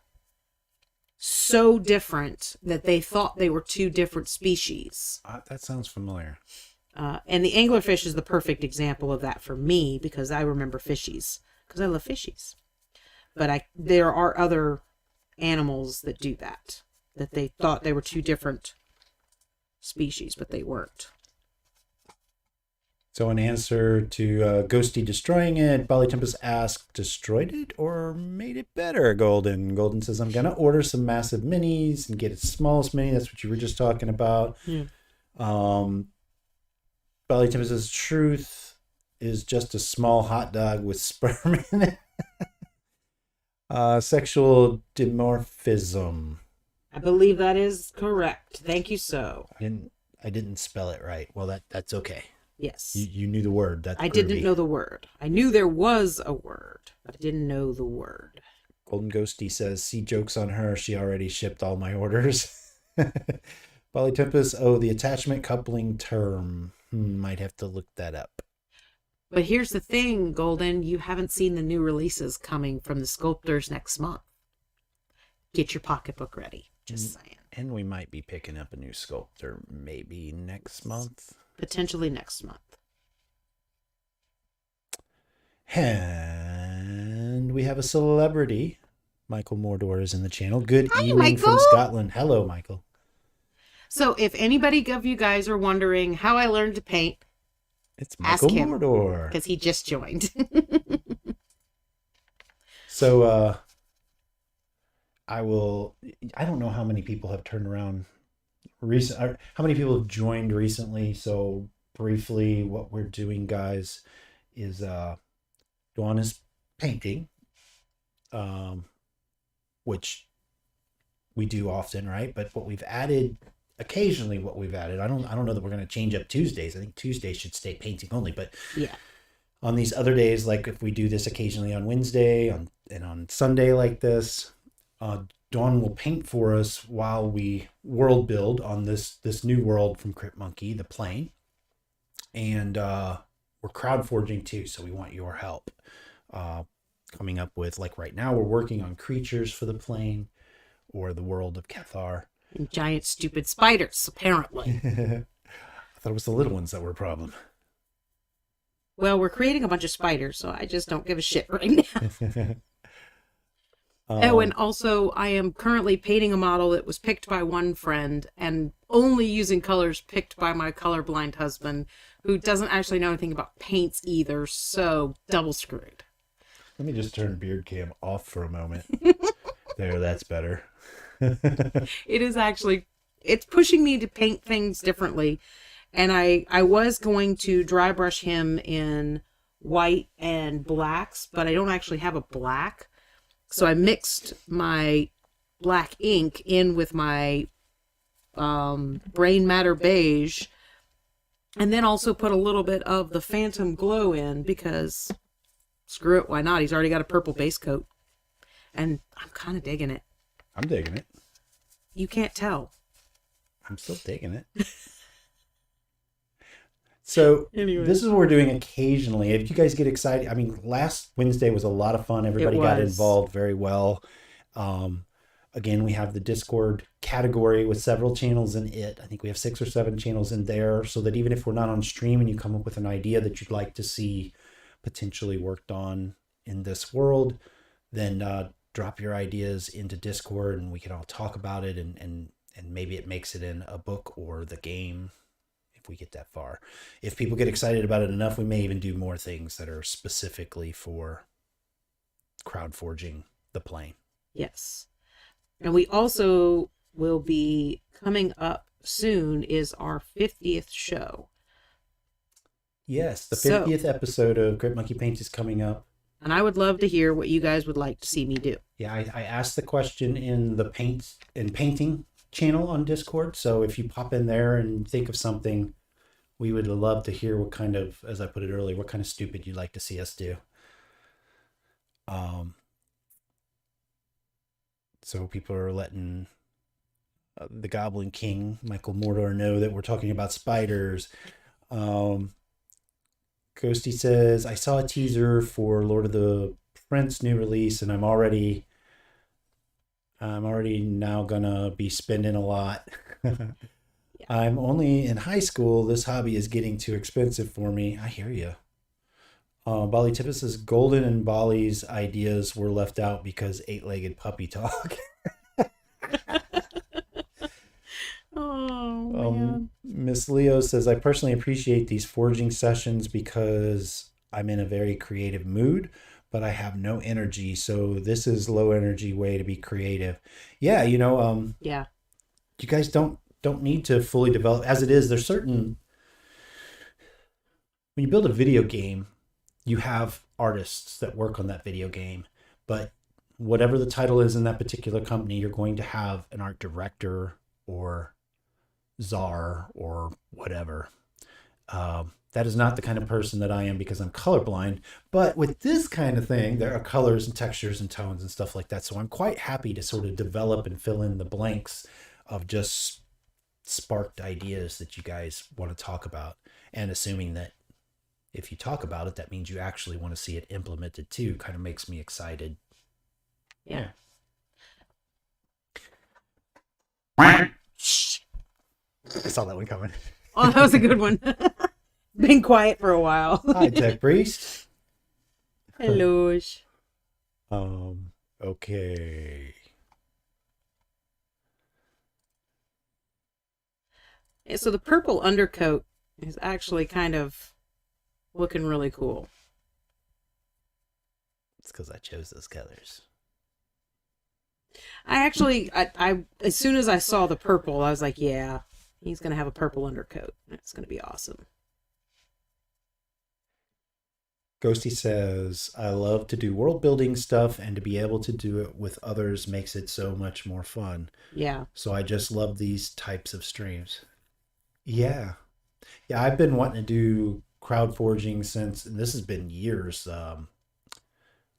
so different that they thought they were two different species. That sounds familiar. And the anglerfish is the perfect example of that for me because I remember fishies because I love fishies. But there are other animals that do that they thought they were two different species, but they weren't. So in answer to Ghosty destroying it, Bali Tempest asked, destroyed it or made it better, Golden? Golden says, I'm going to order some massive minis and get its smallest mini. That's what you were just talking about. Yeah. Bali Tempest says, truth is just a small hot dog with sperm in it. Sexual dimorphism. I believe that is correct. Thank you, so. I didn't spell it right. Well, that's okay. Yes. You knew the word. That's I groovy. didn't know the word. I knew there was a word, but I didn't know the word. Golden Ghosty says, see, jokes on her. She already shipped all my orders. Bali Tempest, the attachment coupling term. Might have to look that up. But here's the thing, Golden. You haven't seen the new releases coming from the sculptors next month. Get your pocketbook ready. Just saying. And we might be picking up a new sculptor maybe next month. Potentially next month. And we have a celebrity. Michael Mordor is in the channel. Good evening Michael. from Scotland. Hello, Michael. So if anybody of you guys are wondering how I learned to paint, It's Michael ask him, Mordor. because he just joined. So, I don't know how many people have turned around how many people have joined recently. So briefly, what we're doing, guys, is Dawn is painting, which we do often, right? But what we've added occasionally, I don't know that we're going to change up Tuesdays. I think Tuesdays should stay painting only, but Yeah. on these other days, like if we do this occasionally on Wednesday and on Sunday like this, Dawn will paint for us while we world build on this new world from Crypt Monkey, the plane. And we're crowd forging too, so we want your help. Coming up with, like right now, we're working on creatures for the plane or the world of Cathar. And giant stupid spiders, apparently. I thought it was the little ones that were a problem. Well, we're creating a bunch of spiders, so I just don't give a shit right now. And also I am currently painting a model that was picked by one friend and only using colors picked by my colorblind husband, who doesn't actually know anything about paints either, so double screwed. Let me just turn beard cam off for a moment. There, that's better. It is actually, it's pushing me to paint things differently. And I was going to dry brush him in white and blacks, but I don't actually have a black. So I mixed my black ink in with my brain matter beige, and then also put a little bit of the phantom glow in because screw it, why not? He's already got a purple base coat. And I'm kind of digging it. I'm digging it. You can't tell. I'm still digging it. So Anyway. This is what we're doing occasionally. If you guys get excited, I mean, last Wednesday was a lot of fun. Everybody got involved very well. Again, we have the Discord category with several channels in it. I think we have 6 or 7 channels in there, so that even if we're not on stream and you come up with an idea that you'd like to see potentially worked on in this world, then drop your ideas into Discord and we can all talk about it, and maybe it makes it in a book or the game if we get that far. If people get excited about it enough, we may even do more things that are specifically for crowd forging the plane. Yes. And we also will be coming up soon is our 50th show. Yes, the 50th episode of Crypt Monkey Paints is coming up. And I would love to hear what you guys would like to see me do. Yeah, I asked the question in the painting channel on Discord. So if you pop in there and think of something, we would love to hear what kind of, as I put it earlier, what kind of stupid you'd like to see us do. So people are letting the Goblin King, Michael Mordor, know that we're talking about spiders. Ghosty says, I saw a teaser for Lord of the Prince new release, and I'm already I'm already now gonna be spending a lot. I'm only in high school. This hobby is getting too expensive for me. I hear you. Bali Tippis says Golden and Bali's ideas were left out because eight-legged puppy talk. Oh, man. Miss Leo says, I personally appreciate these forging sessions because I'm in a very creative mood, but I have no energy. So this is low energy way to be creative. Yeah, Yeah. you guys don't need to fully develop as it is. There's certain, when you build a video game, you have artists that work on that video game, but whatever the title is in that particular company, you're going to have an art director or czar or whatever. That is not the kind of person that I am because I'm colorblind. But with this kind of thing, there are colors and textures and tones and stuff like that. So I'm quite happy to sort of develop and fill in the blanks of just sparked ideas that you guys want to talk about. And assuming that if you talk about it, that means you actually want to see it implemented too. Kind of makes me excited. Yeah. I saw that one coming. Oh, that was a good one. Been quiet for a while. Hi, Tech Priest. Hello. Okay. So the purple undercoat is actually kind of looking really cool. It's because I chose those colors. I as soon as I saw the purple, I was like, yeah, he's going to have a purple undercoat. It's going to be awesome. Ghosty says, I love to do world building stuff, and to be able to do it with others makes it so much more fun. Yeah. So I just love these types of streams. Yeah. Yeah, I've been wanting to do crowd forging since, and this has been years. I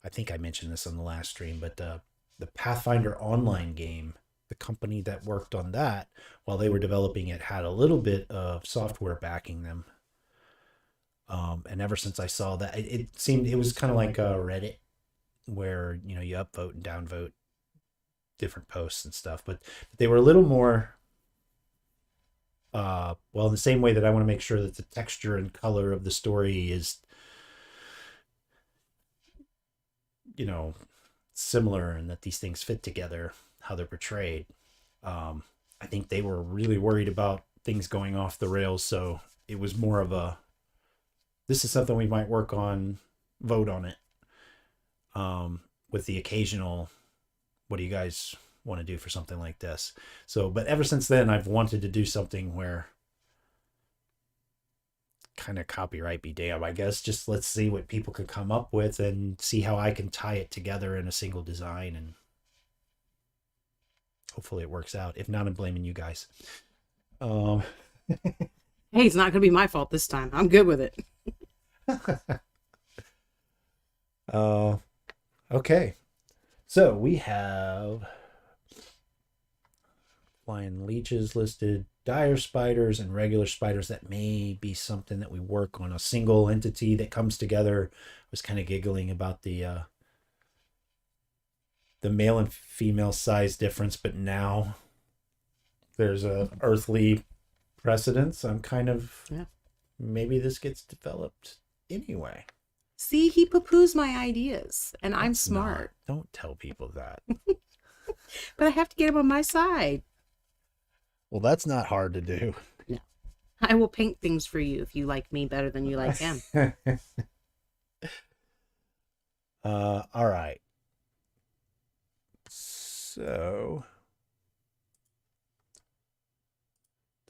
think I mentioned this on the last stream, but the Pathfinder online game, the company that worked on that while they were developing it had a little bit of software backing them. And ever since I saw that, it was kind of like a Reddit where, you upvote and downvote different posts and stuff, but they were a little more, in the same way that I want to make sure that the texture and color of the story is, similar and that these things fit together, how they're portrayed. I think they were really worried about things going off the rails. So it was more of a, this is something we might work on, vote on it. With the occasional, what do you guys want to do for something like this? So, but ever since then, I've wanted to do something where kind of copyright be damned, I guess. Just let's see what people can come up with and see how I can tie it together in a single design, and hopefully it works out. If not, I'm blaming you guys. Hey, it's not going to be my fault this time. I'm good with it. Okay. So we have flying leeches listed, dire spiders, and regular spiders. That may be something that we work on, a single entity that comes together. I was kind of giggling about the male and female size difference, but now there's a earthly precedence. I'm kind of, maybe this gets developed anyway. See, he poo-poos my ideas, and I'm smart. Don't tell people that. But I have to get him on my side. Well, that's not hard to do. No. I will paint things for you if you like me better than you like him. All right. So,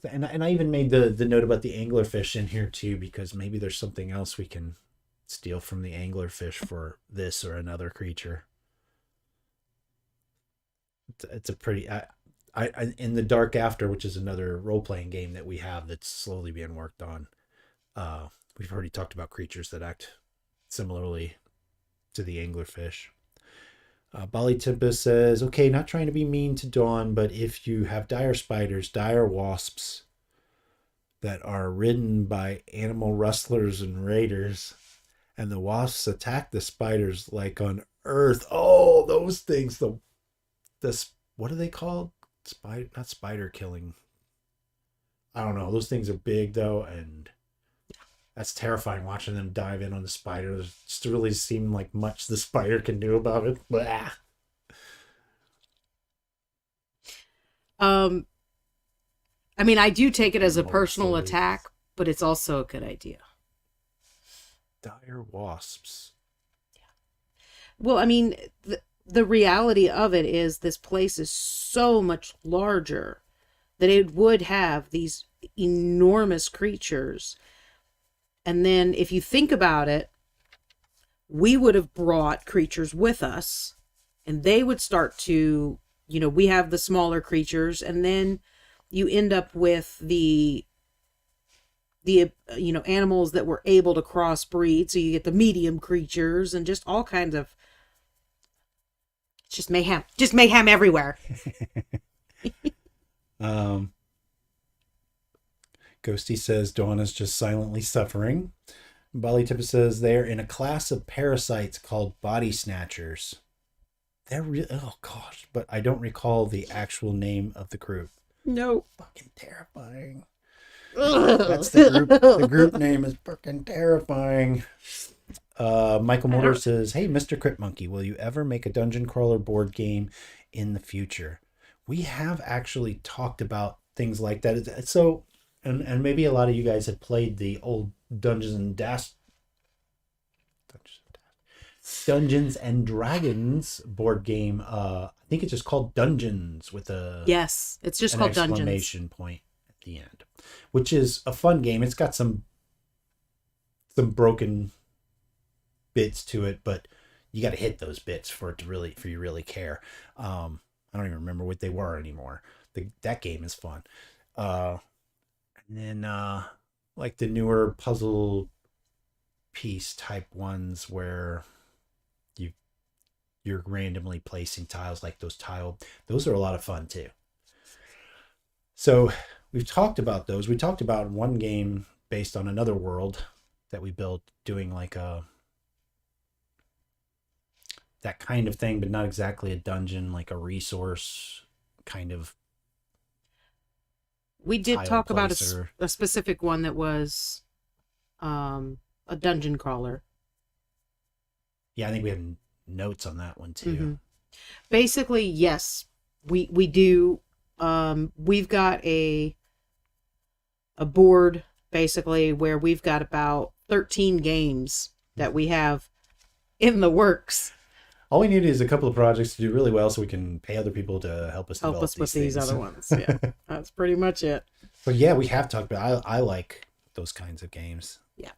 and I even made the note about the anglerfish in here too, because maybe there's something else we can steal from the anglerfish for this or another creature. It's a pretty, I in the Dark After, which is another role-playing game that we have that's slowly being worked on. We've already talked about creatures that act similarly to the anglerfish. Bali Tempest says, okay, not trying to be mean to Dawn, but if you have dire spiders, dire wasps that are ridden by animal rustlers and raiders, and the wasps attack the spiders like on Earth. Oh, those things, the what are they called? Not spider killing. I don't know. Those things are big though, and that's terrifying watching them dive in on the spider. It just really seemed like much the spider can do about it. Blah. I mean, I do take it as a personal Mostly. attack, but it's also a good idea. Dire wasps. Well, I mean, the reality of it is this place is so much larger that it would have these enormous creatures. And then if you think about it, we would have brought creatures with us, and they would start to, we have the smaller creatures, and then you end up with the animals that were able to crossbreed, so you get the medium creatures and just all kinds of just mayhem everywhere. Ghosty says Dawn is just silently suffering. Bali Tippa says they're in a class of parasites called body snatchers. They're oh gosh, but I don't recall the actual name of the group. No. Fucking terrifying. That's the group. The group name is fucking terrifying. Michael Moore says, "Hey, Mr. Crypt Monkey, will you ever make a dungeon crawler board game in the future?" We have actually talked about things like that. So, and maybe a lot of you guys have played the old Dungeons and Dragons board game. I think it's just called Dungeons with a yes, it's just called Dungeons. Exclamation point at the end, which is a fun game. It's got some broken bits to it, but you got to hit those bits for you really care. I don't even remember what they were anymore. That game is fun. And then like the newer puzzle piece type ones where you're randomly placing tiles, like those are a lot of fun too. So we've talked about those. We talked about one game based on another world that we built, doing like that kind of thing, but not exactly a dungeon, like a resource kind of. We did talk about a specific one that was a dungeon crawler. Yeah, I think we have notes on that one too. Mm-hmm. Basically, yes, we do. We've got a board basically where we've got about 13 games that we have in the works. All we need is a couple of projects to do really well so we can pay other people to help us with these other ones. Yeah, that's pretty much it. But yeah, we have talked about I like those kinds of games. Yeah.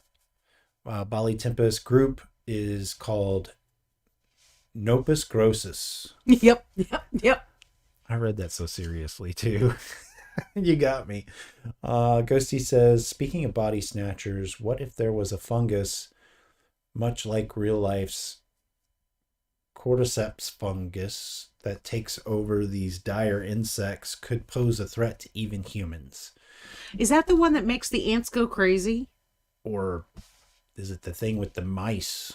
Bali Tempest group is called Nopus Grossus. Yep. I read that so seriously too. You got me. Ghosty says, speaking of body snatchers, what if there was a fungus much like real life's cordyceps fungus that takes over these dire insects, could pose a threat to even humans? Is that the one that makes the ants go crazy? Or is it the thing with the mice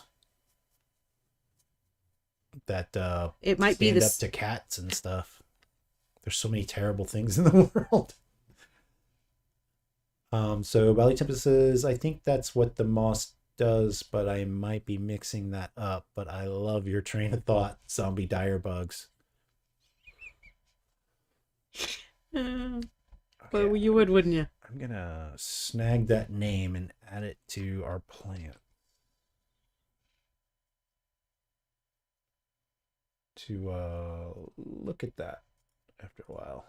that it might be up to cats and stuff? There's so many terrible things in the world. So Bali Tempest says, I think that's what the moss does, but I might be mixing that up. But I love your train of thought, zombie dire bugs. Well, you would, wouldn't you? I'm gonna snag that name and add it to our plan to look at that after a while.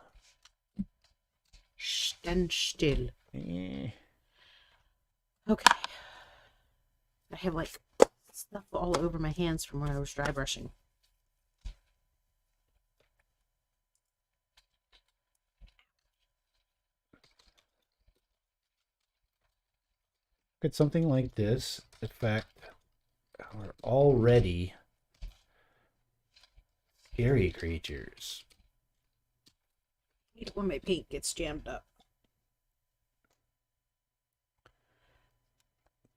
Stand still. Eh. Okay. I have like stuff all over my hands from when I was dry brushing. Look at something like this. In fact, are already scary creatures. When my paint gets jammed up.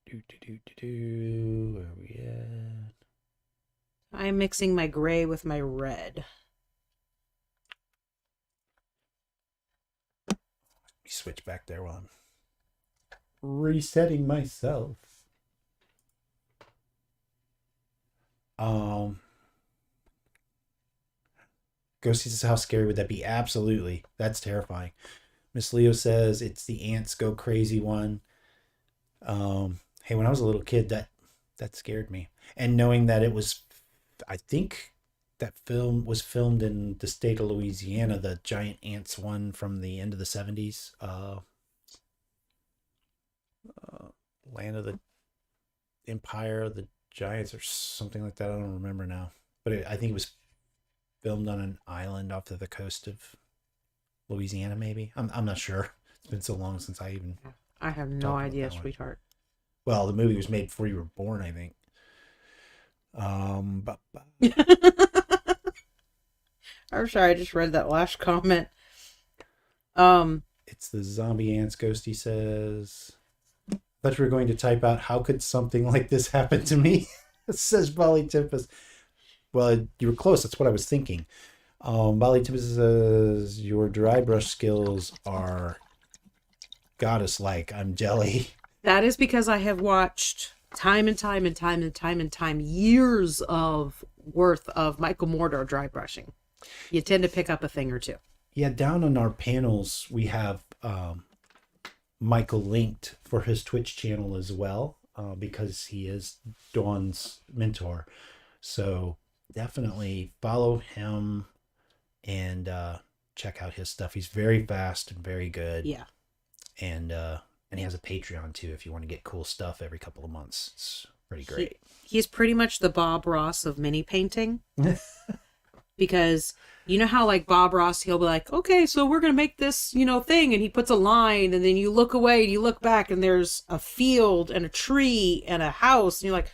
Where are we at? I'm mixing my gray with my red. switch back there while I'm resetting myself. Ghosty says, how scary would that be? Absolutely. That's terrifying. Miss Leo says it's the ants go crazy one. Hey, when I was a little kid, that scared me. And knowing that it was, I think that film was filmed in the state of Louisiana, the giant ants one from the end of the 70s. Land of the Empire of the Giants or something like that. I don't remember now. But I think it was filmed on an island off of the coast of Louisiana, maybe. I'm not sure. It's been so long since I even... I have no idea, sweetheart. Well, the movie was made before you were born, I think. But... I'm sorry, I just read that last comment. It's the zombie ants, Ghosty says. I thought you were going to type out, how could something like this happen to me? Says Bali Timpus. Well, you were close. That's what I was thinking. Bali Timpus says, your dry brush skills are goddess-like. I'm jelly. That is because I have watched time and time years of worth of Michael Mordor dry brushing. You tend to pick up a thing or two. Yeah, down on our panels, we have Michael linked for his Twitch channel as well, because he is Dawn's mentor. So definitely follow him and check out his stuff. He's very fast and very good. Yeah. And he has a Patreon too if you want to get cool stuff every couple of months. It's pretty great. He's pretty much the Bob Ross of mini painting. Because you know how like Bob Ross, he'll be like, okay, so we're going to make this, thing. And he puts a line and then you look away and you look back and there's a field and a tree and a house. And you're like,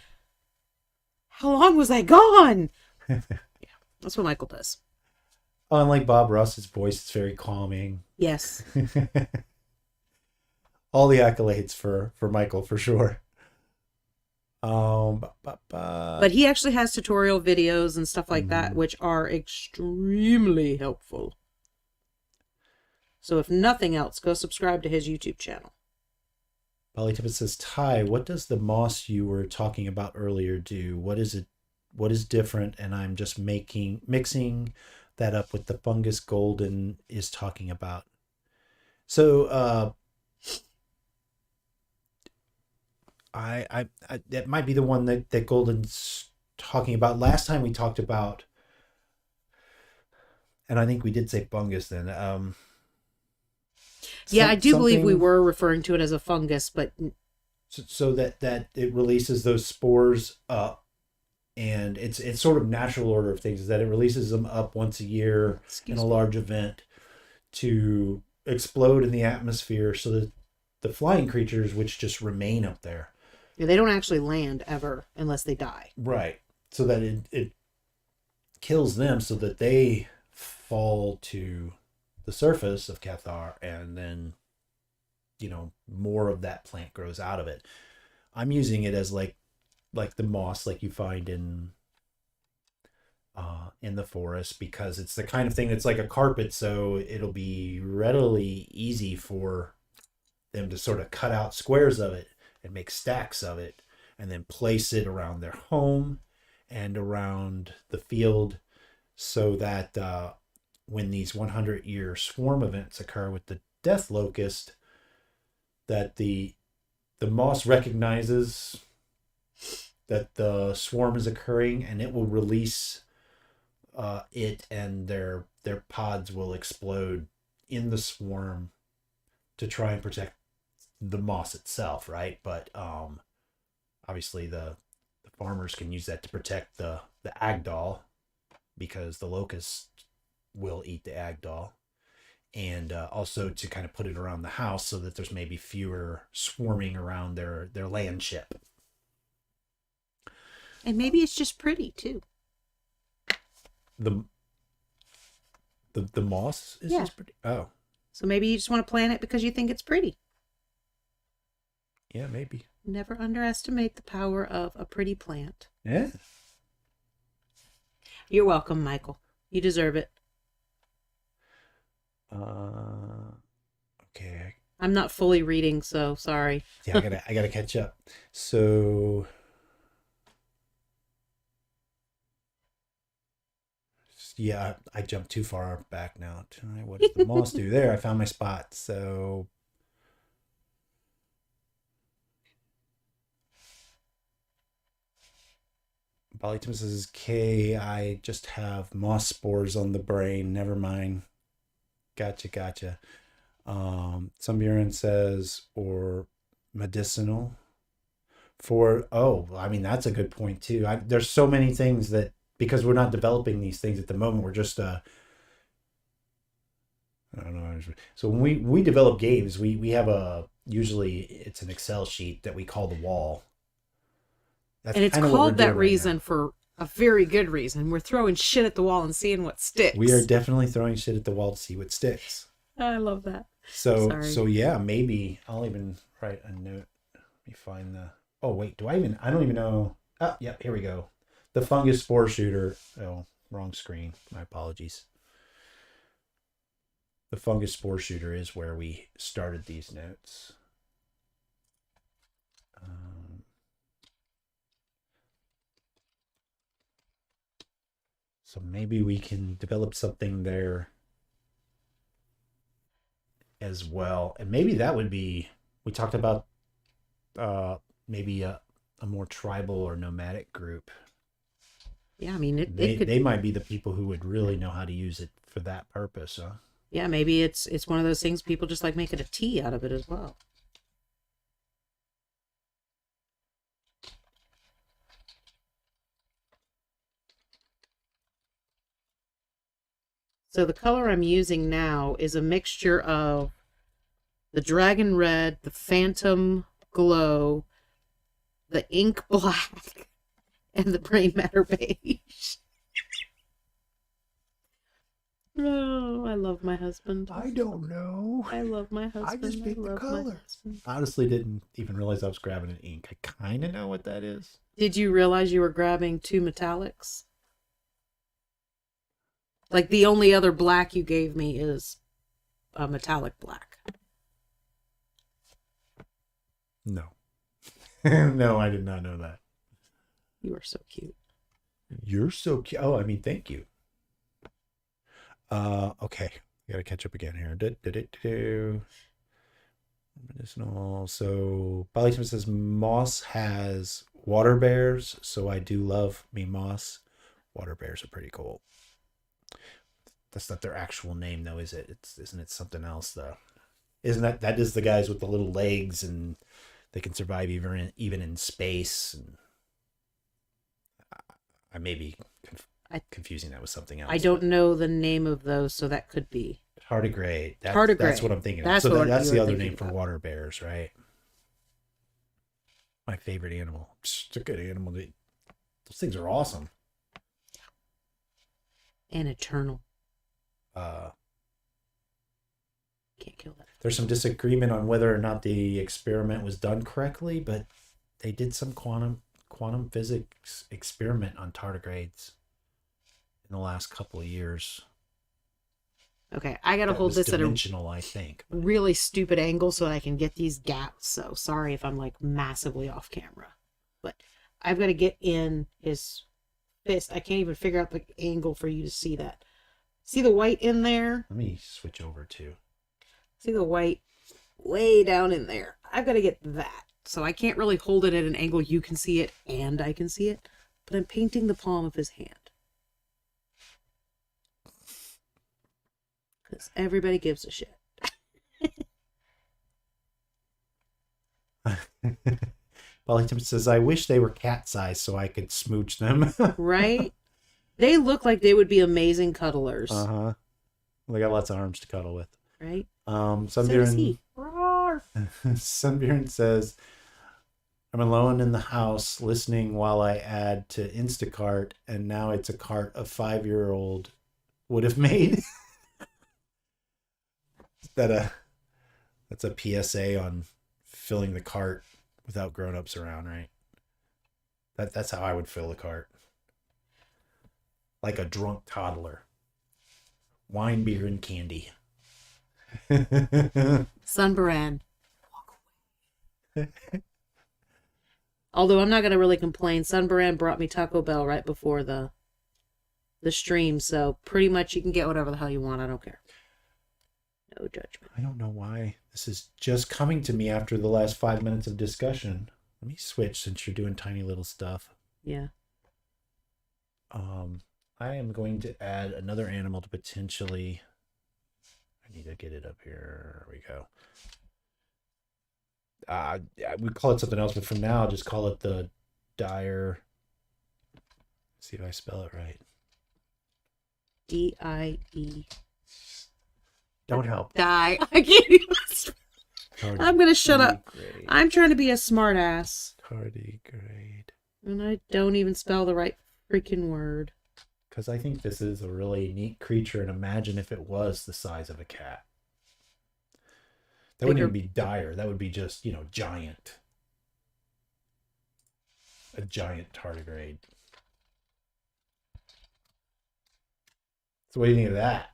how long was I gone? Yeah, that's what Michael does. Unlike Bob Ross's voice, it's very calming. Yes. All the accolades for Michael, for sure. But he actually has tutorial videos and stuff like that, which are extremely helpful. So if nothing else, go subscribe to his YouTube channel. Bali Tippett says, Ty, what does the moss you were talking about earlier do? What is it? What is different? And I'm just mixing that up with the fungus Golden is talking about. So I that might be the one that Golden's talking about. Last time we talked about, and I think we did say fungus then. Yeah, I do believe we were referring to it as a fungus, but so that it releases those spores up, and it's sort of natural order of things is that it releases them up once a year in a large event to explode in the atmosphere, so that the flying creatures which just remain up there. Yeah, they don't actually land ever unless they die. Right. So that it kills them so that they fall to the surface of Cathar, and then, more of that plant grows out of it. I'm using it as like the moss like you find in the forest, because it's the kind of thing that's like a carpet, so it'll be readily easy for them to sort of cut out squares of it and make stacks of it, and then place it around their home and around the field, so that when these 100-year swarm events occur with the death locust, that the moss recognizes that the swarm is occurring, and it will release it, and their pods will explode in the swarm to try and protect the moss itself, right? But obviously the farmers can use that to protect the agdal, because the locusts will eat the agdal, and also to kind of put it around the house so that there's maybe fewer swarming around their landship. And maybe it's just pretty too. The moss is just pretty. Oh, so maybe you just want to plant it because you think it's pretty. Yeah, maybe. Never underestimate the power of a pretty plant. Yeah. You're welcome, Michael. You deserve it. Okay. I'm not fully reading, so sorry. Yeah, I gotta catch up. So yeah, I jumped too far back now. What does the moss do? There, I found my spot. So Polytimus says, K, I just have moss spores on the brain. Never mind. Gotcha. Sunburin says, or medicinal. I mean, that's a good point too. There's so many things that, because we're not developing these things at the moment, we're just, I don't know. So when we develop games, we have usually it's an Excel sheet that we call the wall. That's And it's kinda what we're called that doing right reason now. for a very good reason. We're throwing shit at the wall and seeing what sticks. We are definitely throwing shit at the wall to see what sticks. I love that. So Sorry. yeah, maybe I'll even write a note. Let me find the. Oh wait, I don't even know. Oh, yep, here we go. The fungus spore shooter. Oh, wrong screen. My apologies. The fungus spore shooter is where we started these notes. So maybe we can develop something there as well. And maybe that would be, we talked about maybe a more tribal or nomadic group. Yeah, I mean, They might be the people who would really know how to use it for that purpose, huh? Yeah, maybe it's one of those things people just like making a tea out of it as well. So the color I'm using now is a mixture of the dragon red, the phantom glow, the ink black, and the brain matter beige. Oh, I love my husband. I don't know. I love my husband. I just picked the love my color. husband. Honestly, didn't even realize I was grabbing an ink. I kind of know what that is. Did you realize you were grabbing two metallics? Like the only other black you gave me is a metallic black. No. No, I did not know that. You are so cute. You're so cute. Oh, I mean, thank you. Okay. Gotta catch up again here. Medicinal. So Polytimus says moss has water bears, so I do love me moss. Water bears are pretty cool. That's not their actual name though, is it? Isn't it something else though? Isn't that is the guys with the little legs and they can survive even in space? And I may be confusing that with something else. I don't know the name of those, so that could be tardigrade. Tardigrade. That's what I'm thinking. That's So what that's you the were other thinking name for about. water bears, right? My favorite animal. It's a good animal. Those things are awesome. and eternal. Can't kill that. There's some disagreement on whether or not the experiment was done correctly, but they did some quantum physics experiment on tardigrades in the last couple of years. Okay, I gotta That hold was this at a dimensional, I think. really stupid angle so I can get these gaps. So sorry if I'm like massively off camera, but I've got to get in his fist. I can't even figure out the angle for you to see that. See the white in there? Let me switch over to. See the white way down in there? I've got to get that. So I can't really hold it at an angle you can see it and I can see it, but I'm painting the palm of his hand. Because everybody gives a shit. Polytip says, I wish they were cat size so I could smooch them. Right? They look like they would be amazing cuddlers. Uh-huh. They got lots of arms to cuddle with. Right? Sunburin says, I'm alone in the house listening while I add to Instacart, and now it's a cart a 5-year-old would have made. That's a PSA on filling the cart without grown-ups around, right? That's how I would fill a cart. Like a drunk toddler. Wine, beer, and candy. Sunbaran. Walk away. Although I'm not gonna really complain. Sunbaran brought me Taco Bell right before the stream, so pretty much you can get whatever the hell you want. I don't care. No judgment. I don't know why this is just coming to me after the last 5 minutes of discussion. Let me switch since you're doing tiny little stuff. Yeah. I am going to add another animal to potentially. I need to get it up here. There we go. We call it something else, but for now, I'll just call it the dire. Let's see if I spell it right. D-I-E. Don't help. Die. I can't even. I'm gonna shut up. Tardigrade. I'm trying to be a smart ass. Tardigrade. And I don't even spell the right freaking word. Because I think this is a really neat creature, and imagine if it was the size of a cat. That wouldn't even be dire. That would be just, giant. A giant tardigrade. So what do you think of that?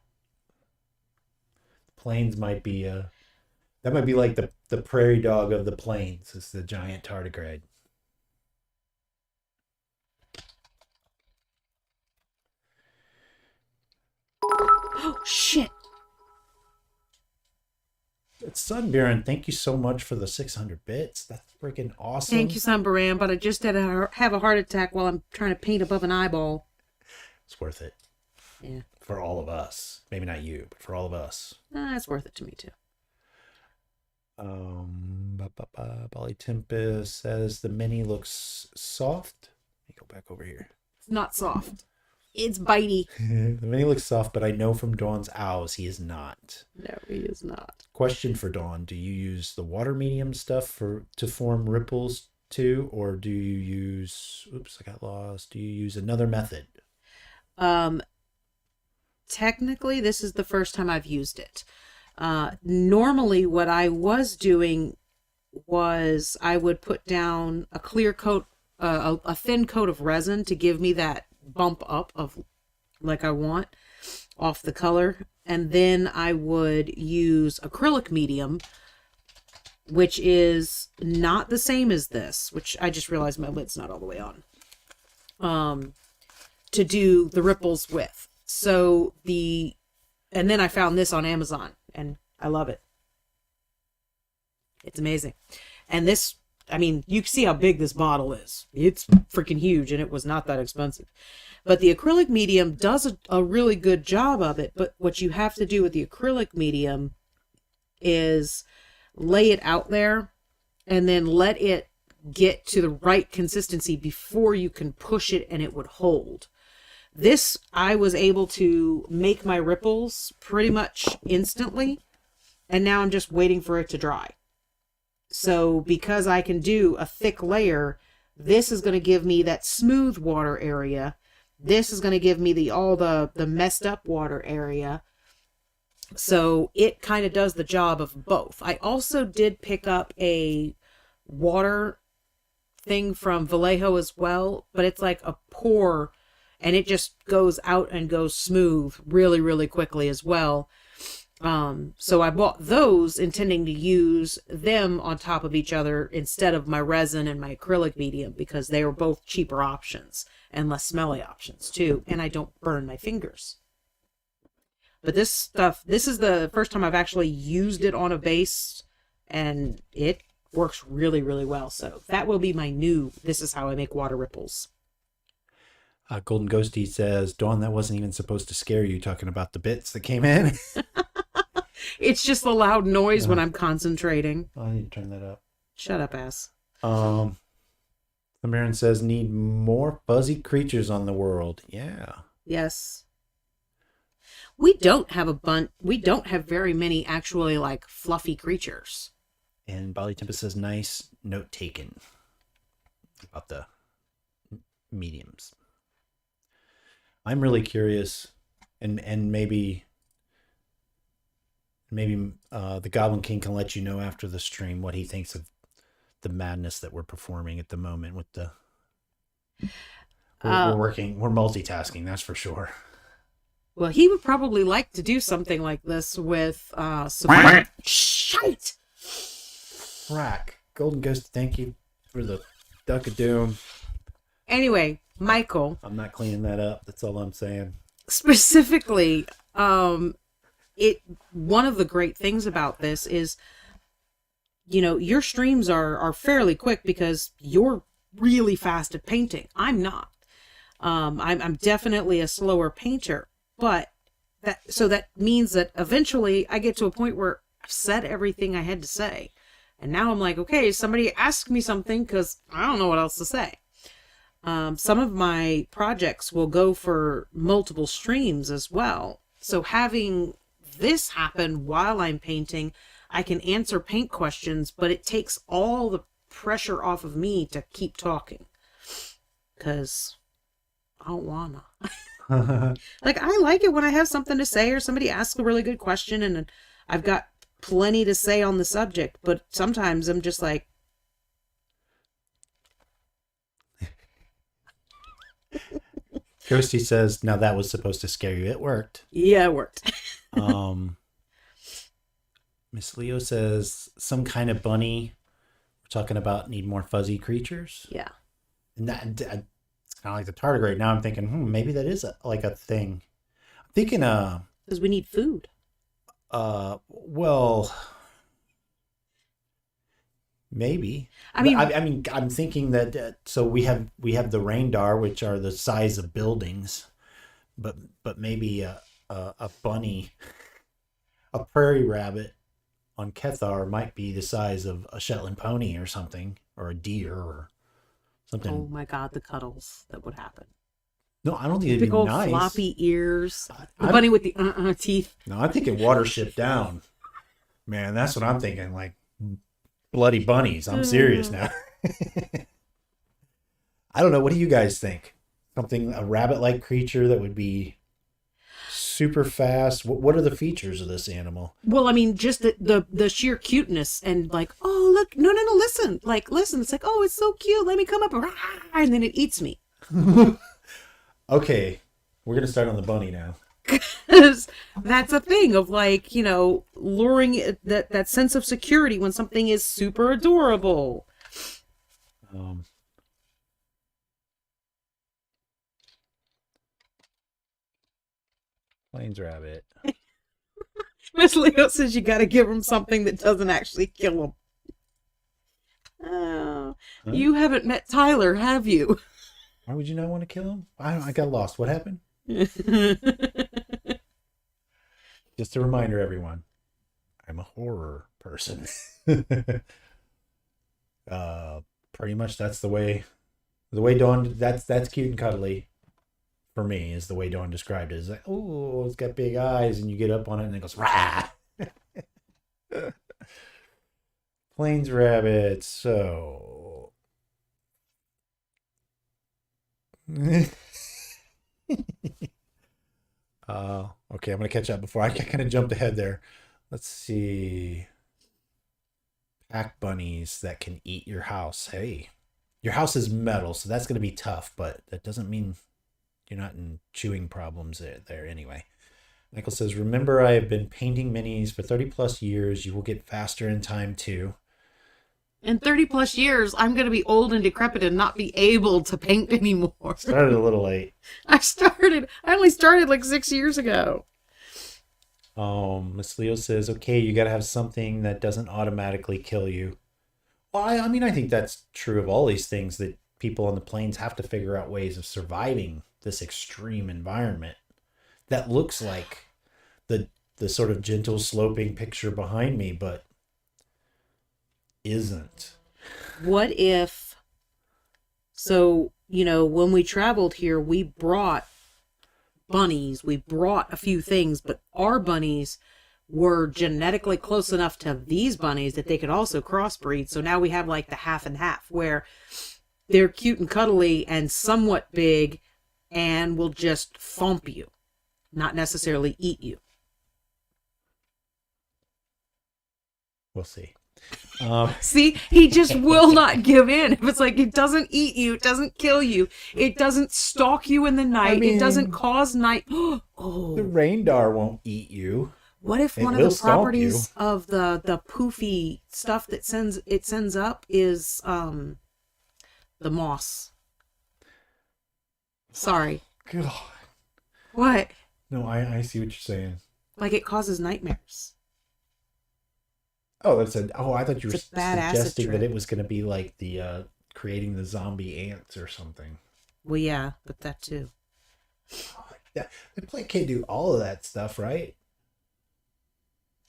Plains might be that might be like the prairie dog of the plains. It's the giant tardigrade. Oh, shit. It's Sunbaron. Thank you so much for the 600 bits. That's freaking awesome. Thank you, Sunbaran, but I just had have a heart attack while I'm trying to paint above an eyeball. It's worth it. Yeah. For all of us. Maybe not you, but for all of us. It's worth it to me, too. Bolly Tempest says the mini looks soft. Let me go back over here. It's not soft. It's bitey. The mini looks soft, but I know from Dawn's owls he is not. No, he is not. Question for Dawn: do you use the water medium stuff to form ripples too, or do you use? Oops, I got lost. Do you use another method? Technically, this is the first time I've used it. Normally, what I was doing was I would put down a clear coat, a thin coat of resin to give me that bump up of like I want off the color, and then I would use acrylic medium, which is not the same as this, which I just realized my lid's not all the way on, to do the ripples with. So and then I found this on Amazon and I love it. It's amazing. And this, I mean, you can see how big this bottle is. It's freaking huge, and it was not that expensive. But the acrylic medium does a really good job of it. But what you have to do with the acrylic medium is lay it out there and then let it get to the right consistency before you can push it and it would hold. This, I was able to make my ripples pretty much instantly, and now I'm just waiting for it to dry. So because I can do a thick layer, this is going to give me that smooth water area. This is going to give me all the messed up water area. So it kind of does the job of both. I also did pick up a water thing from Vallejo as well, but it's like a pour, and it just goes out and goes smooth really, really quickly as well. So I bought those intending to use them on top of each other instead of my resin and my acrylic medium, because they were both cheaper options and less smelly options too. And I don't burn my fingers. But this stuff, this is the first time I've actually used it on a base, and it works really, really well. So that will be my new, this is how I make water ripples. Golden Ghosty says, Dawn, that wasn't even supposed to scare you, talking about the bits that came in. It's just a loud noise when I'm concentrating. I need to turn that up. Shut up, ass. The Marin says, need more fuzzy creatures on the world. Yeah. Yes. We don't have we don't have very many actually like fluffy creatures. And Bali Tempest says, nice note taken about the mediums. I'm really curious, and maybe the Goblin King can let you know after the stream what he thinks of the madness that we're performing at the moment with the we're multitasking, that's for sure. Well, he would probably like to do something like this with some shite. Frack. Golden Ghost, thank you for the Duck of Doom. Anyway, Michael, I'm not cleaning that up. That's all I'm saying. specifically, one of the great things about this is, your streams are fairly quick because you're really fast at painting. I'm not. I'm definitely a slower painter, but that means that eventually I get to a point where I've said everything I had to say. And now I'm like, okay, somebody ask me something because I don't know what else to say. Some of my projects will go for multiple streams as well. So having this happen while I'm painting, I can answer paint questions, but it takes all the pressure off of me to keep talking. Because I don't wanna. Like, I like it when I have something to say or somebody asks a really good question and I've got plenty to say on the subject, but sometimes I'm just like, Kirsty says, now that was supposed to scare you. It worked. yeah, it worked. Miss Leo says, some kind of bunny. We're talking about need more fuzzy creatures. Yeah. And that, it's kind of like the tardigrade. Now I'm thinking, maybe that is like a thing. I'm thinking, Because we need food. well, maybe. I mean, I'm thinking that. So we have the Reindar, which are the size of buildings, but maybe a bunny, a prairie rabbit on Kethar might be the size of a Shetland pony or something, or a deer or something. oh my God, the cuddles that would happen. No, I don't think it'd Big be old nice. floppy ears. The I'm- bunny with the teeth. No, I'm thinking Watership Down. Man, that's what I'm thinking. Like bloody bunnies. I'm serious now. I don't know. What do you guys think? Something, a rabbit-like creature that would be super fast. What are the features of this animal? Well, I mean, just the sheer cuteness and like, oh, look, no, listen. Like, listen. It's like, oh, it's so cute. Let me come up. And then it eats me. Okay, we're going to start on the bunny now. Because that's a thing of like, luring that sense of security when something is super adorable. Plains rabbit. Miss Leo says you gotta give him something that doesn't actually kill him. Oh, Huh? You haven't met Tyler, have you? Why would you not want to kill him? I got lost. What happened? Just a reminder, everyone. I'm a horror person. Pretty much that's the way Dawn, that's cute and cuddly for me, is the way Dawn described it. It's like, oh, it's got big eyes, and you get up on it and it goes rah. Plains rabbit. So okay, I'm gonna catch up before I kind of jumped ahead there. Let's see. Pack bunnies that can eat your house. Hey, your house is metal, so that's gonna be tough, but that doesn't mean you're not in chewing problems there anyway. Michael says, remember, I have been painting minis for 30 plus years. You will get faster in time too. In 30 plus years, I'm going to be old and decrepit and not be able to paint anymore. Started a little late. I only started like 6 years ago. Miss Leo says, okay, you got to have something that doesn't automatically kill you. Well, I mean, I think that's true of all these things, that people on the plains have to figure out ways of surviving this extreme environment that looks like the sort of gentle sloping picture behind me, but isn't. What if, so, when we traveled here, we brought bunnies, we brought a few things, but our bunnies were genetically close enough to these bunnies that they could also crossbreed. So now we have like the half and half, where they're cute and cuddly and somewhat big and will just thump you, not necessarily eat you. We'll see. See, he just will not give in. If it's like it doesn't eat you, it doesn't kill you, it doesn't stalk you in the night, mean, it doesn't cause night. The Oh, Reindar won't eat you. what if It one of will the stalk properties of the poofy stuff that sends up is the moss? Sorry. God. What? No, I see what you're saying. Like it causes nightmares. Oh, that's a. Oh, I thought you were It's a bad acid suggesting that trip. it was going to be like the creating the zombie ants or something. Well, yeah, but that too. The plant can't do all of that stuff, right?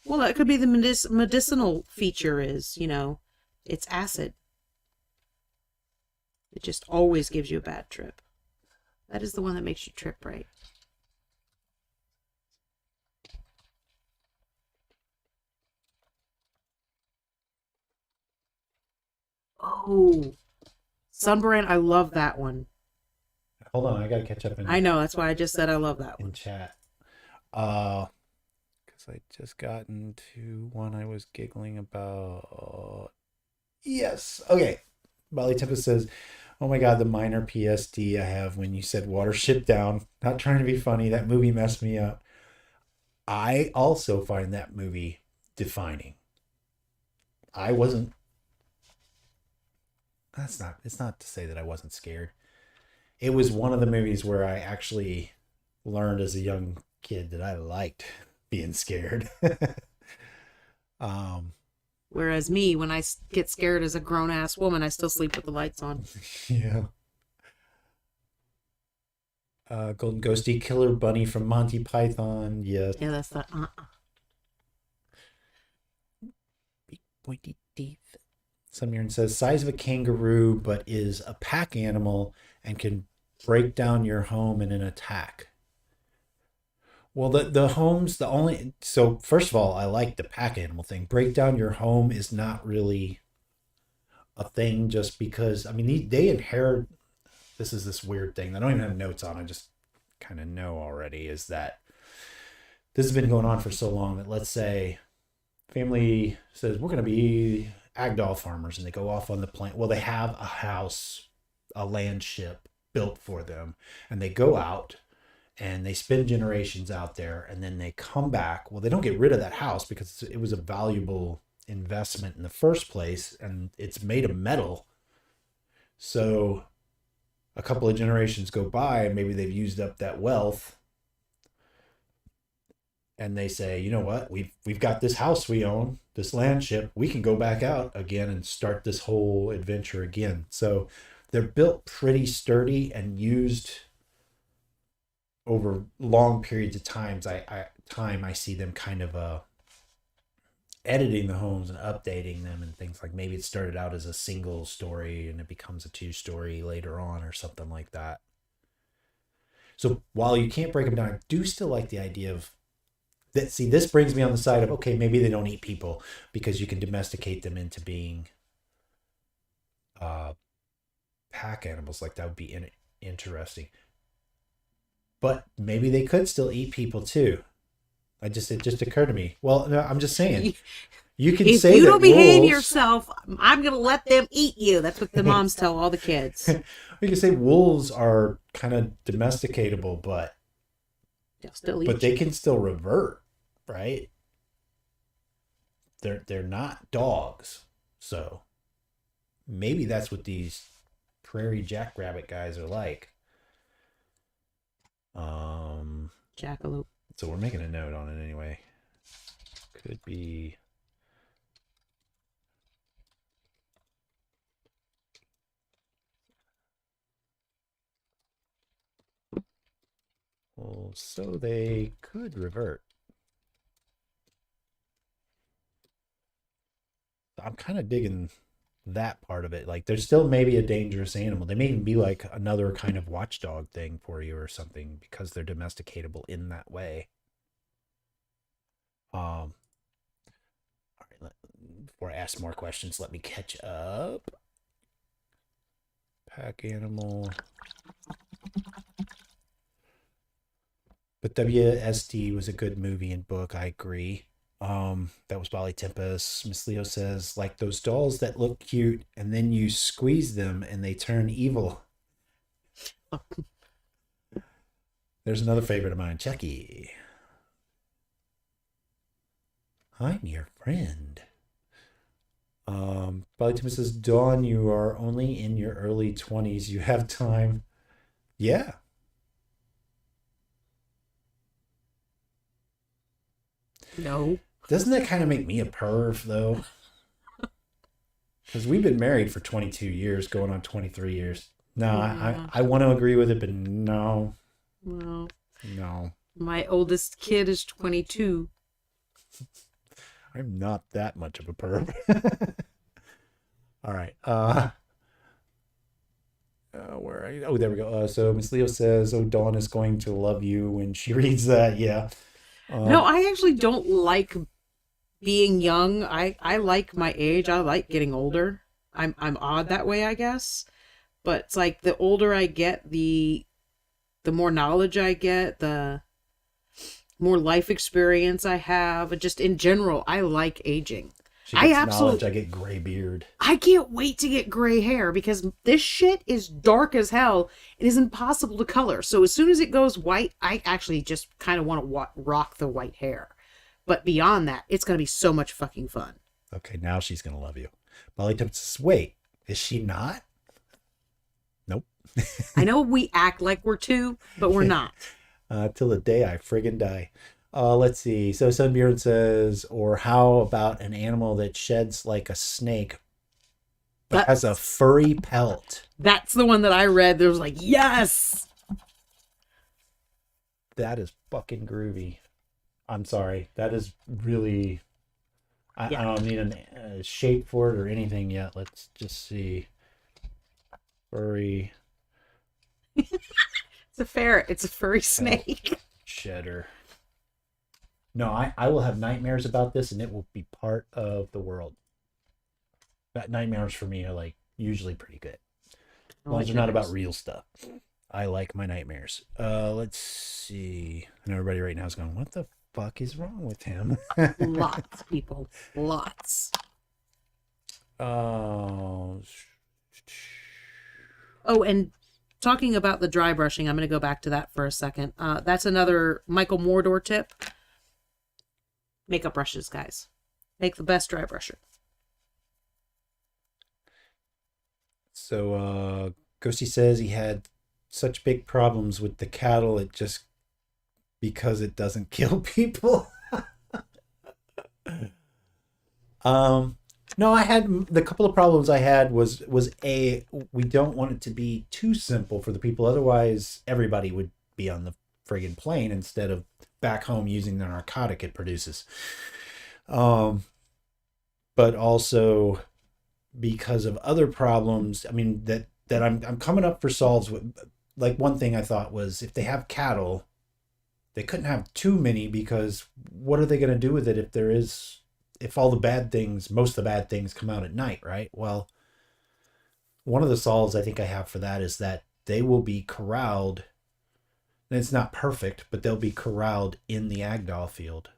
Well, that could be the medicinal feature is, it's acid. It just always gives you a bad trip. That is the one that makes you trip, right? Oh, Sunbrand, I love that one. Hold on, I gotta catch up I know, that's why I just said I love that in one. chat. Because I just got into one I was giggling about. Yes. Okay. Bali Tempest says, "Oh my God, the minor PSD I have when you said Watership Down. Not trying to be funny. That movie messed me up. I also find that movie defining. I wasn't. It's not to say that I wasn't scared. It was one of the movies where I actually learned as a young kid that I liked being scared. Whereas me, when I get scared as a grown-ass woman, I still sleep with the lights on. Yeah. Golden Ghosty Killer Bunny from Monty Python. Yes. Yeah, that's the Big pointy teeth. Samir says size of a kangaroo, but is a pack animal and can break down your home in an attack. Well, the homes, the only, so first of all, I like the pack animal thing. Break down your home is not really a thing just because, I mean, they inherit, this is this weird thing. I don't even have notes on, I just kind of know already, is that this has been going on for so long that let's say family says, we're going to be Agdal farmers, and they go off on the plant. Well, they have a house, a land ship built for them, and they go out and they spend generations out there, and then they come back. Well, they don't get rid of that house because it was a valuable investment in the first place, and it's made of metal. So a couple of generations go by, and maybe they've used up that wealth, and they say, you know what, we've got this house we own, this land ship, we can go back out again and start this whole adventure again. So they're built pretty sturdy and used over long periods of times. I see them kind of editing the homes and updating them and things like, maybe it started out as a single story and it becomes a 2-story later on or something like that. So while you can't break them down, I do still like the idea of that. See, this brings me on the side of, okay, maybe they don't eat people because you can domesticate them into being pack animals. Like that would be interesting. But maybe they could still eat people too. It just occurred to me. Well, no, I'm just saying. You can if say you that don't behave wolves, yourself, I'm going to let them eat you. That's what the moms tell all the kids. you can say wolves are kind of domesticatable, but They'll still eat but they you. can still revert, right? They're not dogs, so maybe that's what these prairie jackrabbit guys are like. Jackalope. So we're making a note on it anyway. Could be. Well, so they could revert. I'm kind of digging that part of it. Like, there's still maybe a dangerous animal. They may even be like another kind of watchdog thing for you or something because they're domesticatable in that way. All right, before I ask more questions, let me catch up. Pack animal. But WSD was a good movie and book, I agree. That was Bali Tempest. Miss Leo says, like those dolls that look cute and then you squeeze them and they turn evil. There's another favorite of mine, Chucky. I'm your friend. Bali Tempest says, Dawn, you are only in your early 20s. You have time. Yeah. No. Doesn't that kind of make me a perv, though? Because we've been married for 22 years, going on 23 years. No, Yeah. I want to agree with it, but no. Well, No. my oldest kid is 22. I'm not that much of a perv. All right. Where are you? Oh, there we go. So Miss Leo says, "Oh, Dawn is going to love you" when she reads that. Yeah. No, I actually don't like being young. I like my age. I like getting older. I'm odd that way, I guess. But it's like the older I get, the more knowledge I get, the more life experience I have. And just in general, I like aging. She gets knowledge. I get gray beard. I can't wait to get gray hair because this shit is dark as hell. It is impossible to color. So as soon as it goes white, I actually just kind of want to rock the white hair. But beyond that, it's going to be so much fucking fun. Okay, now she's going to love you. Molly Tips says, wait, is she not? Nope. I know we act like we're two, but we're not. Till the day I friggin' die. Let's see. So Sunbjorn says, or how about an animal that sheds like a snake, but has a furry pelt? That's the one that I read. There was like, yes! That is fucking groovy. I'm sorry. That is really... I don't need a shape for it or anything yet. Let's just see. Furry... It's a ferret. It's a furry snake. Shedder. No, I will have nightmares about this, and it will be part of the world. That nightmares for me are like usually pretty good. As long as they're not about real stuff. I like my nightmares. Let's see. And everybody right now is going, what the fuck is wrong with him? Lots, people. Lots. Oh, and talking about the dry brushing, I'm going to go back to that for a second. That's another Michael Mordor tip. Makeup brushes, guys. Make the best dry brusher. So, Ghosty says he had such big problems with the cattle, it just because it doesn't kill people. No, I had the couple of problems I had was we don't want it to be too simple for the people. Otherwise, everybody would be on the friggin' plane instead of back home using the narcotic it produces. But also because of other problems, I mean, that I'm coming up for solves with. Like, one thing I thought was, if they have cattle, they couldn't have too many, because what are they going to do with it if all the bad things, most of the bad things come out at night, right? Well, one of the solves I think I have for that is that they will be corralled, and it's not perfect, but they'll be corralled in the Agdal field,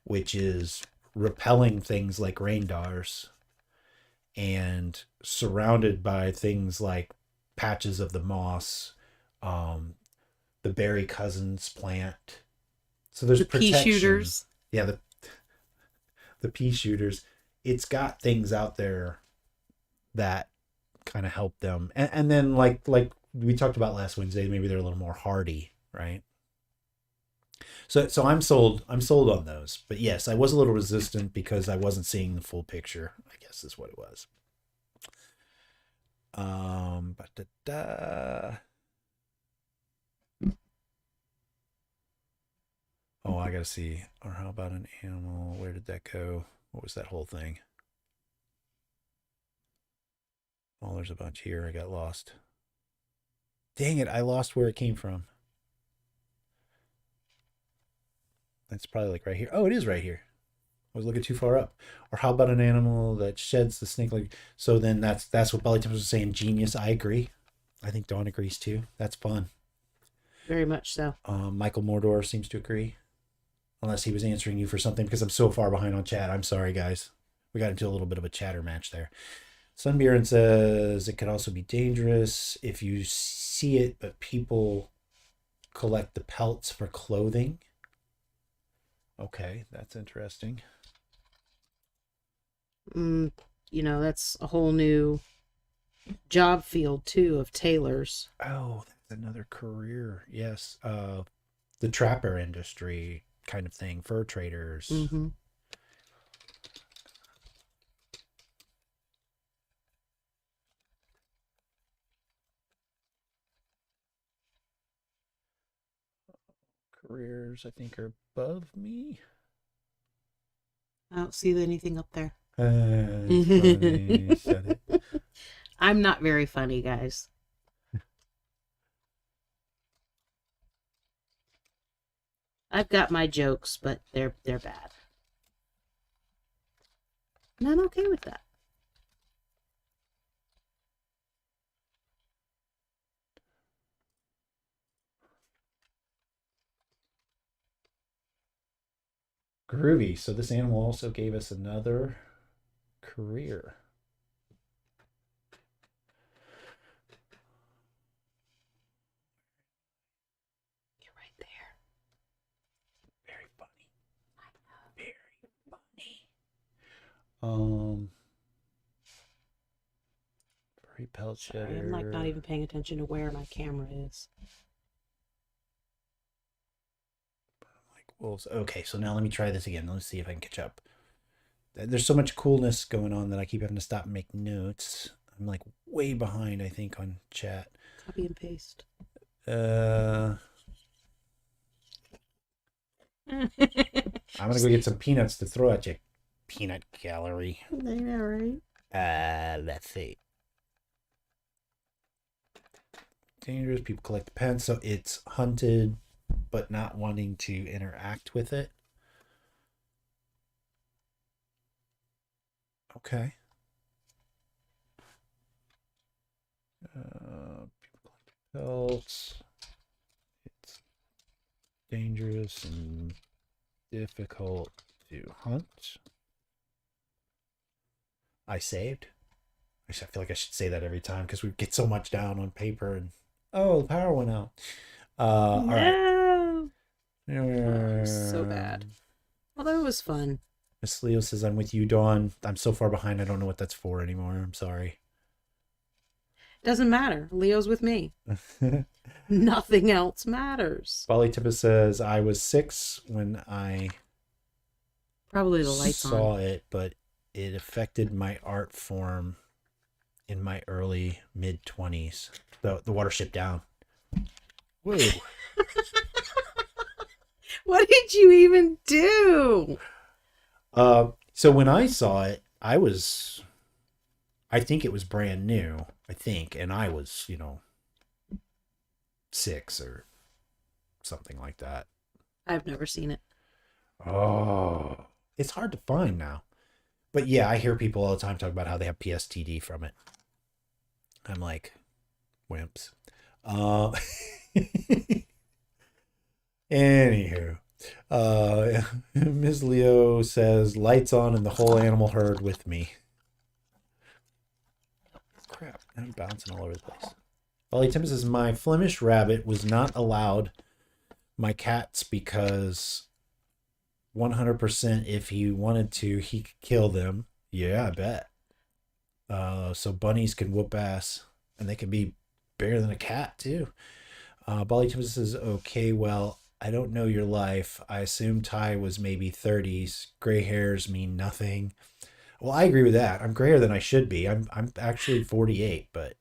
which is repelling things like Reindars and surrounded by things like patches of the moss, the berry cousins plant. So there's the pea protection. shooters. Yeah, the pea shooters. It's got things out there that kind of help them, and then like we talked about last Wednesday, maybe they're a little more hardy, right? So I'm sold on those. But yes, I was a little resistant because I wasn't seeing the full picture, I guess is what it was. Oh, I gotta see. Or how about an animal? Where did that go? What was that whole thing? Oh, there's a bunch here. I got lost. Dang it, I lost where it came from. That's probably like right here. Oh, it is right here. I was looking too far up. Or how about an animal that sheds the snake like... So then that's what Belly Tips was saying. Genius. I agree. I think Dawn agrees too. That's fun. Very much so. Michael Mordor seems to agree. Unless he was answering you for something, because I'm so far behind on chat. I'm sorry, guys. We got into a little bit of a chatter match there. Sunbeard says it could also be dangerous if you see it, but people collect the pelts for clothing. Okay, that's interesting. You know, that's a whole new job field too of tailors. Oh, that's another career. Yes. The trapper industry kind of thing. Fur traders. Mm-hmm. Careers, I think, are above me. I don't see anything up there. Funny. Said it. I'm not very funny, guys. I've got my jokes, but they're bad. And I'm okay with that. Groovy. So this animal also gave us another career. You're right there. Very funny. Very funny. Furry pelt shedder. Sorry, I'm like not even paying attention to where my camera is. Like wolves. Okay, so now let me try this again. Let's see if I can catch up. There's so much coolness going on that I keep having to stop and make notes. I'm like way behind, I think, on chat. Copy and paste. I'm gonna go get some peanuts to throw at you. Peanut gallery. Yeah, right. Let's see. Dangerous. People collect the pens, so it's hunted, but not wanting to interact with it. Okay. People collect pelts. It's dangerous and difficult to hunt. I saved. I feel like I should say that every time because we get so much down on paper and the power went out. All right. Oh, so bad. Although it was fun. Miss Leo says, I'm with you, Dawn. I'm so far behind, I don't know what that's for anymore. I'm sorry. Doesn't matter. Leo's with me. Nothing else matters. Polytipus says, I was 6 when I Probably the lights saw on. it, but it affected my art form in my early mid-20s. The watership down. Whoa. What did you even do? So when I saw it, I think it was brand new, and I was, 6 or something like that. I've never seen it. Oh, it's hard to find now. But yeah, I hear people all the time talk about how they have PSTD from it. I'm like, wimps. Anywho, Ms. Leo says, lights on and the whole animal herd with me. Crap, I'm bouncing all over the place. Ollie Tim says, my Flemish rabbit was not allowed my cats because 100% if he wanted to, he could kill them. Yeah, I bet. So bunnies can whoop ass, and they can be bigger than a cat too. Bolly Tim says, okay, well, I don't know your life. I assume Ty was maybe 30s. Gray hairs mean nothing. Well, I agree with that. I'm grayer than I should be. I'm actually 48, but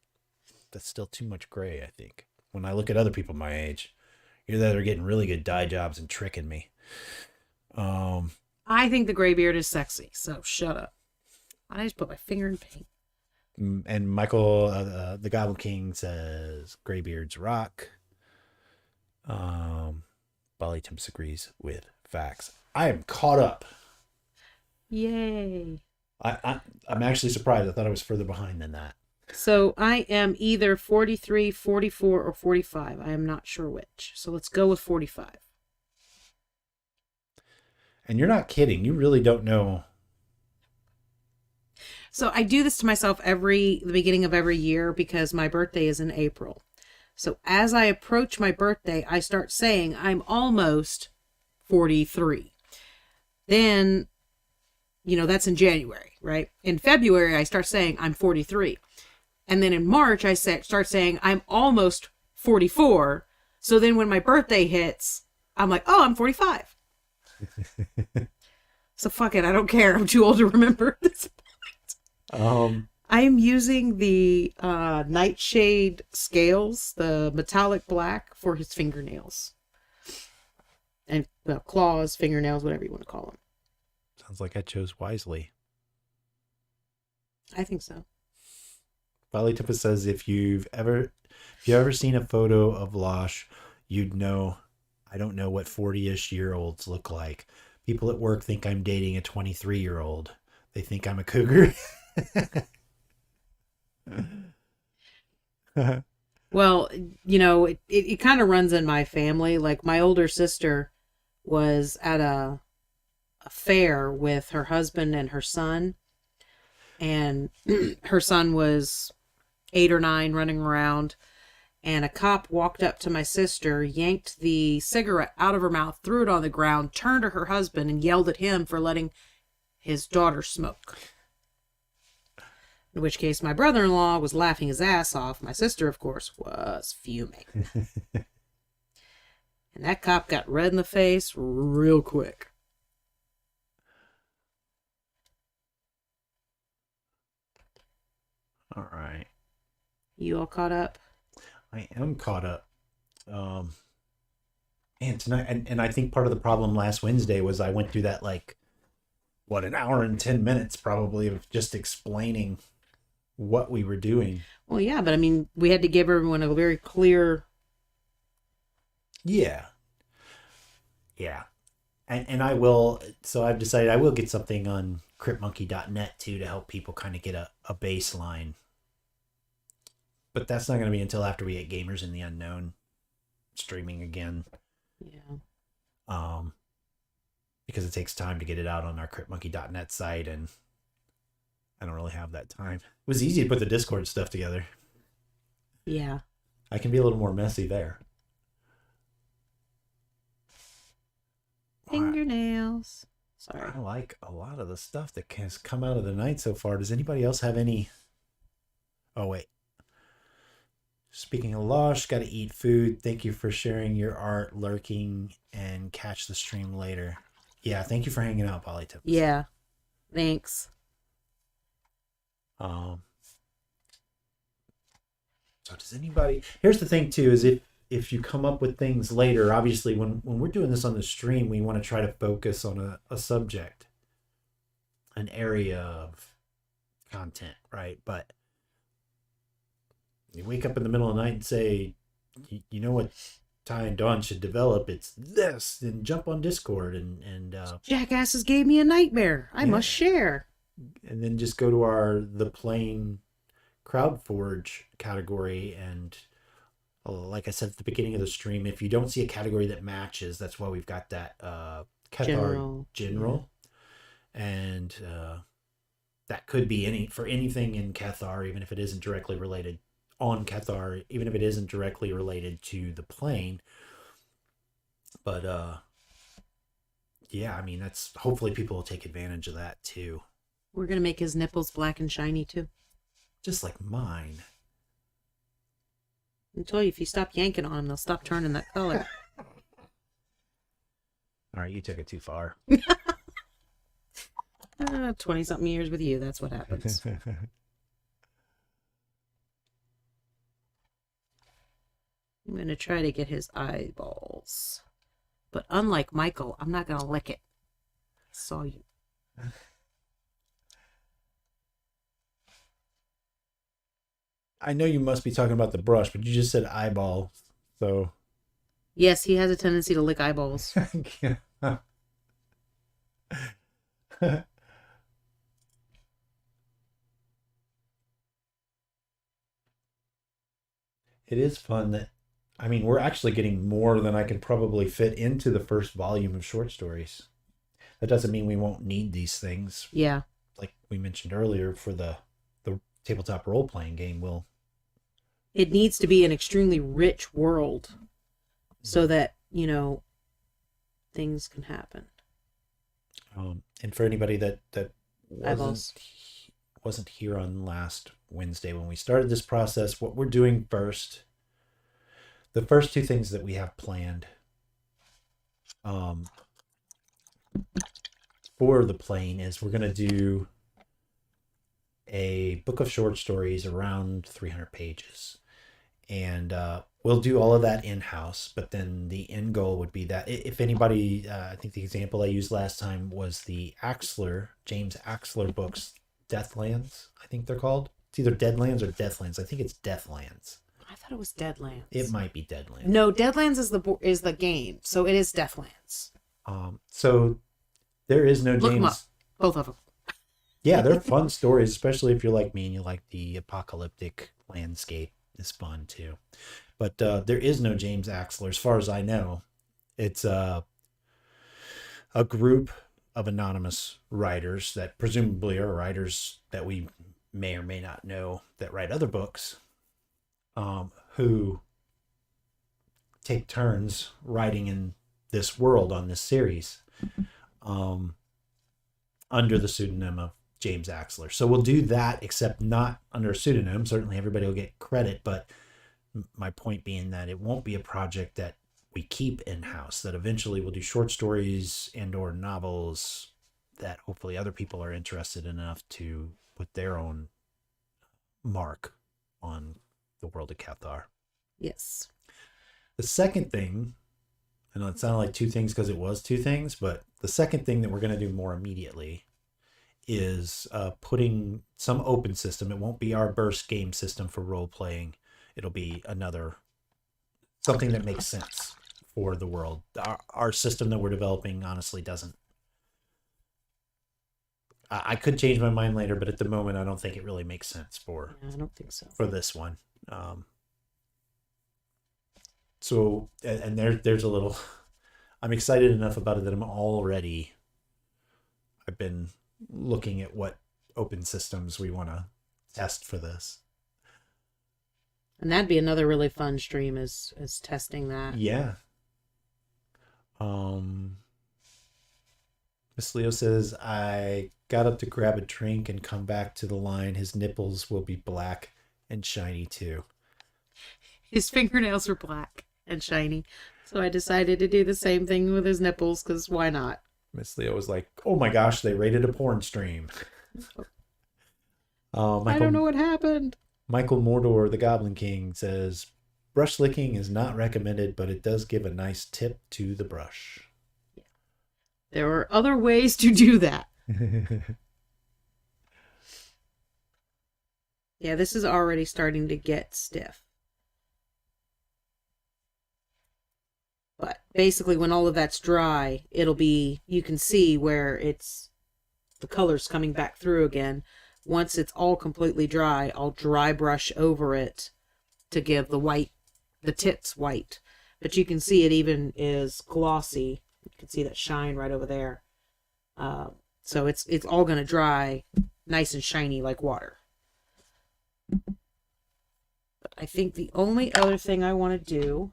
that's still too much gray, I think. When I look at other people my age, either that or getting really good dye jobs and tricking me. I think the gray beard is sexy, so shut up. I just put my finger in paint. And Michael, the Goblin King, says graybeards rock. Bolly Tim agrees with facts. I am caught up. Yay. I'm actually surprised. I thought I was further behind than that. So I am either 43, 44, or 45. I am not sure which. So let's go with 45. And you're not kidding. You really don't know. So I do this to myself the beginning of every year because my birthday is in April. So as I approach my birthday, I start saying I'm almost 43. Then, that's in January, right? In February, I start saying I'm 43. And then in March, I start saying I'm almost 44. So then when my birthday hits, I'm like, oh, I'm 45. So fuck it. I don't care. I'm too old to remember this. I am using the Nightshade scales, the metallic black, for his fingernails. And claws, fingernails, whatever you want to call them. Sounds like I chose wisely. I think so. Ballytippa says if you've ever seen a photo of Losh, you'd know I don't know what 40-ish year olds look like. People at work think I'm dating a 23-year-old. They think I'm a cougar. Well, it kind of runs in my family. Like my older sister was at a fair with her husband and her son. And her son was 8 or 9 running around. And a cop walked up to my sister, yanked the cigarette out of her mouth, threw it on the ground, turned to her husband and yelled at him for letting his daughter smoke. In which case, my brother-in-law was laughing his ass off. My sister, of course, was fuming. And that cop got red in the face real quick. All right. You all caught up? I am caught up. And tonight, and I think part of the problem last Wednesday was I went through that, an hour and 10 minutes probably of just explaining what we were doing. Well, yeah, but I mean, we had to give everyone a very clear... Yeah. And I will, so I've decided I will get something on cryptmonkey.net too to help people kind of get a baseline. But that's not going to be until after we get Gamers in the Unknown streaming again. Yeah. Because it takes time to get it out on our cryptmonkey.net site, and I don't really have that time. It was easy to put the Discord stuff together. Yeah. I can be a little more messy there. Fingernails. Sorry. I like a lot of the stuff that has come out of the night so far. Does anybody else have any? Oh, wait. Speaking of Losh, got to eat food. Thank you for sharing your art, lurking, and catch the stream later. Yeah, thank you for hanging out, Polytip. Yeah. Thanks. So does anybody... Here's the thing, too, is if you come up with things later, obviously, when we're doing this on the stream, we want to try to focus on a subject, an area of content, right? But you wake up in the middle of the night and say, you know what Ty and Dawn should develop? It's this, then jump on Discord and Jackasses gave me a nightmare. I must share. And then just go to the plain CrowdForge category, and like I said at the beginning of the stream, if you don't see a category that matches, that's why we've got that Cathar General. Yeah. And that could be for anything in Cathar, even if it isn't directly related on Cathar, even if it isn't directly related to the plane. But yeah, I mean, that's hopefully people will take advantage of that too. We're gonna make his nipples black and shiny too. Just like mine. I tell you, if you stop yanking on them, they'll stop turning that color. All right, you took it too far. 20-something years with you, that's what happens. I'm going to try to get his eyeballs. But unlike Michael, I'm not going to lick it. I saw you. I know you must be talking about the brush, but you just said eyeball, so... Yes, he has a tendency to lick eyeballs. It is fun that, I mean, we're actually getting more than I can probably fit into the first volume of short stories. That doesn't mean we won't need these things. Yeah. Like we mentioned earlier, for the tabletop role-playing game, It needs to be an extremely rich world so that, things can happen. and for anybody that Eyeballs. wasn't here on last Wednesday when we started this process, what we're doing first, the first two things that we have planned for the plane is we're going to do a book of short stories around 300 pages. And we'll do all of that in-house, but then the end goal would be that if anybody, I think the example I used last time was the James Axler books, Deathlands, I think they're called. It's either Deadlands or Deathlands. I think it's Deathlands. I thought it was Deadlands. It might be Deadlands. No, Deadlands is the game, so it is Deathlands. So there is no Look 'em up. James. Both of them. Yeah, they're fun stories, especially if you're like me and you like the apocalyptic landscape. Is fun too. But there is no James Axler, as far as I know. It's a group of anonymous writers that presumably are writers that we may or may not know that write other books, who take turns writing in this world on this series, under the pseudonym of James Axler. So we'll do that, except not under a pseudonym. Certainly everybody will get credit, but my point being that it won't be a project that we keep in-house, that eventually we'll do short stories and or novels that hopefully other people are interested enough to put their own mark on the world of Cathar. Yes. The second thing, I know it sounded like two things because it was two things, but the second thing that we're going to do more immediately is putting some open system. It won't be our burst game system for role playing. It'll be something that makes sense for the world. Our system that we're developing honestly doesn't. I could change my mind later, but at the moment I don't think it really makes sense for. I don't think so. For this one. So, and there's a little. I'm excited enough about it that I've been looking at what open systems we want to test for this. And that'd be another really fun stream is testing that. Yeah. Miss Leo says, I got up to grab a drink and come back to the line. His nipples will be black and shiny too. His fingernails are black and shiny. So I decided to do the same thing with his nipples, because why not? Miss Leo was like, oh my gosh, they rated a porn stream. I don't know what happened. Michael Mordor, the Goblin King, says, brush licking is not recommended, but it does give a nice tip to the brush. Yeah. There are other ways to do that. Yeah, this is already starting to get stiff. But basically when all of that's dry, you can see where the color's coming back through again. Once it's all completely dry, I'll dry brush over it to give the tits white. But you can see it even is glossy. You can see that shine right over there. So it's all going to dry nice and shiny like water. But I think the only other thing I want to do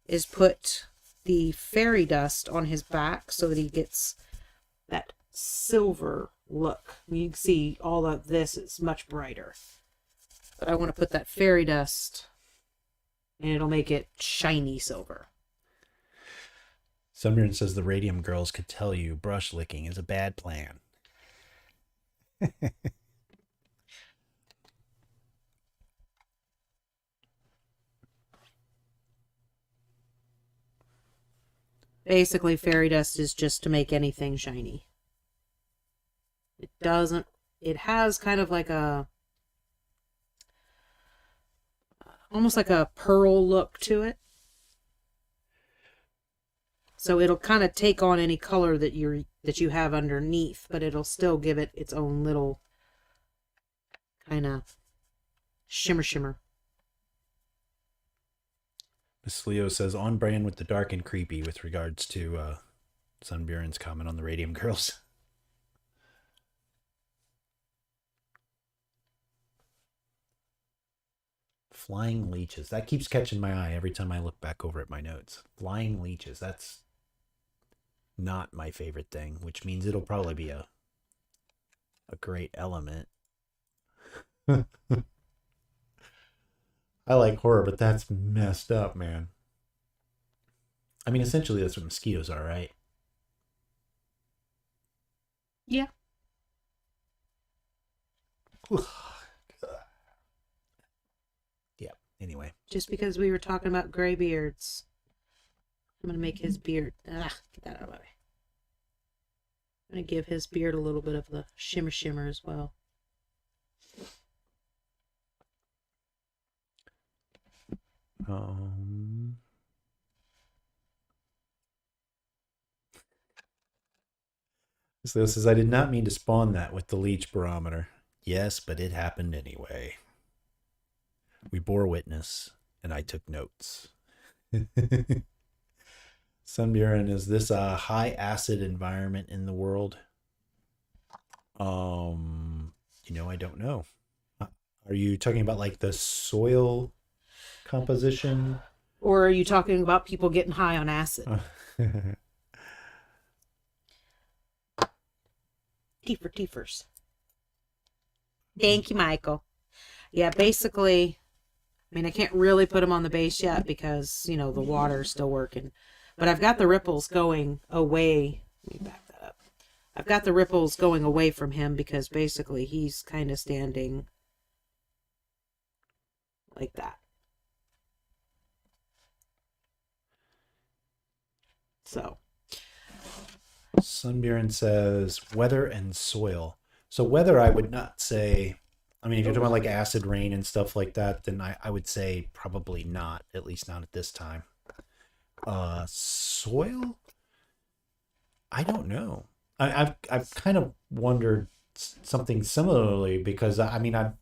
is put the fairy dust on his back so that he gets that silver look. You can see all of this is much brighter. But I want to put that fairy dust and it'll make it shiny silver. Sumrin says the Radium Girls could tell you brush licking is a bad plan. Basically, fairy dust is just to make anything shiny. It has kind of like almost like a pearl look to it. So it'll kind of take on any color that you have underneath, but it'll still give it its own little kind of shimmer. Miss Leo says on brand with the dark and creepy with regards to Sunburen's comment on the Radium Girls. Flying leeches. That keeps catching my eye every time I look back over at my notes. Flying leeches. That's not my favorite thing, which means it'll probably be a great element. I like horror, but that's messed up, man. I mean, essentially that's what mosquitoes are, right? Yeah. Yeah, anyway. Just because we were talking about graybeards. I'm going to make his beard. Get that out of the way. I'm going to give his beard a little bit of the shimmer as well. So this says, I did not mean to spawn that with the leech barometer. Yes, but it happened anyway. We bore witness, and I took notes. Sunburen, is this a high acid environment in the world? I don't know. Are you talking about like the soil composition? Or are you talking about people getting high on acid? Teefers. Thank you, Michael. Yeah, basically, I mean, I can't really put him on the base yet because, the water's still working. But I've got the ripples going away. Let me back that up. I've got the ripples going away from him because basically he's kind of standing like that. So. Sunburen says weather and soil. So weather, I would not say. I mean, if you're talking about like acid rain and stuff like that, then I would say probably not, at least not at this time. Soil? I don't know. I've kind of wondered something similarly because the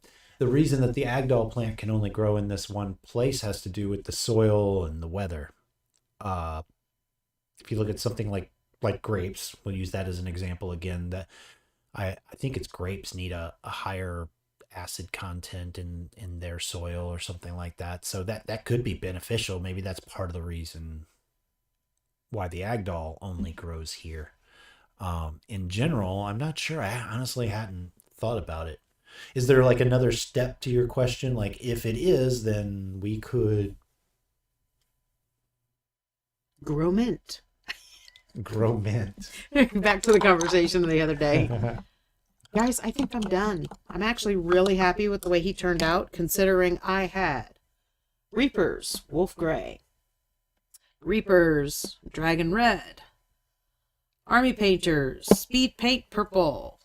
reason that the Agdal plant can only grow in this one place has to do with the soil and the weather. If you look at something like grapes, we'll use that as an example again, that I think it's grapes need a higher acid content in their soil or something like that. So that could be beneficial. Maybe that's part of the reason why the Agdal only grows here. In general, I'm not sure. I honestly hadn't thought about it. Is there like another step to your question? Like if it is, then we could Grow mint. grow mint. Back to the conversation the other day. Guys, I think I'm done. I'm actually really happy with the way he turned out, considering I had Reapers, Wolf Gray, Reapers, Dragon Red, Army Painters, Speed Paint Purple,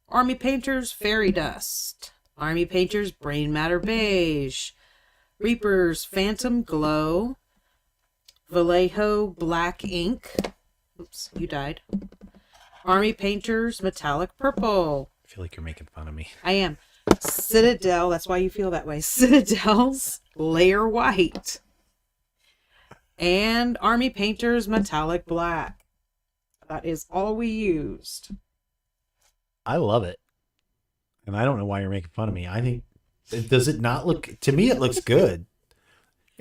Army Painters, Fairy Dust, Army Painters, Brain Matter Beige, Reapers, Phantom Glow, Vallejo Black Ink. Oops, you died. Army Painters, Metallic Purple. I feel like you're making fun of me. I am. Citadel, that's why you feel that way. Citadel's Layer White. And Army Painters, Metallic Black. That is all we used. I love it. And I don't know why you're making fun of me. I think, does it not look, to me, it looks good.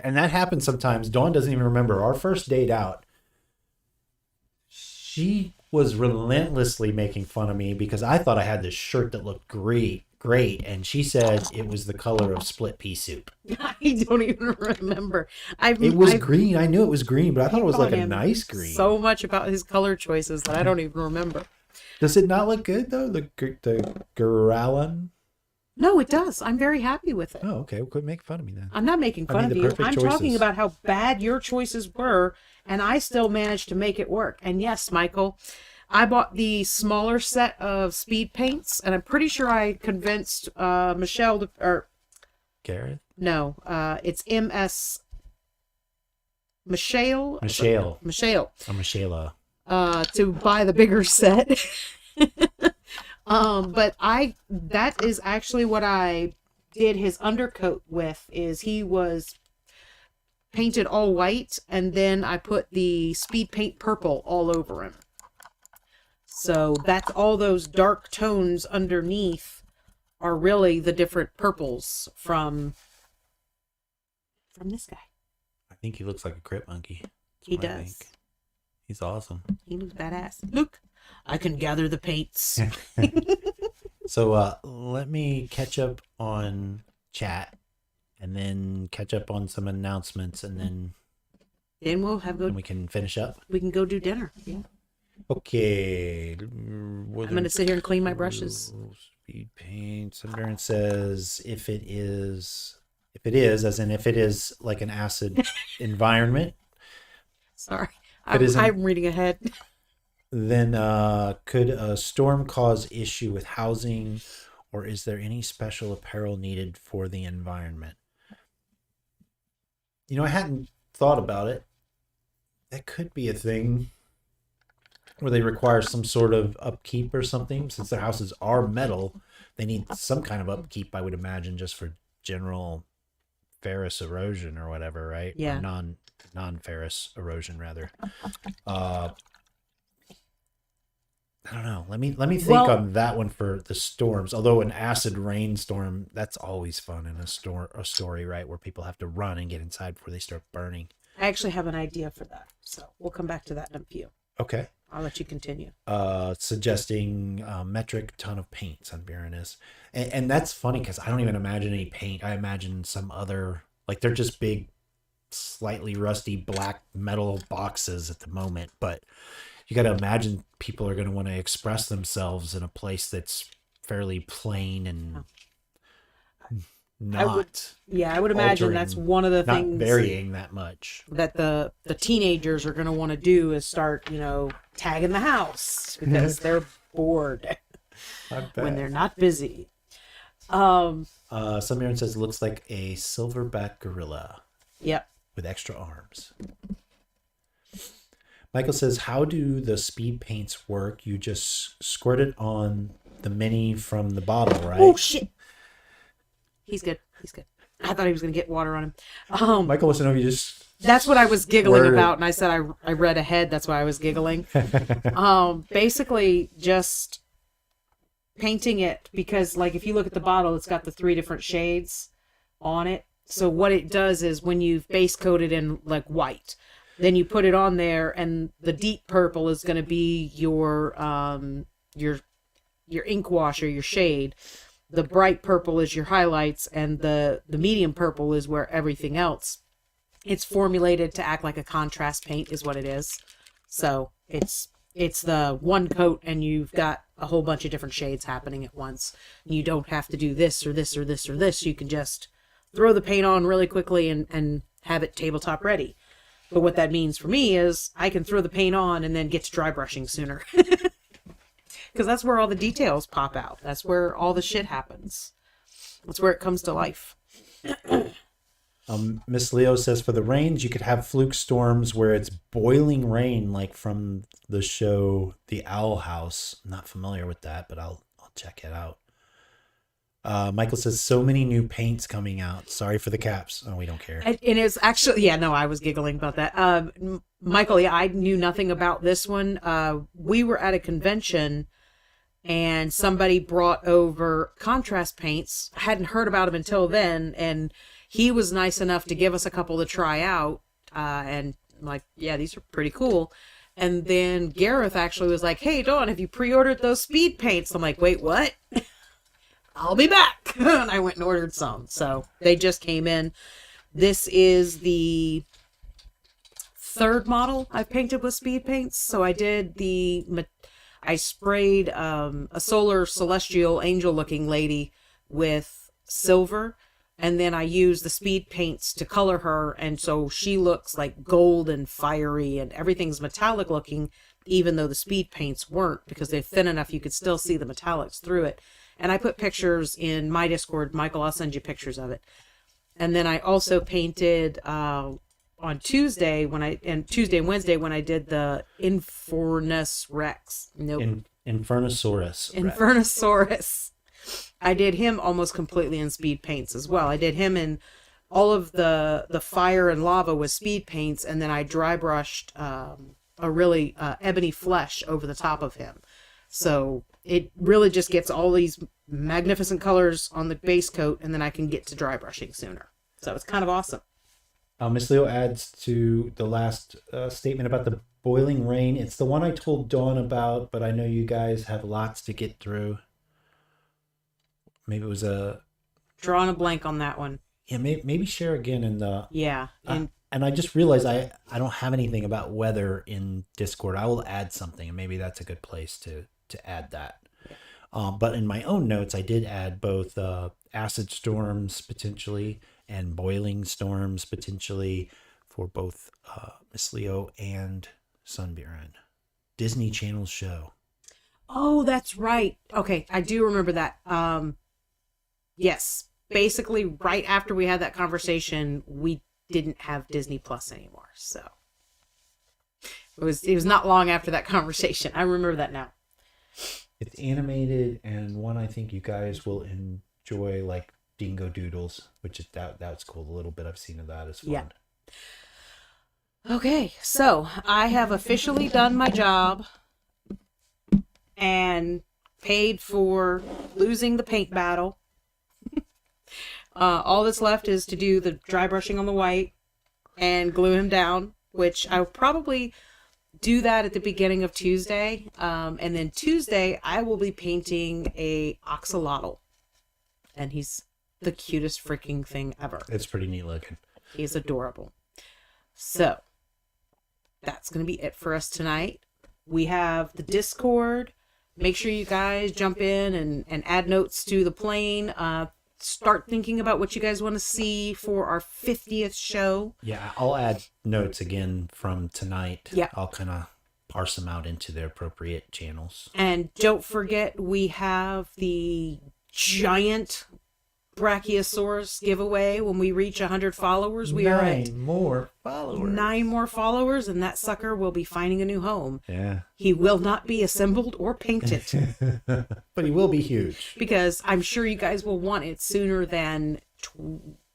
And that happens sometimes. Dawn doesn't even remember. Our first date out, she was relentlessly making fun of me because I thought I had this shirt that looked great. And she said it was the color of split pea soup. I don't even remember. It was green. I knew it was green, but I thought it was like a nice green. So much about his color choices that I don't even remember. Does it not look good though? The Girallon? No, it does. I'm very happy with it. Oh, okay. Well, quit making fun of me then. I'm not making fun of you. I'm talking about how bad your choices were, and I still managed to make it work. And yes, Michael, I bought the smaller set of speed paints, and I'm pretty sure I convinced Michelle or Gareth? No, it's MS Michelle. Michelle. Oh, Michelle. To buy the bigger set. But that is actually what I did his undercoat with, is he was painted all white, and then I put the speed paint purple all over him. So that's all those dark tones underneath are really the different purples from this guy. I think he looks like a Crypt monkey. He That's what I does. think. He's awesome. He looks badass. Look, I can gather the paints. So let me catch up on chat and then catch up on some announcements, and then Then we'll have we can finish up. we can go do dinner. Yeah. Okay. I'm gonna sit here and clean my brushes. Speed paint. Somewhere it says if it is, as in if it is like an acid environment, Sorry, It isn't- I'm reading ahead. then could a storm cause issue with housing, or is there any special apparel needed for the environment? You know, I hadn't thought about it. That could be a thing where they require some sort of upkeep or something. Since their houses are metal, they need some kind of upkeep, I would imagine, just for general ferrous erosion or whatever, right? Yeah. Or non-ferrous erosion, rather. I don't know. Let me think Well- on that one for the storms. Although an acid rainstorm, that's always fun in a story, right? Where people have to run and get inside before they start burning. I actually have an idea for that, so we'll come back to that in a few. Okay. I'll let you continue. Suggesting metric ton of paints on Baroness. And that's funny because I don't even imagine any paint. I imagine some other, like they're just big, slightly rusty black metal boxes at the moment. But you got to imagine people are going to want to express themselves in a place that's fairly plain and not I would imagine that's altering, one of the not things varying that much. that the teenagers are going to want to do is start, tagging the house because they're bored when they're not busy. Some says looks like a silverback gorilla Yep. with extra arms. Michael says, how do the speed paints work? You just squirt it on the mini from the bottle, right? Oh shit. He's good. I thought he was going to get water on him. Michael wants to know if you just... That's what I was giggling Word. about, and I said I read ahead. That's why I was giggling. Basically, just painting it because, like, if you look at the bottle, it's got the 3 different shades on it. So what it does is when you've base coated in like white, then you put it on there, and the deep purple is going to be your ink wash or your shade. The bright purple is your highlights, and the medium purple is where everything else. It's formulated to act like a contrast paint is what it is. So it's the one coat and you've got a whole bunch of different shades happening at once. You don't have to do this or this or this or this. You can just throw the paint on really quickly and have it tabletop ready. But what that means for me is I can throw the paint on and then get to dry brushing sooner. Because that's where all the details pop out. That's where all the shit happens. That's where it comes to life. Miss Leo says for the rains, you could have fluke storms where it's boiling rain, like from the show The Owl House. I'm not familiar with that, but I'll check it out. Michael says so many new paints coming out. Sorry for the caps. Oh, we don't care. And it's actually, I was giggling about that. Michael, I knew nothing about this one. We were at a convention and somebody brought over contrast paints. I hadn't heard about them until then, and he was nice enough to give us a couple to try out, and like, yeah, these are pretty cool. And then Gareth actually was like, hey, Dawn, have you pre-ordered those speed paints? I'm like, wait, what? I'll be back. And I went and ordered some. So they just came in. This is the 3rd model I've painted with speed paints. So I did I sprayed a solar celestial angel looking lady with silver. And then I use the speed paints to color her. And so she looks like gold and fiery and everything's metallic looking, even though the speed paints weren't, because they're thin enough you could still see the metallics through it. And I put pictures in my Discord. Michael, I'll send you pictures of it. And then I also painted on Tuesday Tuesday and Wednesday when I did the Infernus Rex. Nope. Infernosaurus. Infernosaurus. I did him almost completely in speed paints as well. I did him in all of the fire and lava was speed paints, and then I dry brushed a really ebony flesh over the top of him. So it really just gets all these magnificent colors on the base coat, and then I can get to dry brushing sooner. So it's kind of awesome. Miss Leo adds to the last statement about the boiling rain. It's the one I told Dawn about, but I know you guys have lots to get through. Maybe it was Drawing a blank on that one. Yeah, maybe share again in the... Yeah. And I just realized I don't have anything about weather in Discord. I will add something, and maybe that's a good place to add that. But in my own notes, I did add both acid storms potentially and boiling storms potentially for both Miss Leo and Sunburen. Disney Channel show. Oh, that's right. Okay, I do remember that. Yes. Basically, right after we had that conversation, we didn't have Disney Plus anymore. So it was not long after that conversation. I remember that now. It's animated, and one I think you guys will enjoy, like Dingo Doodles, which is that's cool. The little bit I've seen of that is fun. Yeah. Okay, so I have officially done my job and paid for losing the paint battle. All that's left is to do the dry brushing on the white and glue him down, which I'll probably do that at the beginning of Tuesday. And then Tuesday, I will be painting a axolotl. And he's the cutest freaking thing ever. It's pretty neat looking. He's adorable. So, that's going to be it for us tonight. We have the Discord. Make sure you guys jump in and add notes to the plane. Start thinking about what you guys want to see for our 50th show. Yeah, I'll add notes again from tonight. Yeah. I'll kind of parse them out into their appropriate channels. And don't forget, we have the giant Brachiosaurus giveaway when we reach 100 followers. We are at 9 more followers. 9 more followers, and that sucker will be finding a new home. Yeah. He will not be assembled or painted. But he will be huge. Because I'm sure you guys will want it sooner than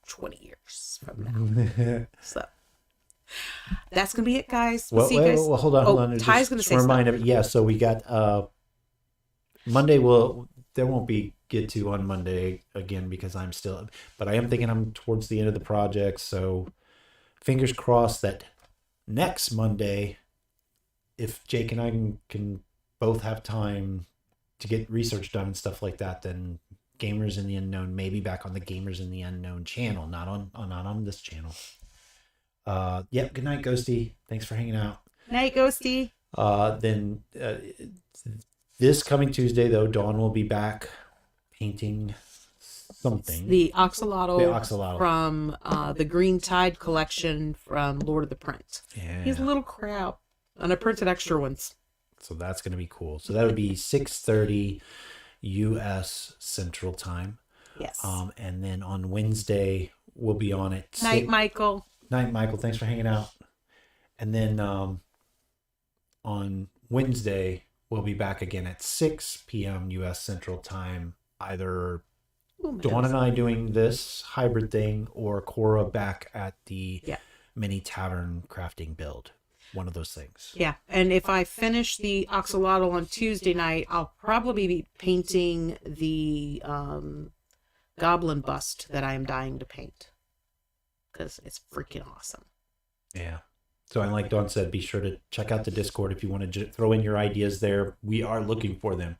20 years from now. So that's gonna be it, guys. We'll see you guys. Well, hold on. Ty's gonna say remind something. Yeah, so we got Monday. There won't be get to on Monday again because I'm still, but I am thinking I'm towards the end of the project. So fingers crossed that next Monday, if Jake and I can both have time to get research done and stuff like that, then Gamers in the Unknown may be back on the Gamers in the Unknown channel, not on this channel. Yep. Good night, Ghosty. Thanks for hanging out. Night, Ghosty. Then this coming Tuesday, though, Dawn will be back painting something. The axolotl, axolotl. From the Green Tide collection from Lord of the Prince. Yeah. He's a little crab. And I printed extra ones. So that's going to be cool. So that would be 6:30 U.S. Central Time. Yes. And then on Wednesday, we'll be on it. Night, Michael. Night, Michael. Thanks for hanging out. And then on Wednesday, we'll be back again at 6 p.m. U.S. Central Time. Either Dawn and I doing this hybrid thing or Cora back at the mini tavern crafting build. One of those things. Yeah. And if I finish the axolotl on Tuesday night, I'll probably be painting the goblin bust that I am dying to paint. Because it's freaking awesome. Yeah. So, and like Dawn said, be sure to check out the Discord if you want to throw in your ideas there. We are looking for them.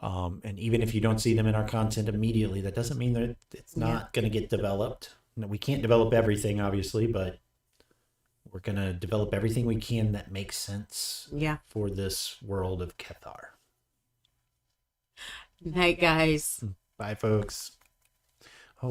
And even if you don't see them in our content immediately, that doesn't mean that it's not going to get developed. We can't develop everything, obviously, but we're going to develop everything we can that makes sense for this world of Cathar. Night, guys. Bye, folks.